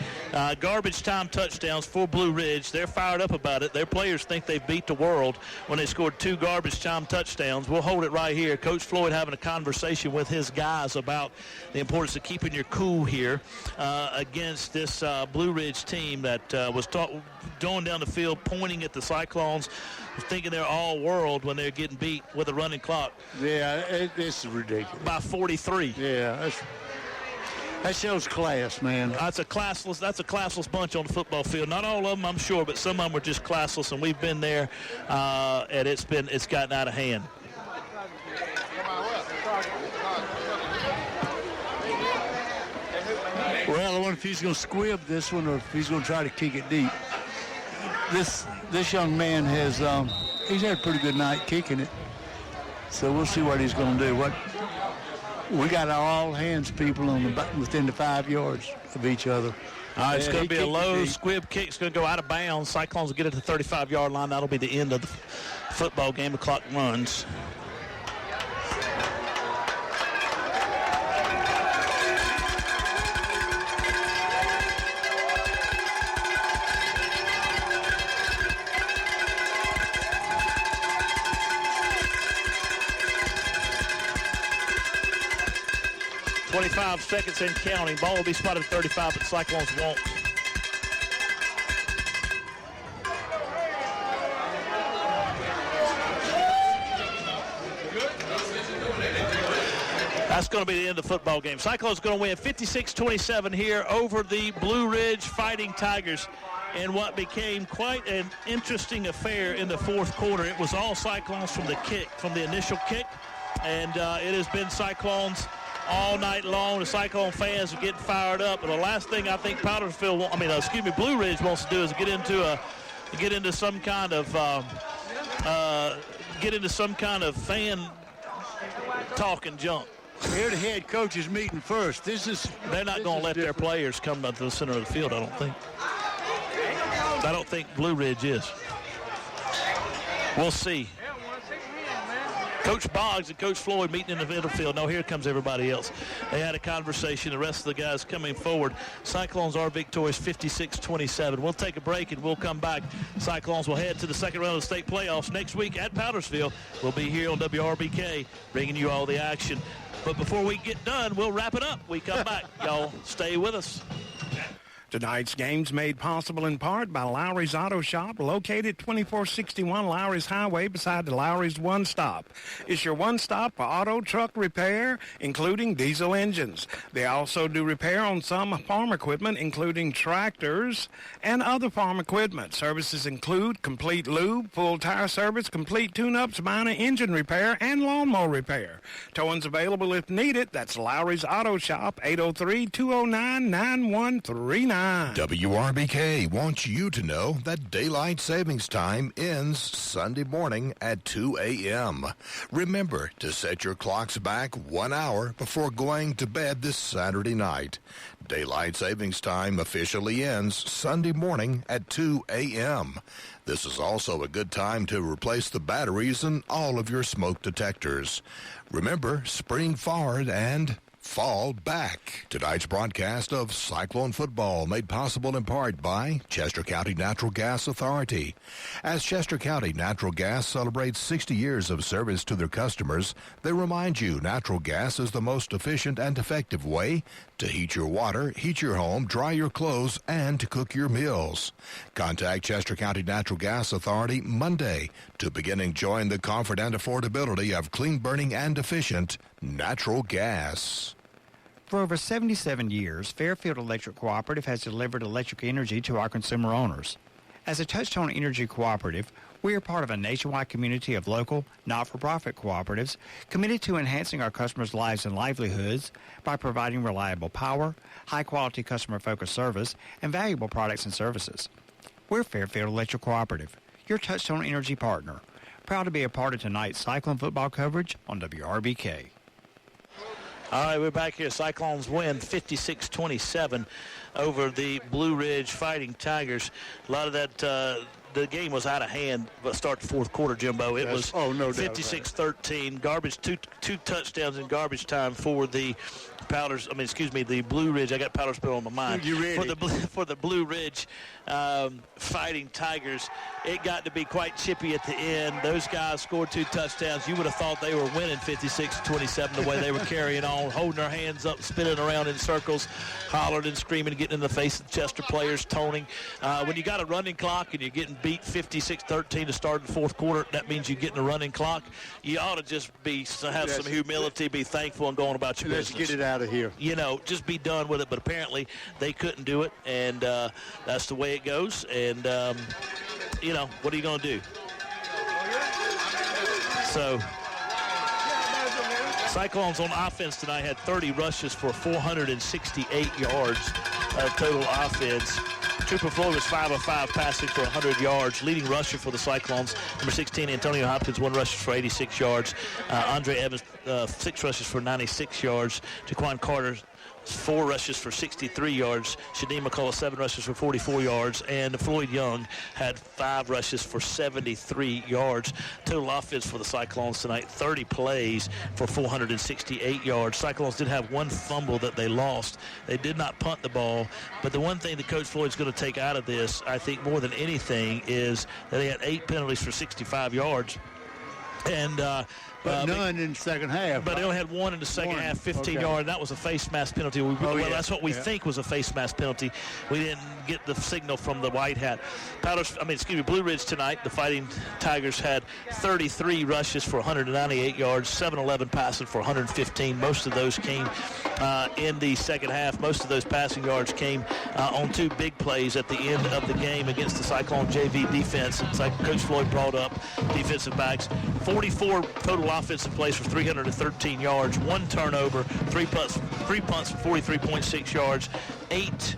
Garbage time touchdowns for Blue Ridge. They're fired up about it. Their players think they've beat the world when they scored 2 garbage time touchdowns. We'll hold it right here. Coach Floyd having a conversation with his guys about the importance of keeping your cool here against this Blue Ridge team that was going down the field, pointing at the Cyclones, thinking they're all world when they're getting beat with a running clock. Yeah, this is ridiculous. By 43. Yeah, that shows class, man. That's a classless bunch on the football field. Not all of them, I'm sure, but some of them are just classless, and we've been there, and it's gotten out of hand. Well, I wonder if he's going to squib this one or if he's going to try to kick it deep. This young man has he's had a pretty good night kicking it, so we'll see what he's going to do. We got our all hands people within the 5 yards of each other. It's going to be a low squib kick. It's going to go out of bounds. Cyclones will get it to the 35-yard line. That'll be the end of the football game. The clock runs. .5 seconds and counting. Ball will be spotted at 35, but Cyclones won't. That's going to be the end of the football game. Cyclones going to win 56-27 here over the Blue Ridge Fighting Tigers in what became quite an interesting affair in the fourth quarter. It was all Cyclones from the initial kick, and it has been Cyclones all night long. The Cyclone fans are getting fired up. But the last thing I think Blue Ridge wants to do is get into some kind of fan talking junk. Here the head coach is meeting first. They're not going to let their players come up to the center of the field, I don't think. I don't think Blue Ridge is. We'll see. Coach Boggs and Coach Floyd meeting in the middle field. No, here comes everybody else. They had a conversation. The rest of the guys coming forward. Cyclones are victorious 56-27. We'll take a break and we'll come back. Cyclones will head to the second round of the state playoffs next week at Powdersville. We'll be here on WRBK bringing you all the action. But before we get done, we'll wrap it up. We come back. Y'all stay with us. Tonight's game's made possible in part by Lowry's Auto Shop, located 2461 Lowry's Highway beside the Lowry's One Stop. It's your one stop for auto truck repair, including diesel engines. They also do repair on some farm equipment, including tractors and other farm equipment. Services include complete lube, full tire service, complete tune-ups, minor engine repair, and lawnmower repair. Towing's available if needed. That's Lowry's Auto Shop, 803-209-9139. WRBK wants you to know that daylight savings time ends Sunday morning at 2 a.m. Remember to set your clocks back 1 hour before going to bed this Saturday night. Daylight savings time officially ends Sunday morning at 2 a.m. This is also a good time to replace the batteries in all of your smoke detectors. Remember, spring forward and fall back. Tonight's broadcast of Cyclone football made possible in part by Chester County Natural Gas Authority. As Chester County Natural Gas celebrates 60 years of service to their customers, they remind you natural gas is the most efficient and effective way to heat your water, heat your home, dry your clothes, and to cook your meals. Contact Chester County Natural Gas Authority Monday to begin enjoying the comfort and affordability of clean burning and efficient natural gas. For over 77 years, Fairfield Electric Cooperative has delivered electric energy to our consumer owners. As a Touchstone Energy Cooperative, we are part of a nationwide community of local, not-for-profit cooperatives committed to enhancing our customers' lives and livelihoods by providing reliable power, high-quality customer-focused service, and valuable products and services. We're Fairfield Electric Cooperative, your Touchstone Energy partner. Proud to be a part of tonight's Cyclone football coverage on WRBK. All right, we're back here. Cyclones win 56-27 over the Blue Ridge Fighting Tigers. A lot of that, the game was out of hand, but start the fourth quarter, Jimbo. It was no doubt 56-13. Garbage, two touchdowns in garbage time for the the Blue Ridge. I got Powdersville on my mind. You ready? For the Blue Ridge Fighting Tigers, it got to be quite chippy at the end. Those guys scored 2 touchdowns. You would have thought they were winning 56-27 the way they were carrying on, holding their hands up, spinning around in circles, hollering and screaming, getting in the face of the Chester players, toning. When you got a running clock and you're getting beat 56-13 to start the fourth quarter, that means you're getting a running clock. You ought to just have some humility, be thankful, and going about your business. Let's get it out of here. Just be done with it. But apparently they couldn't do it, and that's the way it goes. And, what are you going to do? So Cyclones on offense tonight had 30 rushes for 468 yards of total offense. Trooper Floyd was 5 of 5 passing for 100 yards. Leading rusher for the Cyclones, number 16, Antonio Hopkins, 1 rushes for 86 yards. Andre Evans, 6 rushes for 96 yards. Jaquan Carter, 4 rushes for 63 yards. Shadim McCullough, 7 rushes for 44 yards. And Floyd Young had 5 rushes for 73 yards. Total offense for the Cyclones tonight, 30 plays for 468 yards. Cyclones did have 1 fumble that they lost. They did not punt the ball. But the one thing that Coach Floyd's going to take out of this, I think more than anything, is that they had 8 penalties for 65 yards. And but none in the second half. But they only had 1 in the second half, 15 yards. That was a face mask penalty. That's what we think was a face mask penalty. We didn't get the signal from the white hat. Blue Ridge tonight, the Fighting Tigers had 33 rushes for 198 yards, 7-11 passing for 115. Most of those came in the second half. Most of those passing yards came on 2 big plays at the end of the game against the Cyclone JV defense. It's like Coach Floyd brought up, defensive backs. 44 total offensive plays for 313 yards, 1 turnover, 3 punts for 43.6 yards, 8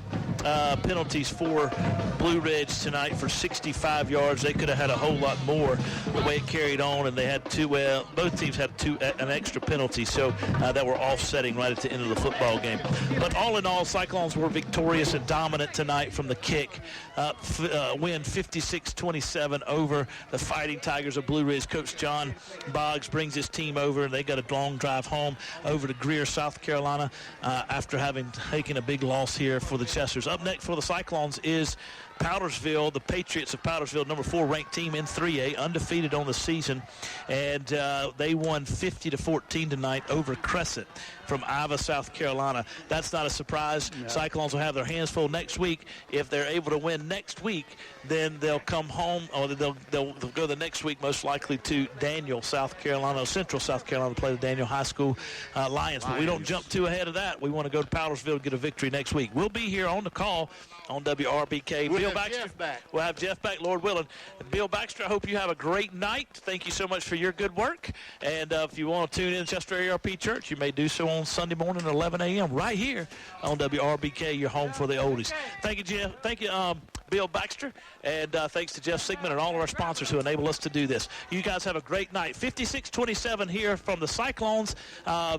penalties for Blue Ridge tonight for 65 yards. They could have had a whole lot more the way it carried on, and they had both teams had an extra penalty, so that were offsetting right at the end of the football game. But all in all, Cyclones were victorious and dominant tonight from the kick. Win 56-27 over the Fighting Tigers of Blue Ridge. Coach John Boggs brings his team over, and they got a long drive home over to Greer, South Carolina, after having taken a big loss here for the Chesters. Up next for the Cyclones is Powdersville, the Patriots of Powdersville, number 4 ranked team in 3A, undefeated on the season, and they won 50-14 tonight over Crescent from Ivor, South Carolina. That's not a surprise. No. Cyclones will have their hands full next week. If they're able to win next week, then they'll come home, or they'll go the next week most likely to Daniel, South Carolina, Central South Carolina, to play the Daniel High School Lions. But we don't jump too ahead of that. We want to go to Powdersville to get a victory next week. We'll be here on the call on WRBK. Bill Baxter. We'll have Jeff back, Lord willing. Bill Baxter, I hope you have a great night. Thank you so much for your good work. And if you want to tune in to Chester ARP Church, you may do so on Sunday morning at 11 a.m. right here on WRBK, your home for the oldies. Thank you, Jeff. Thank you, Bill Baxter. And thanks to Jeff Sigmund and all of our sponsors who enable us to do this. You guys have a great night. 56-27 here from the Cyclones,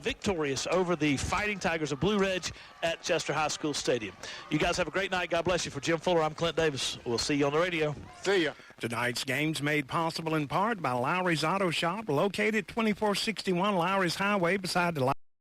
victorious over the Fighting Tigers of Blue Ridge at Chester High School Stadium. You guys have a great night. God bless you. For Jim Fuller, I'm Clint Davis. We'll see you on the radio. See ya. Tonight's game's made possible in part by Lowry's Auto Shop, located 2461 Lowry's Highway beside the